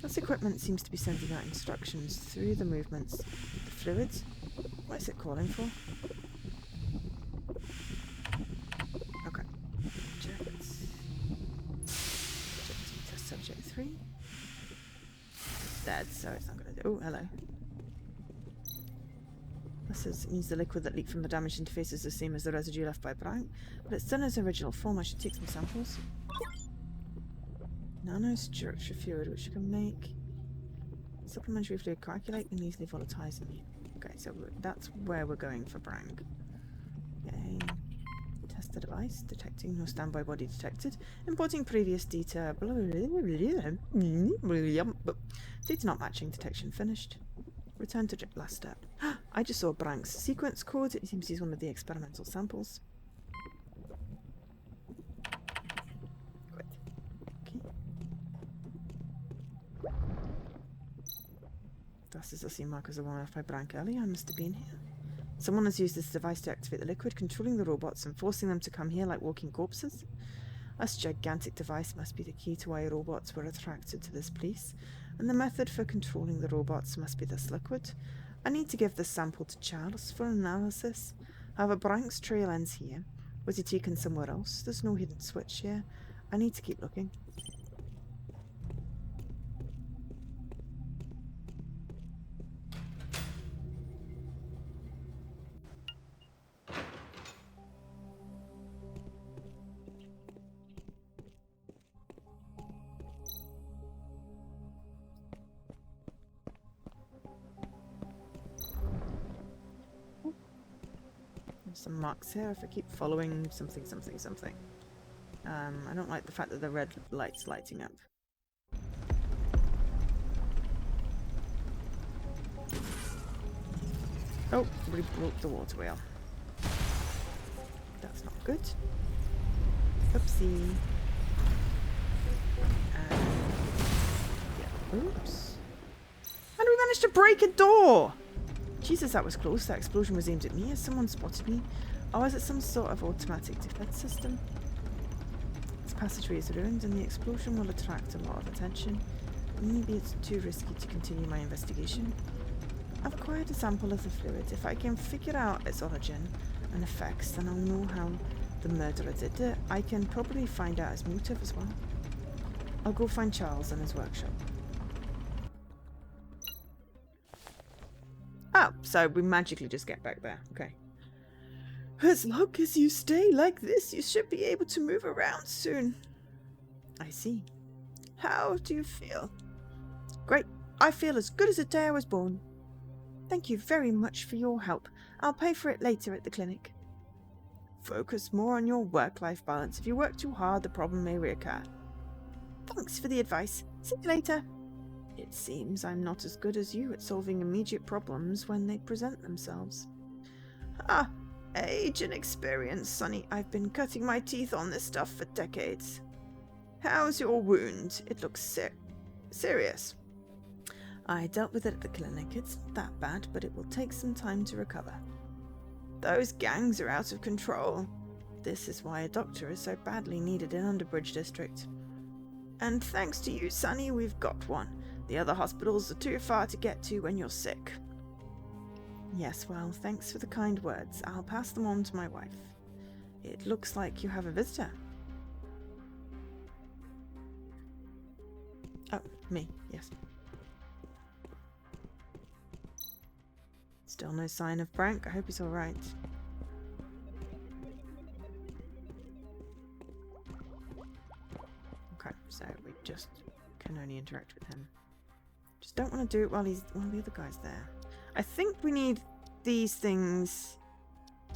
This equipment seems to be sending out instructions through the movements. The fluids? What is it calling for? Okay. Test subject 3. Dead, so it's not going to do. Oh, hello. This means the liquid that leaked from the damaged interface is the same as the residue left by Brown, but it's done in its original form. I should take some samples. Nanostructure fluid, which you can make. Supplementary fluid coagulate and easily volatilize immune. Okay, so that's where we're going for Brang. Okay. Test the device. Detecting no standby body detected. Importing previous data. Data not matching. Detection finished. Return to last step. I just saw Brank's sequence code. It seems he's one of the experimental samples. Good. Okay. Das ist the same mark as the one left by Brank earlier. I must have been here. Someone has used this device to activate the liquid, controlling the robots and forcing them to come here like walking corpses. This gigantic device must be the key to why robots were attracted to this place, and the method for controlling the robots must be this liquid. I need to give this sample to Charles for analysis. However, Brank's trail ends here. Was he taken somewhere else? There's no hidden switch here. I need to keep looking. Some marks here if I keep following something. I don't like the fact that the red light's lighting up. Oh, we broke the water wheel. That's not good. Oopsie. Yeah, oops. And we managed to break a door! Jesus, that was close. That explosion was aimed at me. Has someone spotted me? Or was it some sort of automatic defense system? This passageway is ruined and the explosion will attract a lot of attention. Maybe it's too risky to continue my investigation. I've acquired a sample of the fluid. If I can figure out its origin and effects, then I'll know how the murderer did it. I can probably find out his motive as well. I'll go find Charles in his workshop. Oh, so we magically just get back there. Okay. As long as you stay like this, you should be able to move around soon. I see. How do you feel? Great. I feel as good as the day I was born. Thank you very much for your help. I'll pay for it later at the clinic. Focus more on your work-life balance. If you work too hard, the problem may reoccur. Thanks for the advice. See you later. It seems I'm not as good as you at solving immediate problems when they present themselves. Ah, age and experience, Sonny. I've been cutting my teeth on this stuff for decades. How's your wound? It looks serious. I dealt with it at the clinic. It's not that bad, but it will take some time to recover. Those gangs are out of control. This is why a doctor is so badly needed in Underbridge District. And thanks to you, Sonny, we've got one. The other hospitals are too far to get to when you're sick. Yes, well, thanks for the kind words. I'll pass them on to my wife. It looks like you have a visitor. Oh, me, yes. Still no sign of Brank. I hope he's alright. Okay, so we just can only interact with him. Just don't want to do it while the other guy's there. I think we need these things,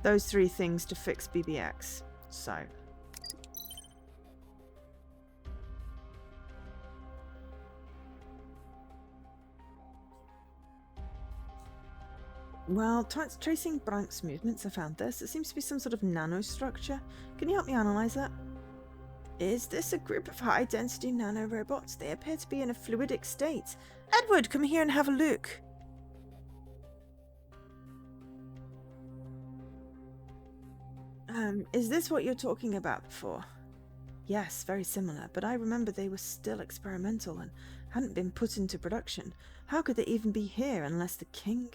those 3 things to fix BBX. So. Well, tracing Brank's movements, I found this. It seems to be some sort of nanostructure. Can you help me analyze that? Is this a group of high-density nanorobots? They appear to be in a fluidic state. Edward, come here and have a look. Is this what you're talking about before? Yes, very similar, but I remember they were still experimental and hadn't been put into production. How could they even be here unless the king?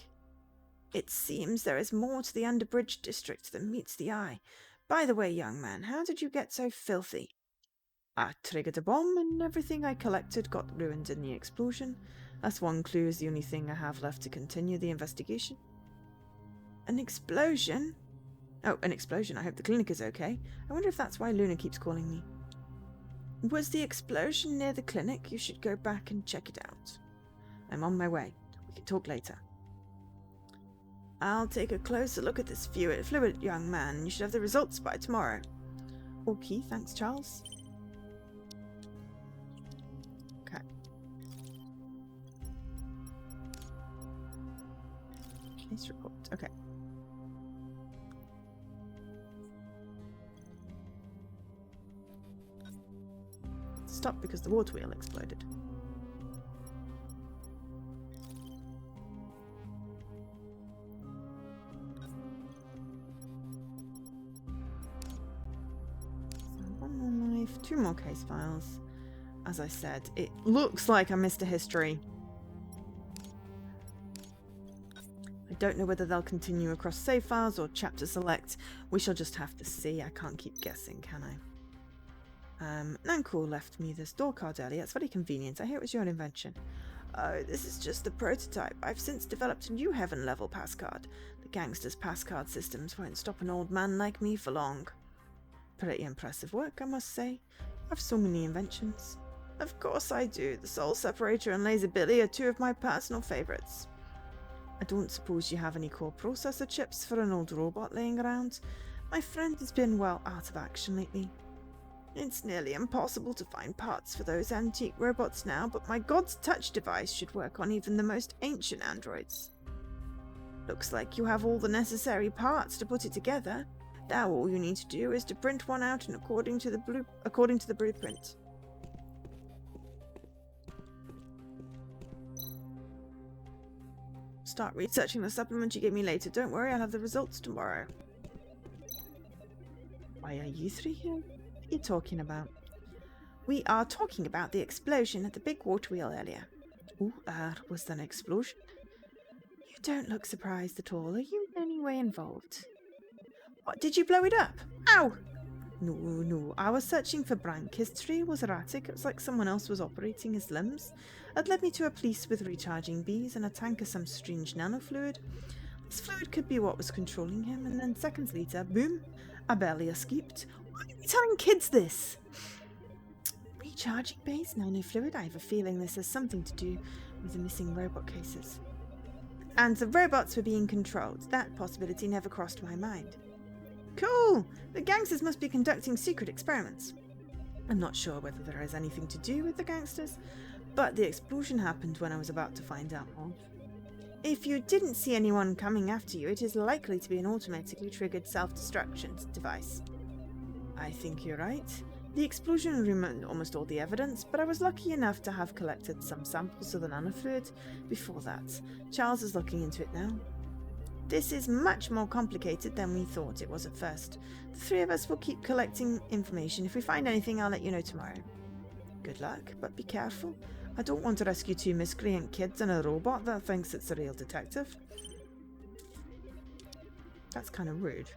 It seems there is more to the Underbridge District than meets the eye. By the way, young man, how did you get so filthy? I triggered a bomb and everything I collected got ruined in the explosion. That's one clue is the only thing I have left to continue the investigation. An explosion? Oh, an explosion. I hope the clinic is okay. I wonder if that's why Luna keeps calling me. Was the explosion near the clinic? You should go back and check it out. I'm on my way. We can talk later. I'll take a closer look at this fluid, young man. You should have the results by tomorrow. Okay, thanks, Charles. Okay. Case report. Okay. Stop because the water wheel exploded. 2 more case files. As I said, it looks like I missed a history. I don't know whether they'll continue across save files or chapter select. We shall just have to see. I can't keep guessing, can I? Nanko left me this door card earlier. It's very convenient. I hear it was your invention. Oh, this is just a prototype. I've since developed a new heaven-level passcard. The gangsters' passcard systems won't stop an old man like me for long. Pretty impressive work, I must say. I have so many inventions. Of course I do. The Soul Separator and Laser Billy are 2 of my personal favourites. I don't suppose you have any core processor chips for an old robot laying around? My friend has been, well, out of action lately. It's nearly impossible to find parts for those antique robots now, but my God's Touch device should work on even the most ancient androids. Looks like you have all the necessary parts to put it together. Now all you need to do is to print one out and according to the blueprint. Start researching the supplement you gave me later. Don't worry, I'll have the results tomorrow. Why are you 3 here? What are you talking about? We are talking about the explosion at the big water wheel earlier. Ooh, was there an explosion? You don't look surprised at all. Are you in any way involved? What, did you blow it up? Ow! No, I was searching for Brank. His tree was erratic. It was like someone else was operating his limbs. It led me to a place with recharging bees and a tank of some strange nanofluid. This fluid could be what was controlling him, and then seconds later, boom, I barely escaped. Why are you telling kids this? Recharging bees, nanofluid? I have a feeling this has something to do with the missing robot cases. And the robots were being controlled. That possibility never crossed my mind. Cool! The gangsters must be conducting secret experiments. I'm not sure whether there is anything to do with the gangsters, but the explosion happened when I was about to find out more. If you didn't see anyone coming after you, it is likely to be an automatically triggered self-destruction device. I think you're right. The explosion removed almost all the evidence, but I was lucky enough to have collected some samples of the nanofluid before that. Charles is looking into it now. This is much more complicated than we thought it was at first. The 3 of us will keep collecting information. If we find anything, I'll let you know tomorrow. Good luck, but be careful. I don't want to rescue 2 miscreant kids and a robot that thinks it's a real detective. That's kind of rude.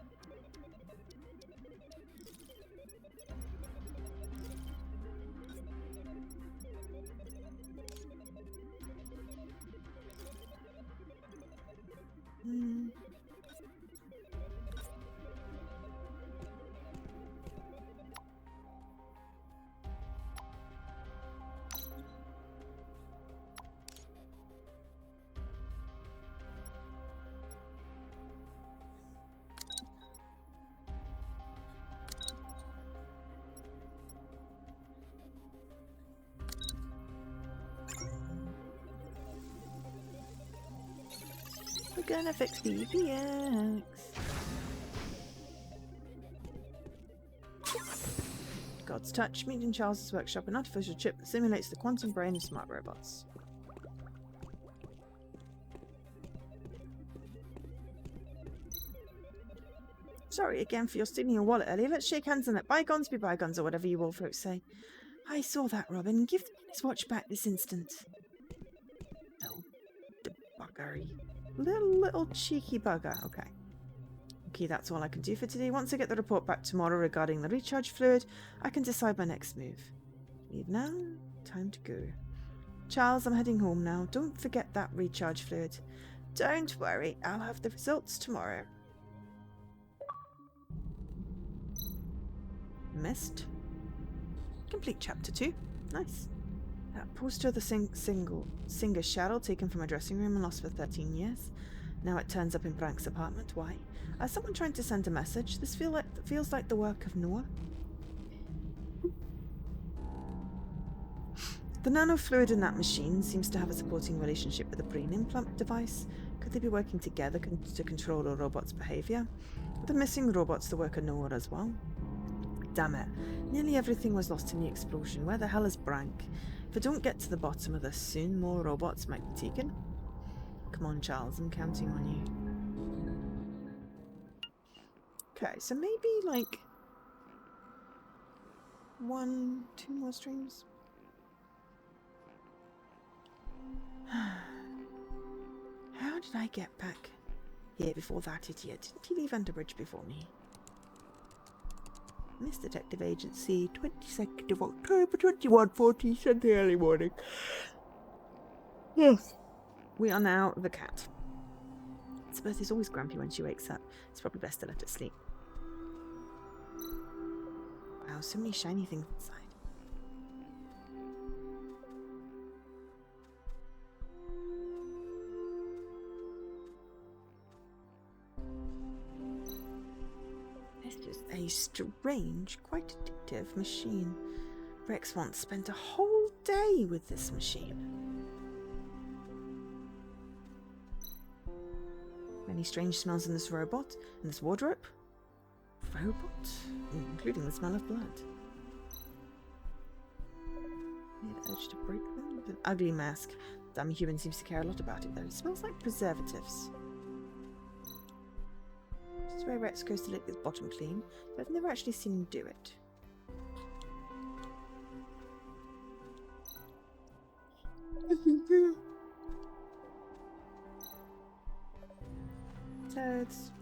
We're gonna fix BPX. God's Touch, meet in Charles's workshop, an artificial chip that simulates the quantum brain of smart robots. Sorry again for your stealing your wallet earlier. Let's shake hands and let bygones be bygones, or whatever you all folks say. I saw that, Robin. Give the his watch back this instant. Oh, the buggery. Little cheeky bugger. Okay, that's all I can do for today. Once I get the report back tomorrow regarding the recharge fluid, I can decide my next move. Leave now. Time to go. Charles, I'm heading home now. Don't forget that recharge fluid. Don't worry, I'll have the results tomorrow. Missed. Complete chapter 2. Nice. That poster of the singer Cheryl, taken from my dressing room and lost for 13 years. Now it turns up in Brank's apartment. Why? Someone trying to send a message. This feels like the work of Noah. The nanofluid in that machine seems to have a supporting relationship with the brain implant device. Could they be working together to control a robot's behavior? Are the missing robots the work of Noah as well? Damn it. Nearly everything was lost in the explosion. Where the hell is Brank? If I don't get to the bottom of this soon, more robots might be taken. Come on, Charles, I'm counting on you. Okay, so maybe, like... 2 more streams. How did I get back here before that idiot? Didn't he leave Underbridge before me? Miss Detective Agency, 22nd of October, 21:40, Sunday early morning. Yes. We are now the cat. Elizabeth is always grumpy when she wakes up. It's probably best to let her sleep. Wow, so many shiny things inside. This is a strange, quite addictive machine. Rex once spent a whole day with this machine. Many strange smells in this robot, in this wardrobe. Robot? Including the smell of blood. Weird urge to break them. An ugly mask. Dummy human seems to care a lot about it, though. It smells like preservatives. This is where Rex goes to lick his bottom clean, but I've never actually seen him do it. Toads.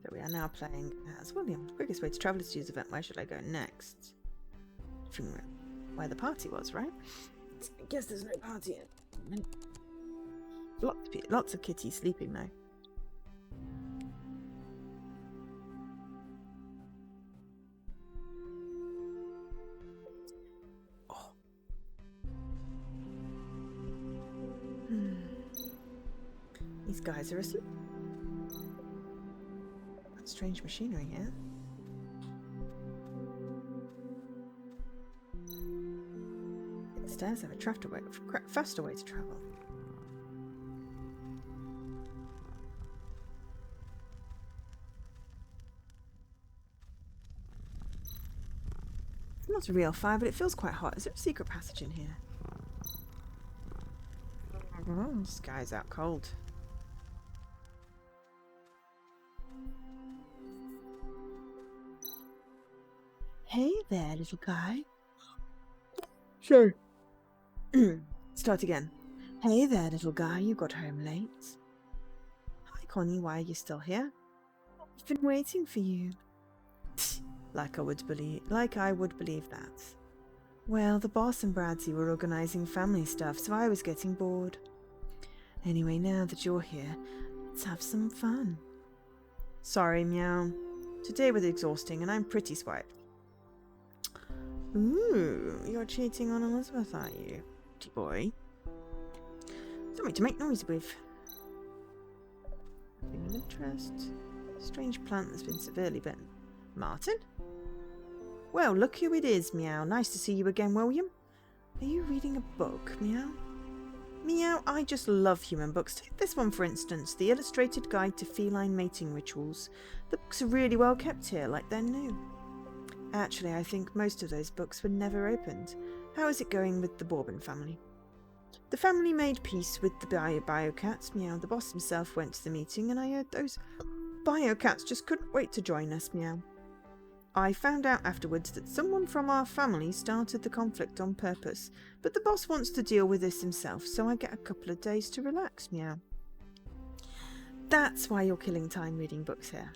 So we are now playing as William. The quickest way to travel is to use the event. Where should I go next? From where the party was, right? I guess there's no party in. Lots of kitties sleeping though. Oh. These guys are asleep. That's strange machinery here. The stairs have a faster way to travel. It's not a real fire, but it feels quite hot. Is there a secret passage in here? This guy's out cold. Hey there, little guy. Sure. Start again. Hey there, little guy. You got home late. Hi, Connie. Why are you still here? I've been waiting for you. Like I would believe that. Well, the boss and Bradsy were organising family stuff, so I was getting bored. Anyway, now that you're here, let's have some fun. Sorry, Meow. Today was exhausting, and I'm pretty swiped. Ooh, you're cheating on Elizabeth, are you? Pretty boy. Something to make noise with. Nothing of interest. Strange plant that's been severely bitten. Martin? Well, look who it is, Meow. Nice to see you again, William. Are you reading a book, Meow? Meow, I just love human books. Take this one, for instance, The Illustrated Guide to Feline Mating Rituals. The books are really well kept here, like they're new. Actually, I think most of those books were never opened. How is it going with the Bourbon family? The family made peace with the biocats, Meow. The boss himself went to the meeting, and I heard those biocats just couldn't wait to join us, Meow. I found out afterwards that someone from our family started the conflict on purpose, but the boss wants to deal with this himself, so I get a couple of days to relax, Meow. That's why you're killing time reading books here.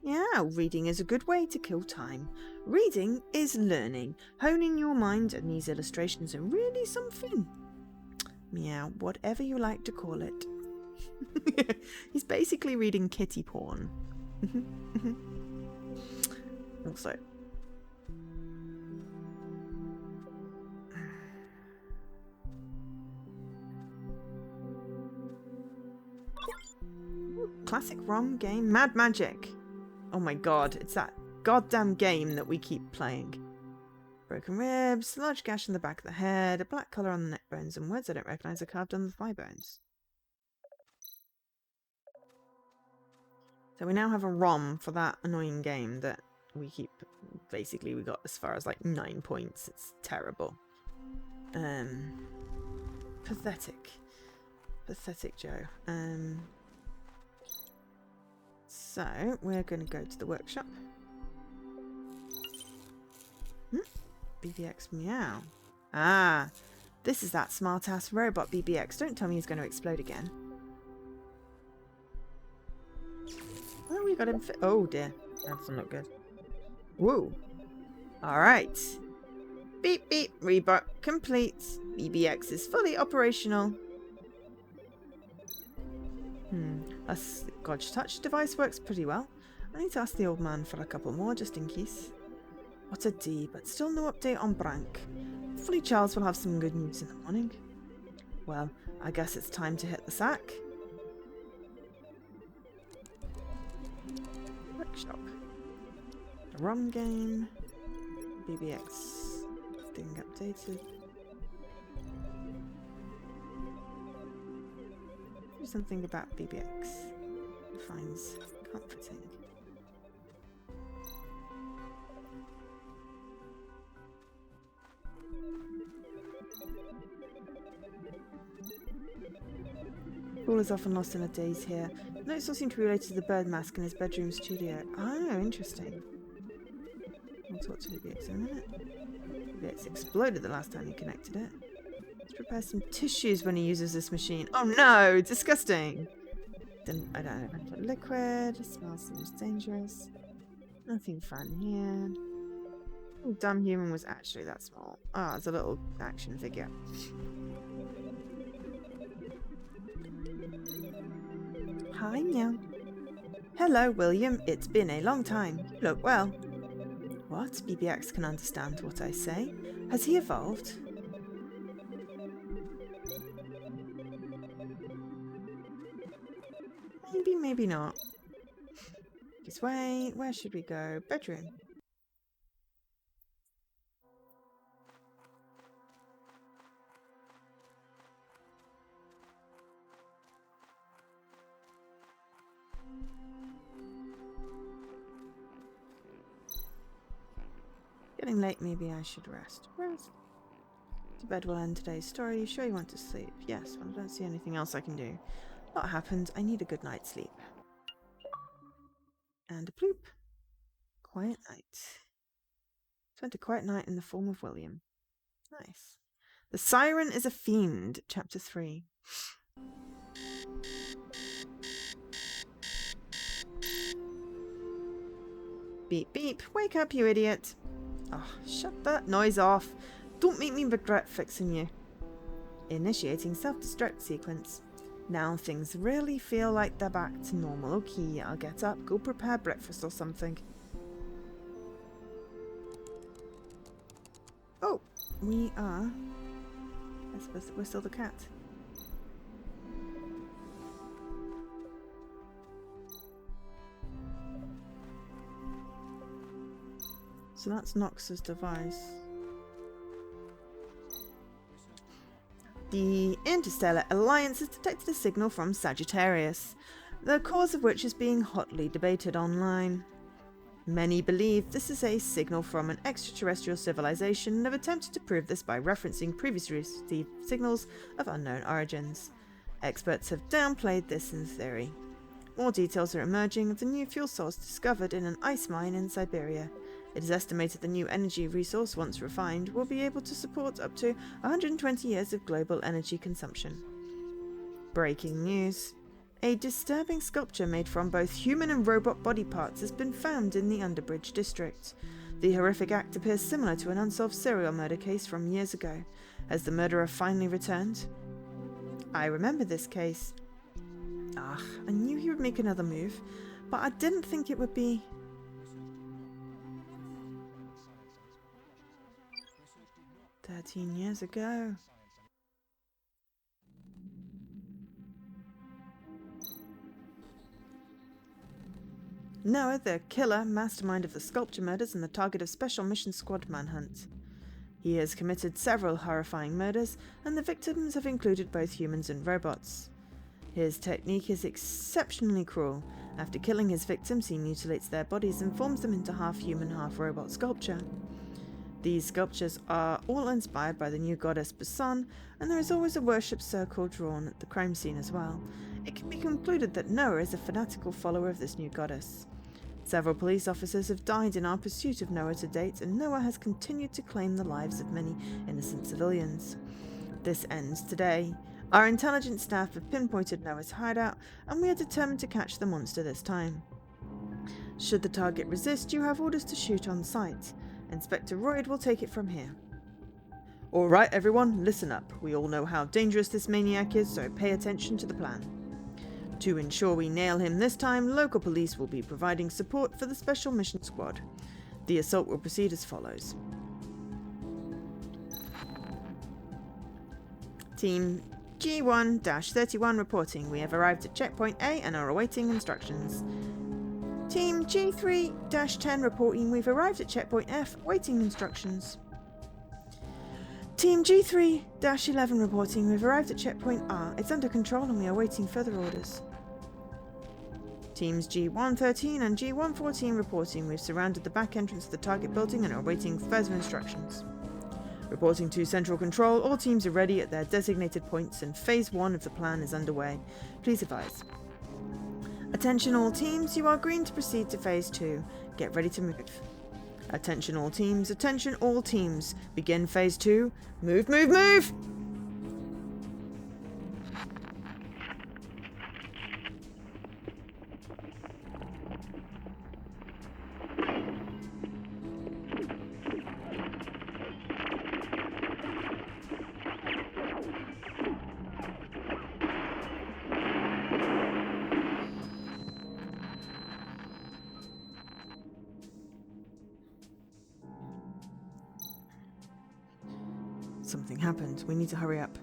Yeah, reading is a good way to kill time. Reading is learning. Honing your mind, and these illustrations are really something. Meow, whatever you like to call it. He's basically reading kitty porn. Also. Classic ROM game, Mad Magic. Oh my god, it's that goddamn game that we keep playing. Broken ribs, a large gash in the back of the head, a black colour on the neck bones, and words I don't recognise are carved on the thigh bones. So we now have a ROM for that annoying game that we keep... Basically, we got as far as like 9 points. It's terrible. Pathetic. Pathetic Joe. So, we're going to go to the workshop. BBX meow. Ah, this is that smart-ass robot BBX. Don't tell me he's going to explode again. Oh, we got him oh dear. That's not good. Whoa. Alright. Beep beep. Reboot complete. BBX is fully operational. A God's Touch device works pretty well. I need to ask the old man for a couple more just in case. What a D, but still no update on Brank. Hopefully Charles will have some good news in the morning. Well, I guess it's time to hit the sack. Workshop. The ROM game. BBX. Being updated. Do something about BBX. Finds comforting. Paul is often lost in a daze here. Notes all seem to be related to the bird mask in his bedroom studio. Oh, interesting. We'll talk to BBX in a minute. BBX exploded the last time he connected it. Let's prepare some tissues when he uses this machine. Oh no! Disgusting! Then I don't know if I put liquid. It smells seems dangerous. Nothing fun here. Oh, dumb human was actually that small. Ah, it's a little action figure. Hi, meow. Hello, William. It's been a long time. You look well. What? BBX can understand what I say. Has he evolved? Maybe, maybe not. This way. Where should we go? Bedroom. Getting late, maybe I should rest. Rest. To bed will end today's story. You sure you want to sleep? Yes, well, I don't see anything else I can do. What happened? I need a good night's sleep. And a ploop. Quiet night. Spent a quiet night in the form of William. Nice. The Siren is a Fiend, Chapter 3. Beep beep. Wake up, you idiot. Oh, shut that noise off. Don't make me regret fixing you. Initiating self-destruct sequence. Now things really feel like they're back to normal. Okay, I'll get up, go prepare breakfast or something. Oh, we are... I suppose we're still the cat. So that's Nox's device. The Interstellar Alliance has detected a signal from Sagittarius, the cause of which is being hotly debated online. Many believe this is a signal from an extraterrestrial civilization and have attempted to prove this by referencing previously received signals of unknown origins. Experts have downplayed this in theory. More details are emerging of the new fuel source discovered in an ice mine in Siberia. It is estimated the new energy resource, once refined, will be able to support up to 120 years of global energy consumption. Breaking news. A disturbing sculpture made from both human and robot body parts has been found in the Underbridge district. The horrific act appears similar to an unsolved serial murder case from years ago. Has the murderer finally returned? I remember this case. Ah, I knew he would make another move, but I didn't think it would be... 13 years ago. Noah, the killer, mastermind of the sculpture murders and the target of Special Mission Squad manhunt. He has committed several horrifying murders, and the victims have included both humans and robots. His technique is exceptionally cruel. After killing his victims, he mutilates their bodies and forms them into half-human, half-robot sculpture. These sculptures are all inspired by the new goddess Basan, and there is always a worship circle drawn at the crime scene as well. It can be concluded that Noah is a fanatical follower of this new goddess. Several police officers have died in our pursuit of Noah to date, and Noah has continued to claim the lives of many innocent civilians. This ends today. Our intelligence staff have pinpointed Noah's hideout, and we are determined to catch the monster this time. Should the target resist, you have orders to shoot on sight. Inspector Royd will take it from here. Alright everyone, listen up. We all know how dangerous this maniac is, so pay attention to the plan. To ensure we nail him this time, local police will be providing support for the Special Mission Squad. The assault will proceed as follows. Team G1-31 reporting. We have arrived at Checkpoint A and are awaiting instructions. Team G3-10 reporting. We've arrived at Checkpoint F, awaiting instructions. Team G3-11 reporting. We've arrived at Checkpoint R. It's under control and we are awaiting further orders. Teams G113 and G114 reporting. We've surrounded the back entrance of the target building and are awaiting further instructions. Reporting to Central Control, all teams are ready at their designated points and Phase 1 of the plan is underway. Please advise. Attention all teams, you are green to proceed to Phase 2. Get ready to move. Attention all teams, begin Phase 2. Move, move, move! Something happened. We need to hurry up.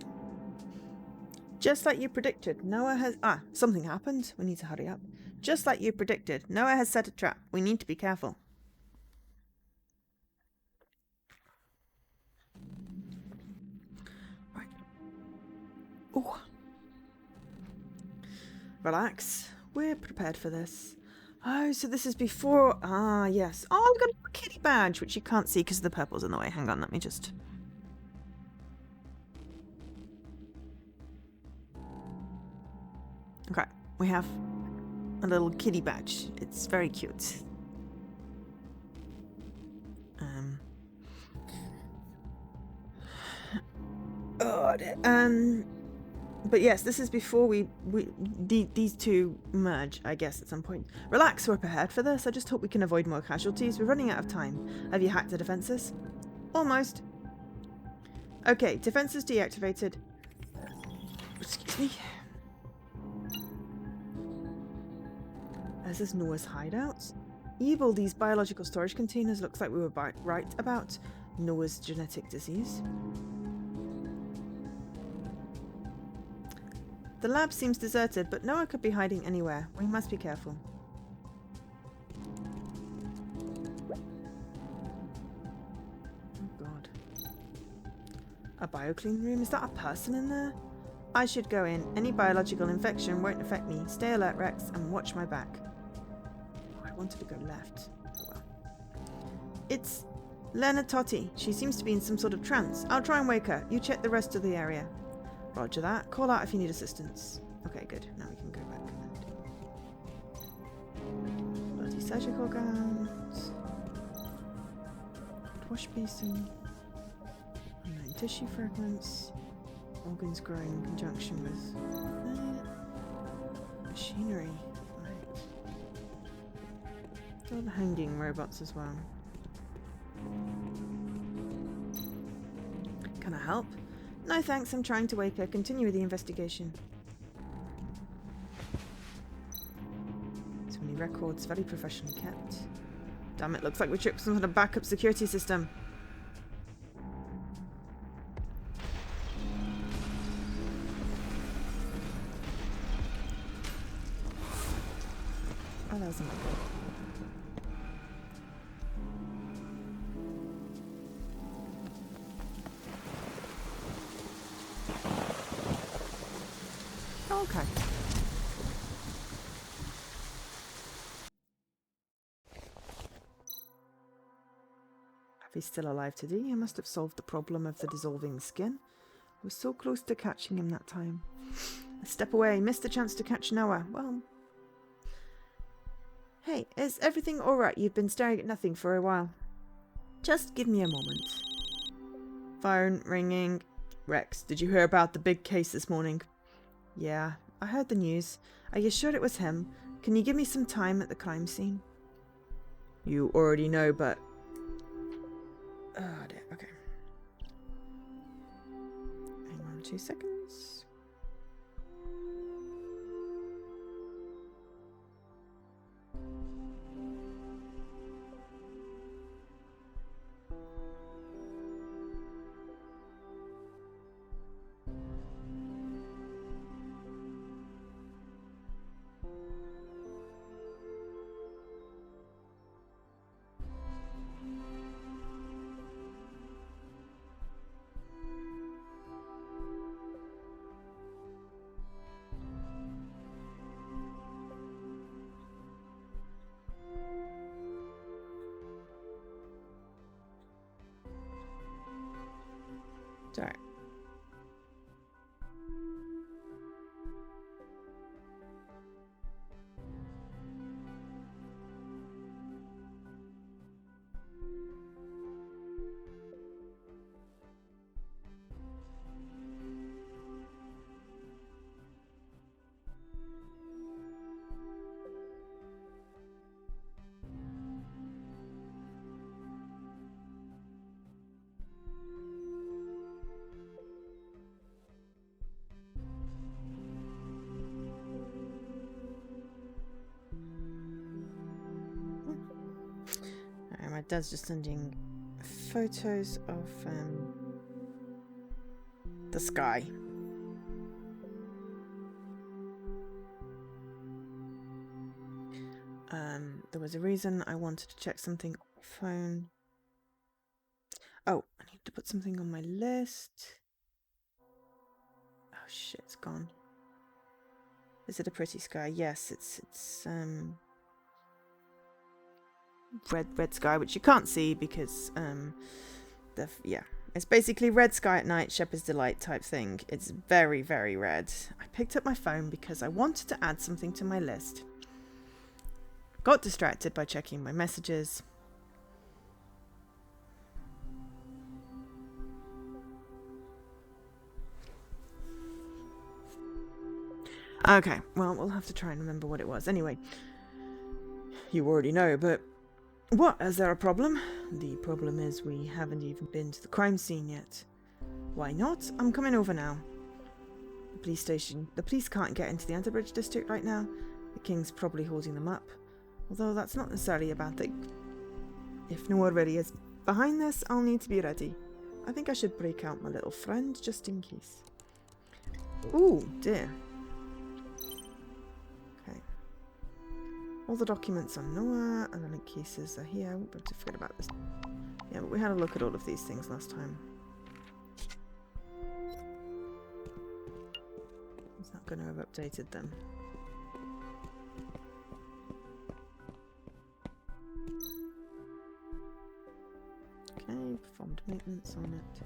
Just like you predicted, Noah has... something happened. We need to hurry up. Just like you predicted, Noah has set a trap. We need to be careful. Right. Oh. Relax. We're prepared for this. Oh, so this is before... yes. Oh, we've got a kitty badge, which you can't see because the purple's in the way. Hang on, let me just... Okay, we have a little kitty badge. It's very cute. But yes, this is before these two merge, I guess, at some point. Relax, we're prepared for this. I just hope we can avoid more casualties. We're running out of time. Have you hacked the defenses? Almost. Okay, defenses deactivated. Excuse me. This is Noah's hideout. Evil, these biological storage containers. Looks like we were right about Noah's genetic disease. The lab seems deserted, but Noah could be hiding anywhere. We must be careful. Oh god. A bioclean room? Is that a person in there? I should go in. Any biological infection won't affect me. Stay alert, Rex, and watch my back. I wanted to go left. Oh well. It's Lena Totti. She seems to be in some sort of trance. I'll try and wake her. You check the rest of the area. Roger that. Call out if you need assistance. Okay, good. Now we can go back. Bloody surgical gowns. Wash basin. Unknown tissue fragments. Organs growing in conjunction with machinery. Right. All the hanging robots as well. Can I help? No thanks, I'm trying to wake her. Continue with the investigation. So many records, very professionally kept. Damn it, looks like we tripped some sort of backup security system. Oh, that was a micro. Okay. If he's still alive today, he must have solved the problem of the dissolving skin. I was so close to catching him that time. A step away, missed the chance to catch Noah. Well... Hey, is everything alright? You've been staring at nothing for a while. Just give me a moment. Phone ringing. Rex, did you hear about the big case this morning? Yeah, I heard the news. Are you sure it was him? Can you give me some time at the crime scene? You already know, but... Oh, dear. Okay. Hang on 2 seconds. Sorry. My dad's just sending photos of the sky. There was a reason I wanted to check something on my phone. Oh, I need to put something on my list. Oh shit, it's gone. Is it a pretty sky? Yes, it's red sky, which you can't see because it's basically red sky at night, Shepherd's Delight type thing. It's very, very red. I picked up my phone because I wanted to add something to my list. Got distracted by checking my messages. Okay, well, we'll have to try and remember what it was. Anyway, you already know, but what? Is there a problem? The problem is we haven't even been to the crime scene yet. Why not? I'm coming over now. The police station. The police can't get into the Enterbridge district right now. The King's probably holding them up. Although that's not necessarily a bad thing. If Noah really is behind this, I'll need to be ready. I think I should break out my little friend just in case. Ooh, dear. Okay. All the documents on Noah and the link cases are here. But to forget about this. Yeah, but we had a look at all of these things last time. It's not going to have updated them. Okay, performed maintenance on it.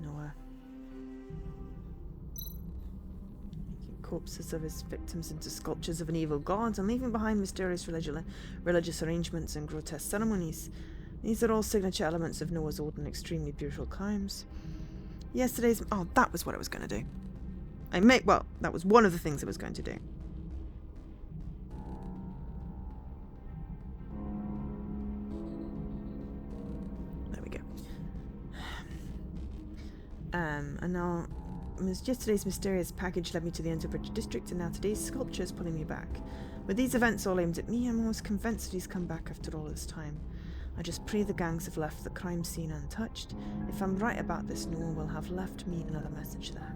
Noah. Making corpses of his victims into sculptures of an evil god and leaving behind mysterious religious arrangements and grotesque ceremonies. These are all signature elements of Noah's old and extremely brutal crimes. Yesterday's... Oh, that was what I was going to do. Well, that was one of the things I was going to do. There we go. And now, yesterday's mysterious package led me to the Enterbridge district, and now today's sculpture is pulling me back. With these events all aimed at me, I'm almost convinced that he's come back after all this time. I just pray the gangs have left the crime scene untouched. If I'm right about this, Noah will have left me another message there.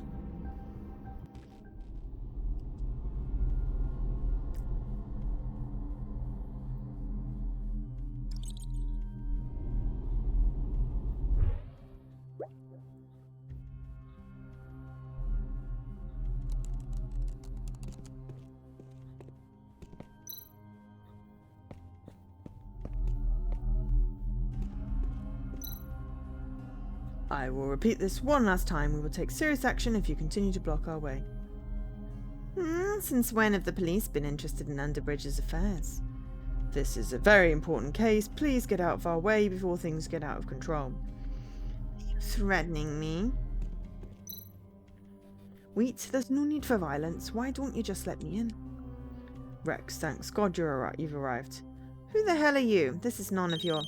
I will repeat this one last time. We will take serious action if you continue to block our way. Since when have the police been interested in Underbridge's affairs? This is a very important case. Please get out of our way before things get out of control. Are you threatening me? Wheat, there's no need for violence. Why don't you just let me in? Rex, thanks God you've arrived. Who the hell are you? This is none of your...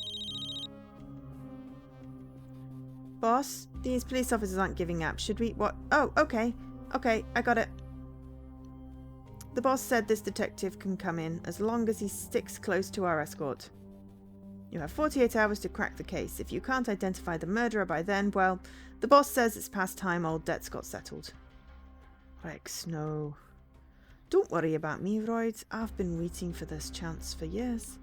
Boss, these police officers aren't giving up. Should we... What? Oh, okay. Okay, I got it. The boss said this detective can come in as long as he sticks close to our escort. You have 48 hours to crack the case. If you can't identify the murderer by then, well, the boss says it's past time old debts got settled. Rex, no. Don't worry about me, Royd. I've been waiting for this chance for years.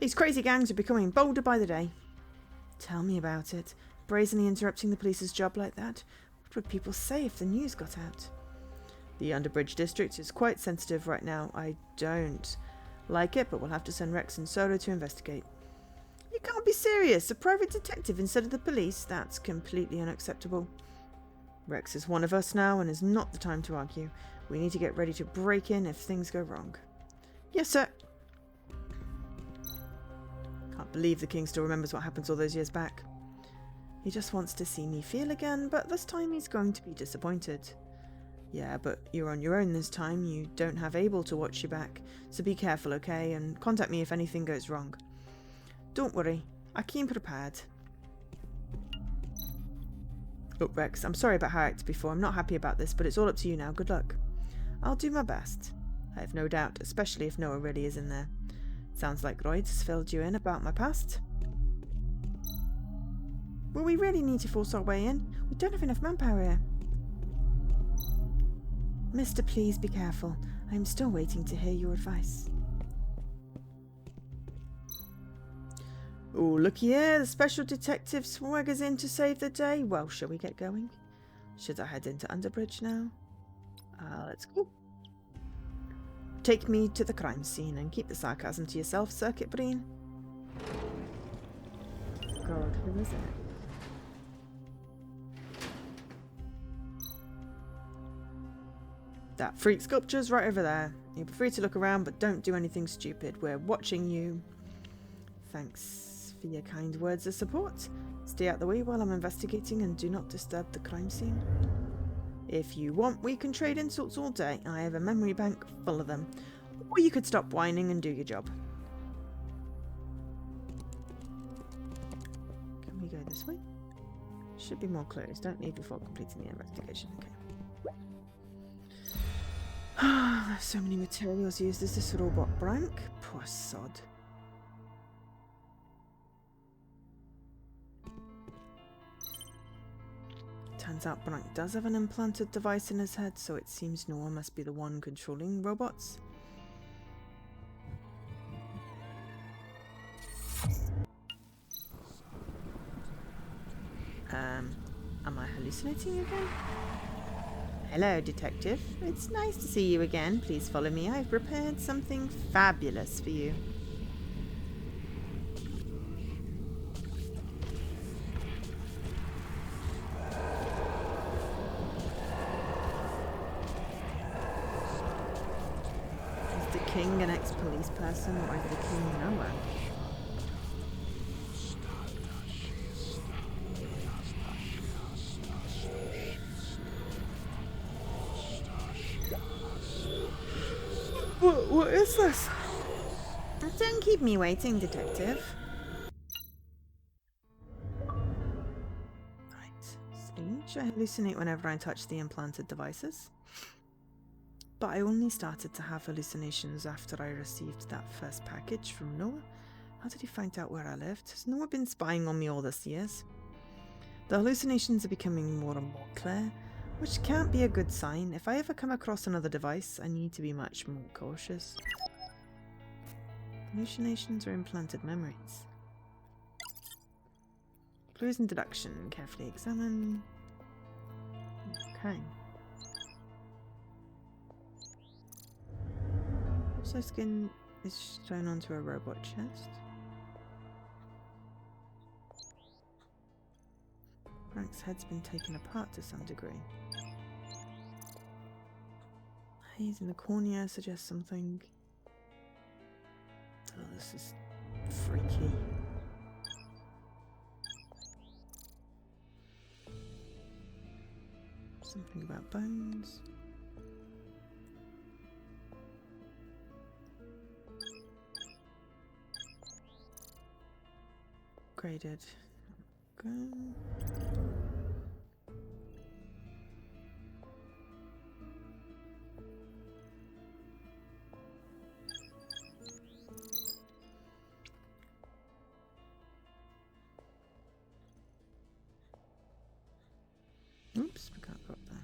These crazy gangs are becoming bolder by the day. Tell me about it. Brazenly interrupting the police's job like that. What would people say if the news got out? The Underbridge district is quite sensitive right now. I don't like it, but we'll have to send Rex and Solo to investigate. You can't be serious. A private detective instead of the police? That's completely unacceptable. Rex is one of us now and is not the time to argue. We need to get ready to break in if things go wrong. Yes, sir. Can't believe the king still remembers what happened all those years back. He just wants to see me feel again, but this time he's going to be disappointed. Yeah, but you're on your own this time. You don't have Abel to watch you back. So be careful, okay? And contact me if anything goes wrong. Don't worry. I came prepared. Look, Rex, I'm sorry about how I acted before. I'm not happy about this, but it's all up to you now. Good luck. I'll do my best. I have no doubt, especially if Noah really is in there. Sounds like Royd has filled you in about my past. Will we really need to force our way in? We don't have enough manpower here. Mister, please be careful. I am still waiting to hear your advice. Oh, look here. The special detective swaggers in to save the day. Well, shall we get going? Should I head into Underbridge now? Let's go. Take me to the crime scene and keep the sarcasm to yourself, Circuit Breen. God, who is it? That freak sculpture's right over there. You'll be free to look around, but don't do anything stupid. We're watching you. Thanks for your kind words of support. Stay out the way while I'm investigating and do not disturb the crime scene. If you want, we can trade insults all day. I have a memory bank full of them. Or you could stop whining and do your job. Can we go this way? Should be more clues. Don't leave before completing the investigation. Okay. There's so many materials used. Is this robot Brank? Poor sod. Turns out Brank does have an implanted device in his head, so it seems Noah must be the one controlling robots. Am I hallucinating again? Hello, detective. It's nice to see you again. Please follow me. I've prepared something fabulous for you. Is the king an ex-police person, or is the king Noah? What is this? Don't keep me waiting, detective. Right. Strange. I hallucinate whenever I touch the implanted devices. But I only started to have hallucinations after I received that first package from Noah. How did he find out where I lived? Has Noah been spying on me all these years? The hallucinations are becoming more and more clear, which can't be a good sign. If I ever come across another device, I need to be much more cautious. Hallucinations or implanted memories. Clues and deduction. Carefully examine. Okay. So skin is shown onto a robot chest. Brank's head's been taken apart to some degree. Haze in the cornea suggests something. Oh, this is freaky. Something about bones. Graded. Go. Oops, we can't go up there.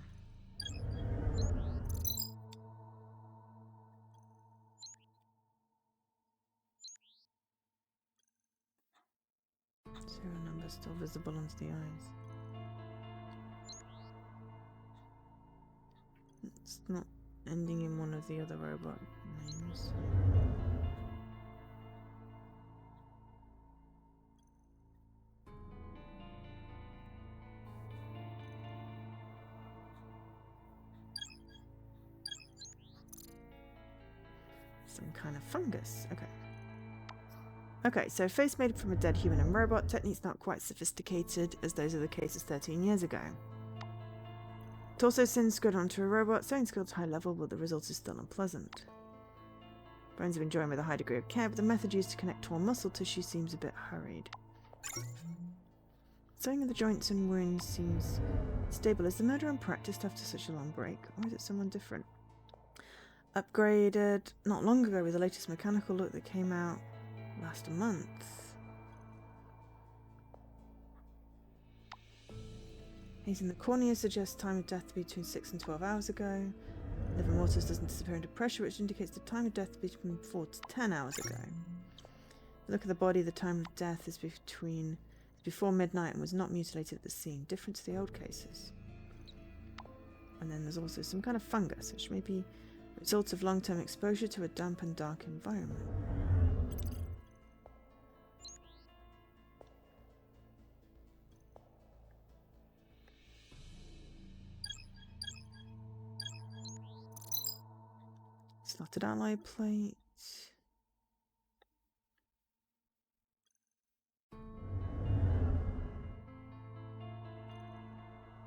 Serial number still visible under the eyes. It's not ending in one of the other robot names. Some kind of fungus. Okay. Okay, so face made from a dead human and robot, techniques not quite sophisticated as those of the cases 13 years ago. Torso skin screwed onto a robot, sewing skills high level, but the result is still unpleasant. Bones have been joined with a high degree of care, but the method used to connect torn muscle tissue seems a bit hurried. Sewing of the joints and wounds seems stable. Is the murderer unpracticed after such a long break, or is it someone different? Upgraded not long ago with the latest mechanical look that came out last month. Haze in the cornea suggests time of death to be between 6 and 12 hours ago. Liver mortis doesn't disappear into pressure, which indicates the time of death to be between 4 to 10 hours ago. Look at the body, the time of death is before midnight and was not mutilated at the scene, different to the old cases. And then there's also some kind of fungus, which may be a result of long-term exposure to a damp and dark environment. Slotted alloy plate.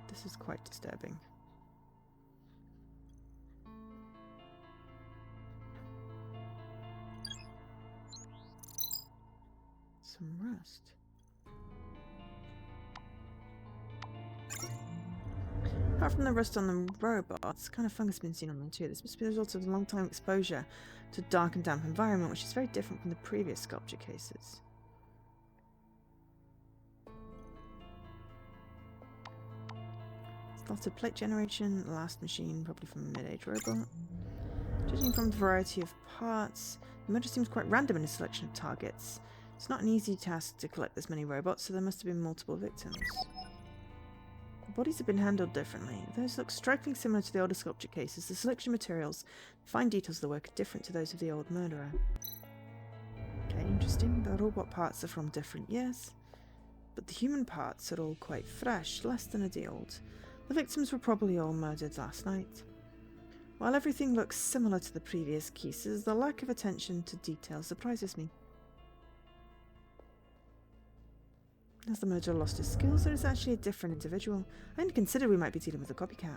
This is quite disturbing. Some rust. Apart from the rust on the robots, kind of fungus has been seen on them too. This must be the result of a long-time exposure to a dark and damp environment, which is very different from the previous sculpture cases. Slotted plate generation, last machine, probably from a mid-age robot. Judging from the variety of parts, the murder seems quite random in a selection of targets. It's not an easy task to collect this many robots, so there must have been multiple victims. The bodies have been handled differently. Those look strikingly similar to the older sculpture cases. The selection of materials, the fine details of the work are different to those of the old murderer. Okay, interesting. The robot parts are from different years, but the human parts are all quite fresh, less than a day old. The victims were probably all murdered last night. While everything looks similar to the previous cases, the lack of attention to detail surprises me. Has the murderer lost his skills, or is it actually a different individual? I hadn't considered we might be dealing with a copycat.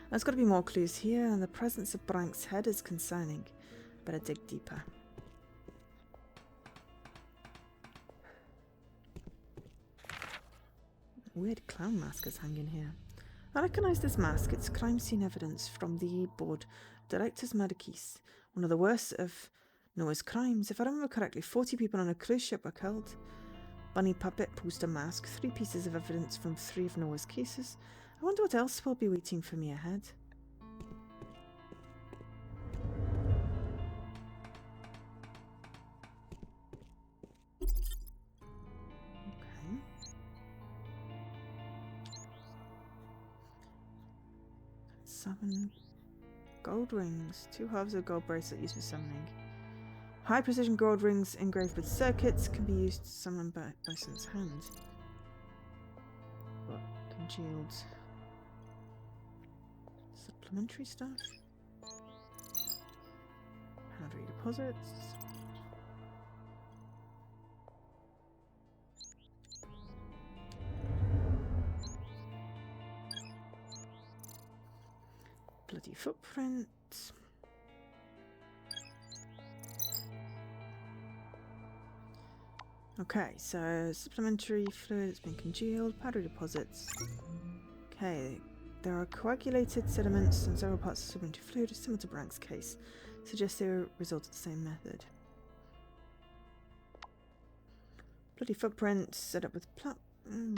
There's got to be more clues here, and the presence of Brank's head is concerning. Better dig deeper. Weird clown mask is hanging here. I recognise this mask. It's crime scene evidence from the board Director's Murder Case. One of the worst of Noah's crimes. If I remember correctly, 40 people on a cruise ship were killed. Bunny Puppet posed a mask, 3 pieces of evidence from 3 of Noah's cases. I wonder what else will be waiting for me ahead. Okay. 7 gold rings, 2 halves of gold bracelet used for summoning. High precision gold rings engraved with circuits can be used to summon Bison's hand. congealed supplementary stuff. Powdery deposits. Bloody footprints. Okay, so supplementary fluid has been congealed, powdery deposits. Okay, there are coagulated sediments and several parts of supplementary fluid similar to Brank's case. Suggests they were a result of the same method. Bloody footprints set up with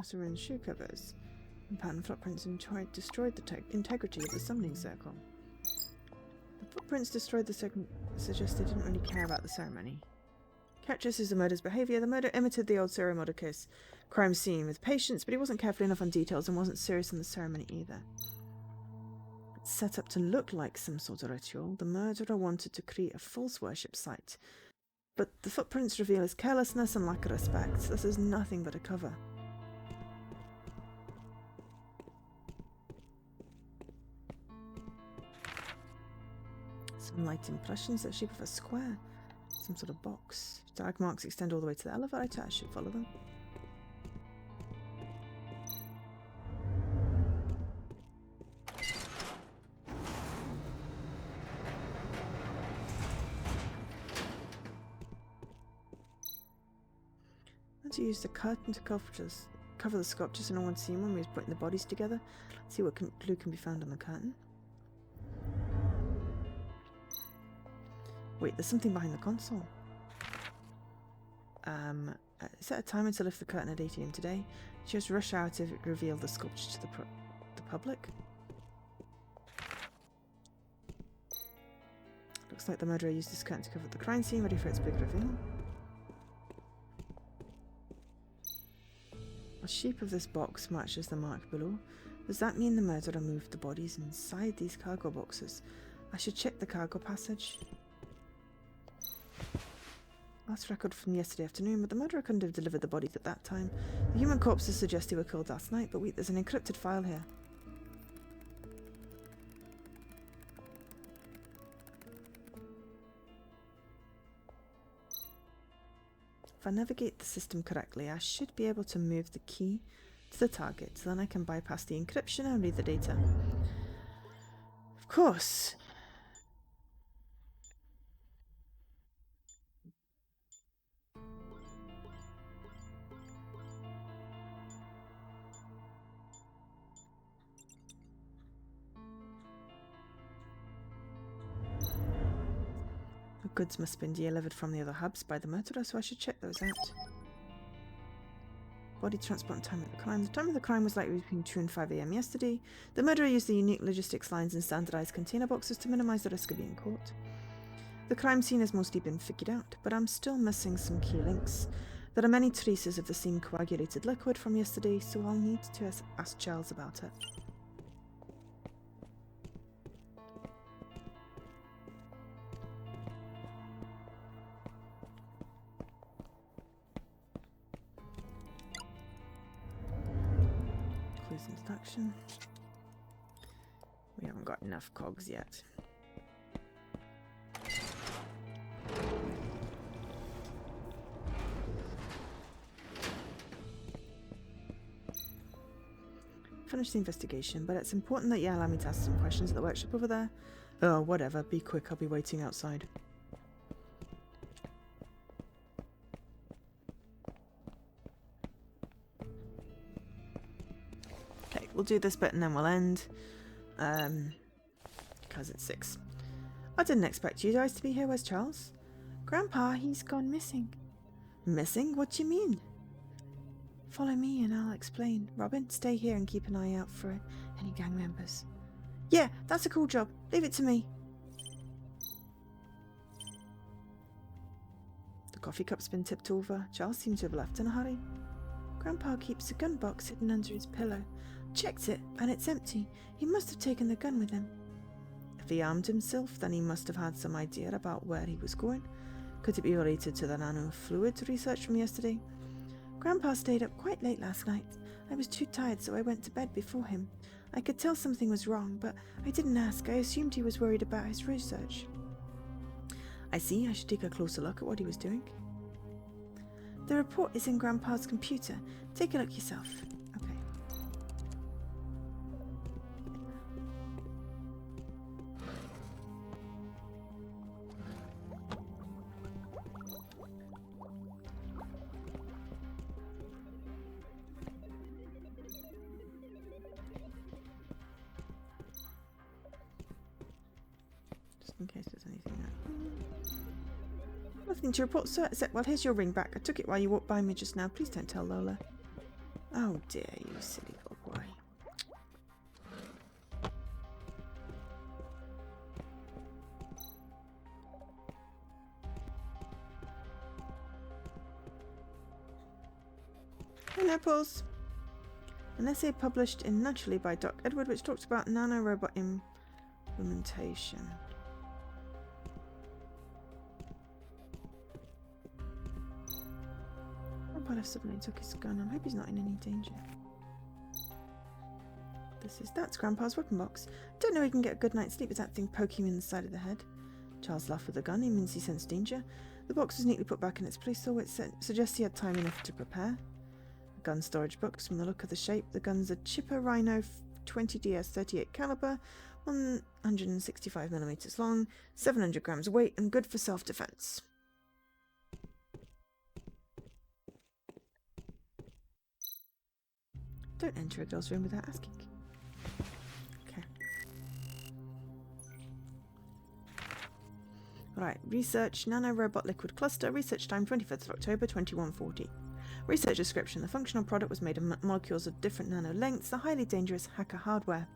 syringe shoe covers. And pattern footprints destroyed the integrity of the summoning circle. The footprints destroyed the circle, suggest they didn't really care about the ceremony. Catches the murder's behaviour. The murder imitated the old Ceremodicus crime scene with patience, but he wasn't careful enough on details and wasn't serious on the ceremony either. It's set up to look like some sort of ritual. The murderer wanted to create a false worship site, but the footprints reveal his carelessness and lack of respect. This is nothing but a cover. Some light impressions that shape of a square. Some sort of box. Drag marks extend all the way to the elevator. I should follow them. I had to use the curtain to cover the sculpture so no one seen when we was putting the bodies together. Let's see what clue can be found on the curtain. Wait, there's something behind the console. Set a timer to lift the curtain at 8 AM today. Just rush out if it revealed the sculpture to the public. Looks like the murderer used this curtain to cover up the crime scene, ready for its big reveal. The shape of this box matches the mark below. Does that mean the murderer moved the bodies inside these cargo boxes? I should check the cargo passage. Last record from yesterday afternoon, but the murderer couldn't have delivered the bodies at that time. The human corpses suggest they were killed last night, but wait, there's an encrypted file here. If I navigate the system correctly, I should be able to move the key to the target, so then I can bypass the encryption and read the data. Of course. The goods must have been delivered from the other hubs by the murderer, so I should check those out. Body transport and time of the crime. The time of the crime was likely between 2 and 5 AM yesterday. The murderer used the unique logistics lines and standardized container boxes to minimize the risk of being caught. The crime scene has mostly been figured out, but I'm still missing some key links. There are many traces of the same coagulated liquid from yesterday, so I'll need to ask Charles about it. Close introduction. We haven't got enough cogs yet. Finish the investigation, but it's important that you allow me to ask some questions at the workshop over there. Oh, whatever. Be quick. I'll be waiting outside. Okay, we'll do this bit and then we'll end. Because it's 6. I didn't expect you guys to be here. Where's Charles? Grandpa, he's gone missing. Missing? What do you mean? Follow me and I'll explain. Robin, stay here and keep an eye out for any gang members. Yeah, that's a cool job. Leave it to me. The coffee cup's been tipped over. Charles seems to have left in a hurry. Grandpa keeps a gun box hidden under his pillow. Checked it, and it's empty. He must have taken the gun with him. If he armed himself, then he must have had some idea about where he was going. Could it be related to the nanofluid research from yesterday? Grandpa stayed up quite late last night. I was too tired, so I went to bed before him. I could tell something was wrong, but I didn't ask. I assumed he was worried about his research. I see. I should take a closer look at what he was doing. The report is in Grandpa's computer. Take a look yourself. Okay. Just in case there's anything there. Nothing to report, sir, except, well, here's your ring back. I took it while you walked by me just now. Please don't tell Lola. Oh dear, you silly little boy. Pineapples. An essay published in Naturally by Doc Edward, which talks about nanorobot implementation. Grandpa suddenly took his gun. I hope he's not in any danger. That's Grandpa's weapon box. Don't know he can get a good night's sleep with that thing poking him in the side of the head. Charles laughed with the gun. He means he sensed danger. The box was neatly put back in its place, so it suggests he had time enough to prepare. A gun storage box. From the look of the shape, the gun's a Chipper Rhino 20DS 38 caliber, 165mm long, 700 grams weight, and good for self-defense. Don't enter a girl's room without asking. Okay. Right, research, nanorobot liquid cluster, research time 25th of October 2140. Research description, the functional product was made of molecules of different nano lengths, the highly dangerous hacker hardware.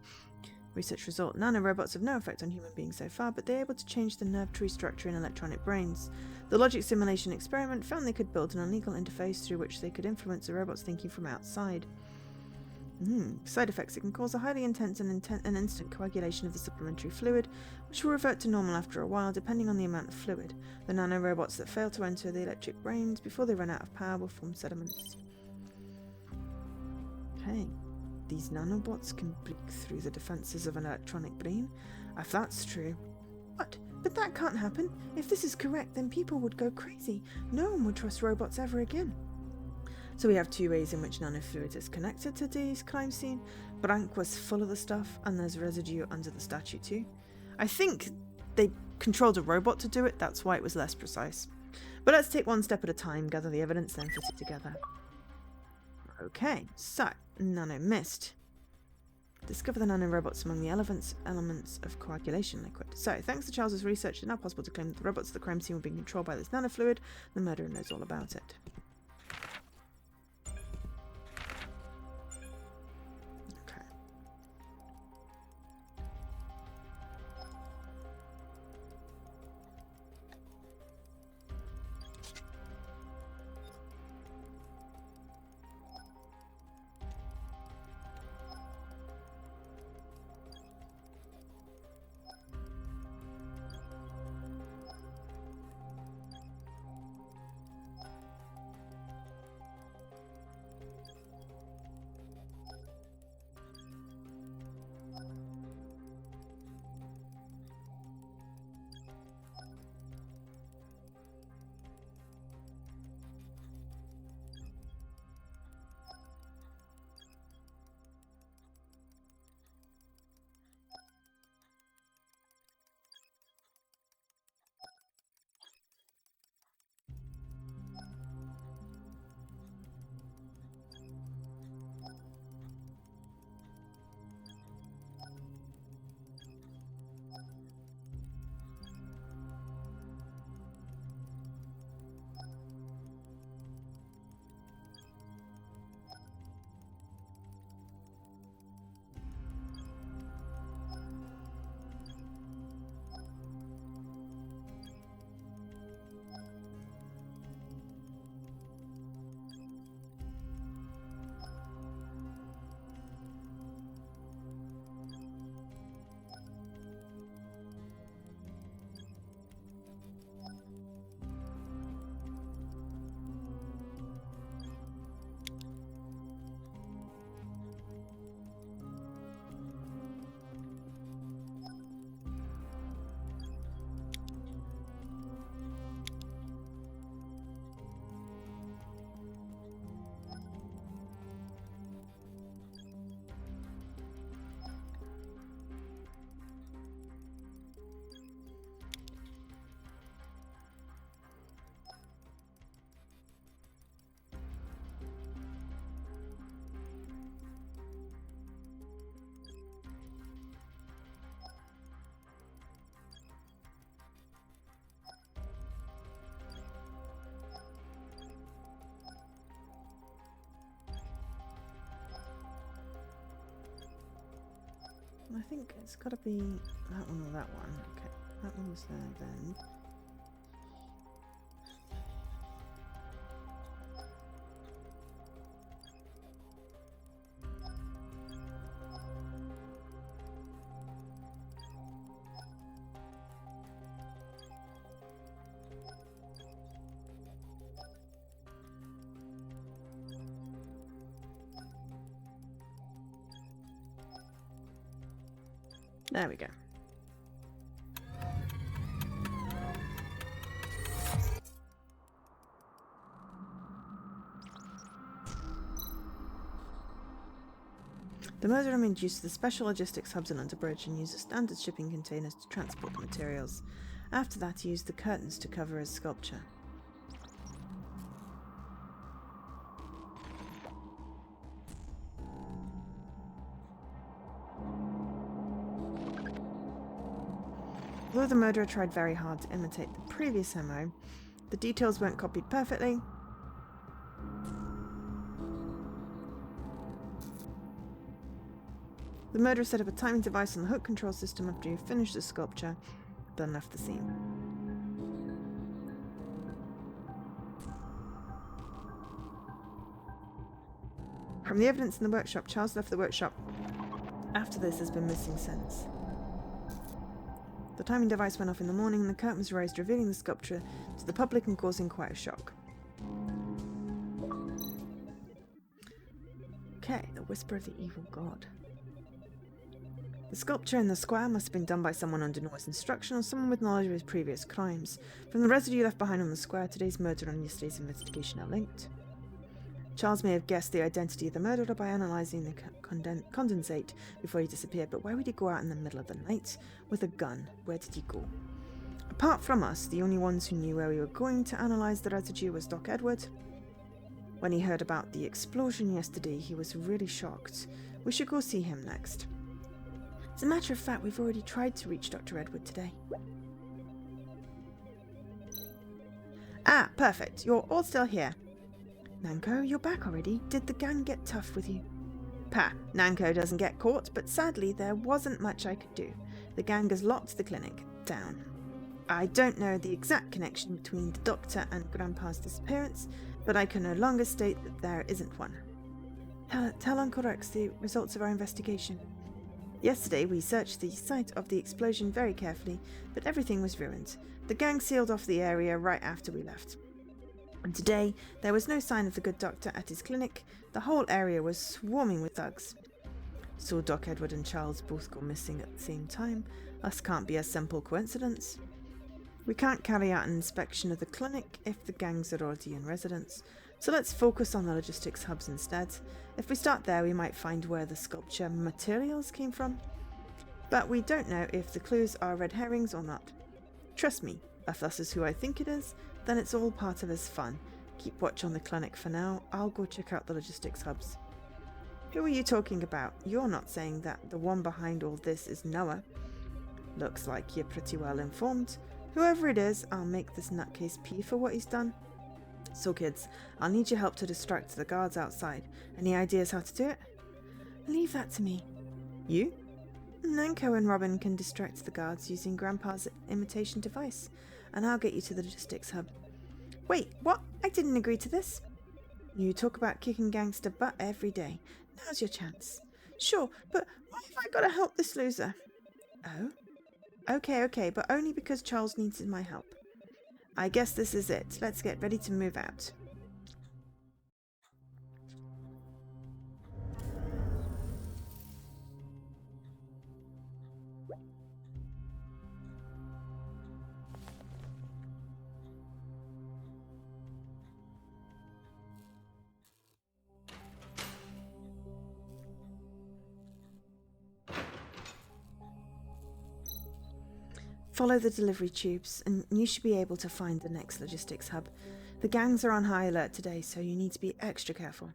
Research result, nanorobots have no effect on human beings so far, but they're able to change the nerve tree structure in electronic brains. The logic simulation experiment found they could build an illegal interface through which they could influence the robot's thinking from outside. Side effects. It can cause a highly intense and instant coagulation of the supplementary fluid, which will revert to normal after a while, depending on the amount of fluid. The nanorobots that fail to enter the electric brains before they run out of power will form sediments. Okay. These nanobots can break through the defenses of an electronic brain. If that's true. What? But that can't happen. If this is correct, then people would go crazy. No one would trust robots ever again. So we have two ways in which nanofluid is connected to today's crime scene. Brank was full of the stuff, and there's residue under the statue too. I think they controlled a robot to do it, that's why it was less precise. But let's take one step at a time, gather the evidence, then put it together. Okay, so, nanomist. Discover the nanorobots among the elements of coagulation liquid. So, thanks to Charles's research, it's now possible to claim that the robots at the crime scene were being controlled by this nanofluid. The murderer knows all about it. I think it's got to be that one or that one. Okay, that one was there then. There we go. The murderer made use of the special logistics hubs and underbridge and used standard shipping containers to transport the materials. After that, he used the curtains to cover his sculpture. Although the murderer tried very hard to imitate the previous MO, the details weren't copied perfectly. The murderer set up a timing device on the hook control system after he finished the sculpture, then left the scene. From the evidence in the workshop, Charles left the workshop after this has been missing since. The timing device went off in the morning and the curtain was raised, revealing the sculpture to the public and causing quite a shock. Okay, the Whisper of the Evil God. The sculpture in the square must have been done by someone under Noah's instruction or someone with knowledge of his previous crimes. From the residue left behind on the square, today's murder and yesterday's investigation are linked. Charles may have guessed the identity of the murderer by analysing the condensate before he disappeared, but why would he go out in the middle of the night with a gun? Where did he go? Apart from us, the only ones who knew where we were going to analyse the residue was Doc Edward. When he heard about the explosion yesterday, he was really shocked. We should go see him next. As a matter of fact, we've already tried to reach Dr. Edward today. Ah, perfect. You're all still here. Nanko, you're back already. Did the gang get tough with you? Pa, Nanko doesn't get caught, but sadly there wasn't much I could do. The gang has locked the clinic down. I don't know the exact connection between the doctor and Grandpa's disappearance, but I can no longer state that there isn't one. Tell Uncle Rex the results of our investigation. Yesterday we searched the site of the explosion very carefully, but everything was ruined. The gang sealed off the area right after we left. And today, there was no sign of the good doctor at his clinic. The whole area was swarming with thugs. Saw Doc Edward and Charles both go missing at the same time. This can't be a simple coincidence. We can't carry out an inspection of the clinic if the gangs are already in residence. So let's focus on the logistics hubs instead. If we start there, we might find where the sculpture materials came from. But we don't know if the clues are red herrings or not. Trust me, if this is who I think it is, then it's all part of his fun. Keep watch on the clinic for now. I'll go check out the logistics hubs. Who are you talking about? You're not saying that the one behind all this is Noah. Looks like you're pretty well informed. Whoever it is, I'll make this nutcase pee for what he's done. So kids, I'll need your help to distract the guards outside. Any ideas how to do it? Leave that to me. You? Nanko and Robin can distract the guards using Grandpa's imitation device, and I'll get you to the logistics hub. Wait, what? I didn't agree to this. You talk about kicking gangster butt every day. Now's your chance. Sure, but why have I got to help this loser? Oh? Okay, but only because Charles needs my help. I guess this is it. Let's get ready to move out. Follow the delivery tubes, and you should be able to find the next logistics hub. The gangs are on high alert today, so you need to be extra careful.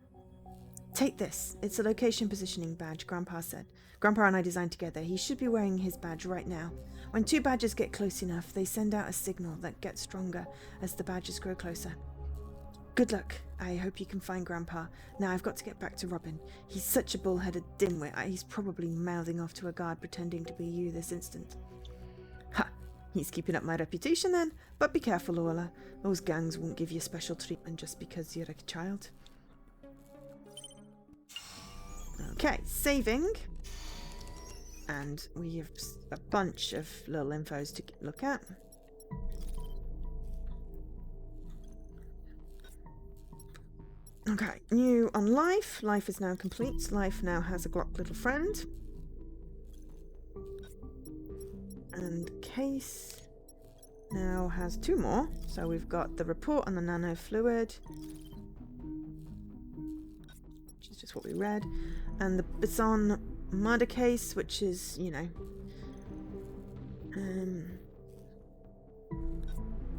Take this. It's a location positioning badge, Grandpa said. Grandpa and I designed together. He should be wearing his badge right now. When two badges get close enough, they send out a signal that gets stronger as the badges grow closer. Good luck. I hope you can find Grandpa. Now I've got to get back to Robin. He's such a bull-headed dimwit. He's probably mouthing off to a guard pretending to be you this instant. Ha! He's keeping up my reputation then. But be careful, Lola. Those gangs won't give you special treatment just because you're a child. Okay, saving. And we have a bunch of little infos to look at. Okay, new on Life. Life is now complete. Life now has a Glock little friend. And Case now has 2 more. So we've got the report on the nano fluid, which is just what we read. And the Bison murder case, which is, you know...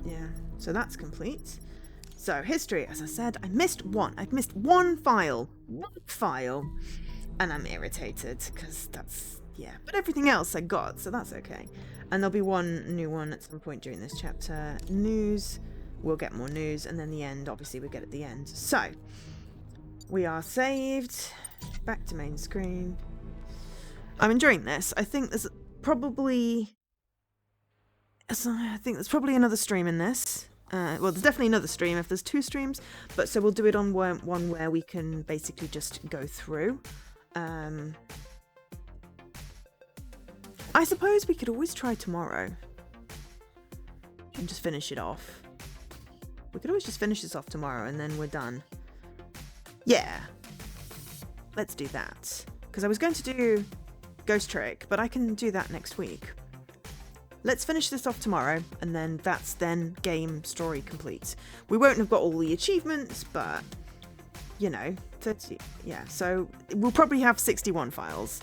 yeah, so that's complete. So, history, as I said, I missed one. I've missed one file. And I'm irritated, because that's, yeah. But everything else I got, so that's okay. And there'll be one new one at some point during this chapter. News, we'll get more news, and then the end, obviously we get at the end. So, we are saved. Back to main screen. I'm enjoying this. I think there's probably another stream in this. Well, there's definitely another stream if there's 2 streams, but so we'll do it on one where we can basically just go through. I suppose we could always try tomorrow and just finish it off. We could always just finish this off tomorrow and then we're done. Yeah, let's do that. Because I was going to do Ghost Trick, but I can do that next week. Let's finish this off tomorrow, and then that's then game story complete. We won't have got all the achievements, but, you know, 30, yeah, so we'll probably have 61 files,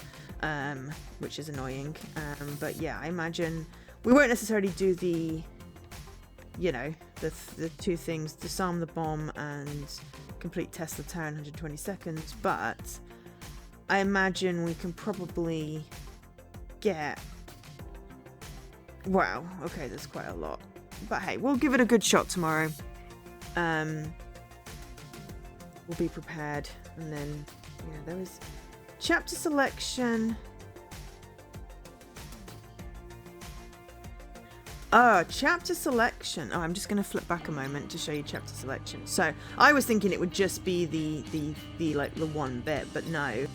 which is annoying, but yeah, I imagine we won't necessarily do the, you know, the 2 things, disarm the bomb and complete Tesla Tower in 120 seconds, but I imagine we can probably get... Wow, okay, there's quite a lot. But hey, we'll give it a good shot tomorrow. We'll be prepared. And then, yeah, there was chapter selection. Chapter selection. Oh, I'm just going to flip back a moment to show you chapter selection. So, I was thinking it would just be the like, the one bit, but no.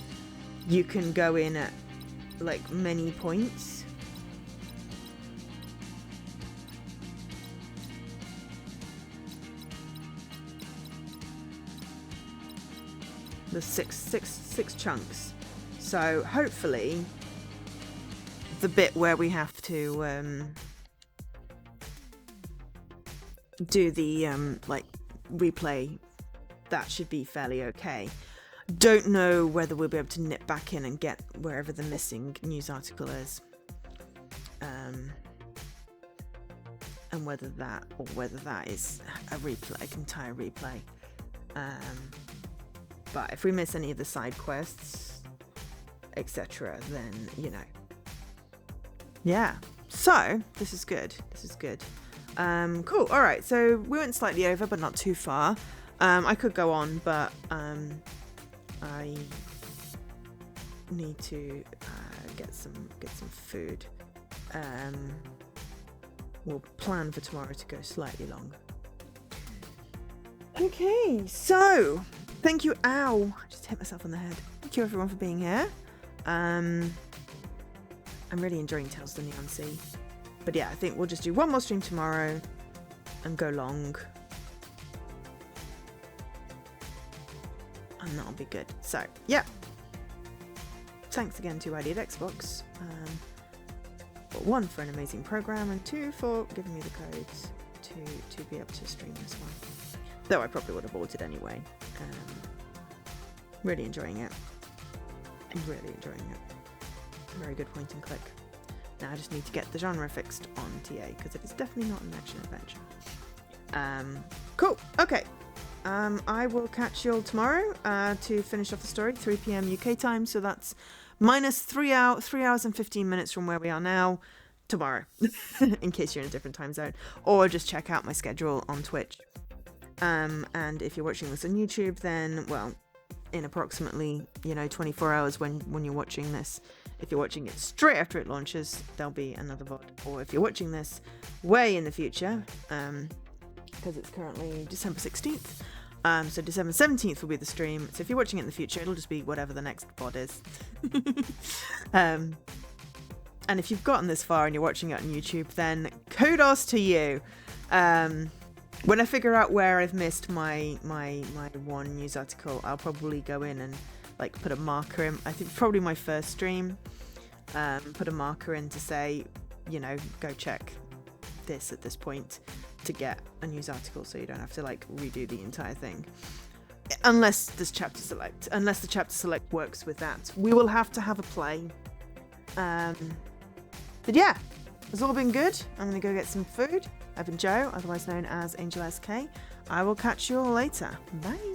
You can go in at, like, many points. The six chunks. So hopefully the bit where we have to do the like replay, that should be fairly okay. Don't know whether we'll be able to nip back in and get wherever the missing news article is, and whether that is a replay, an entire replay. But if we miss any of the side quests, etc., then, you know. Yeah. So, this is good. This is good. Cool. All right. So, we went slightly over, but not too far. I could go on, but I need to get some food. We'll plan for tomorrow to go slightly longer. Okay. So... Thank you, ow, I just hit myself on the head. Thank you everyone for being here. I'm really enjoying Tales of the Neon Sea. But yeah, I think we'll just do one more stream tomorrow and go long. And that'll be good. So, yeah. Thanks again to Unedited Xbox. 1 for an amazing program, and 2 for giving me the codes to be able to stream this one. Though I probably would have bought it anyway. Really enjoying it. I'm really enjoying it. Very good point and click. Now I just need to get the genre fixed on TA, because it is definitely not an action adventure. Cool. Okay. I will catch you all tomorrow to finish off the story, 3 PM UK time. So that's minus 3 hours and 15 minutes from where we are now tomorrow, in case you're in a different time zone, or just check out my schedule on Twitch. And if you're watching this on YouTube, then, well, in approximately, 24 hours when you're watching this. If you're watching it straight after it launches, there'll be another VOD. Or if you're watching this way in the future, because it's currently December 16th, so December 17th will be the stream. So if you're watching it in the future, it'll just be whatever the next VOD is. And if you've gotten this far and you're watching it on YouTube, then kudos to you. When I figure out where I've missed my one news article, I'll probably go in and like put a marker in. I think probably my first stream, put a marker in to say, go check this at this point to get a news article, so you don't have to like redo the entire thing. Unless there's chapter select. Unless the chapter select works with that. We will have to have a play. But yeah, it's all been good. I'm going to go get some food. I've been Joe, otherwise known as Angel SK. I will catch you all later. Bye.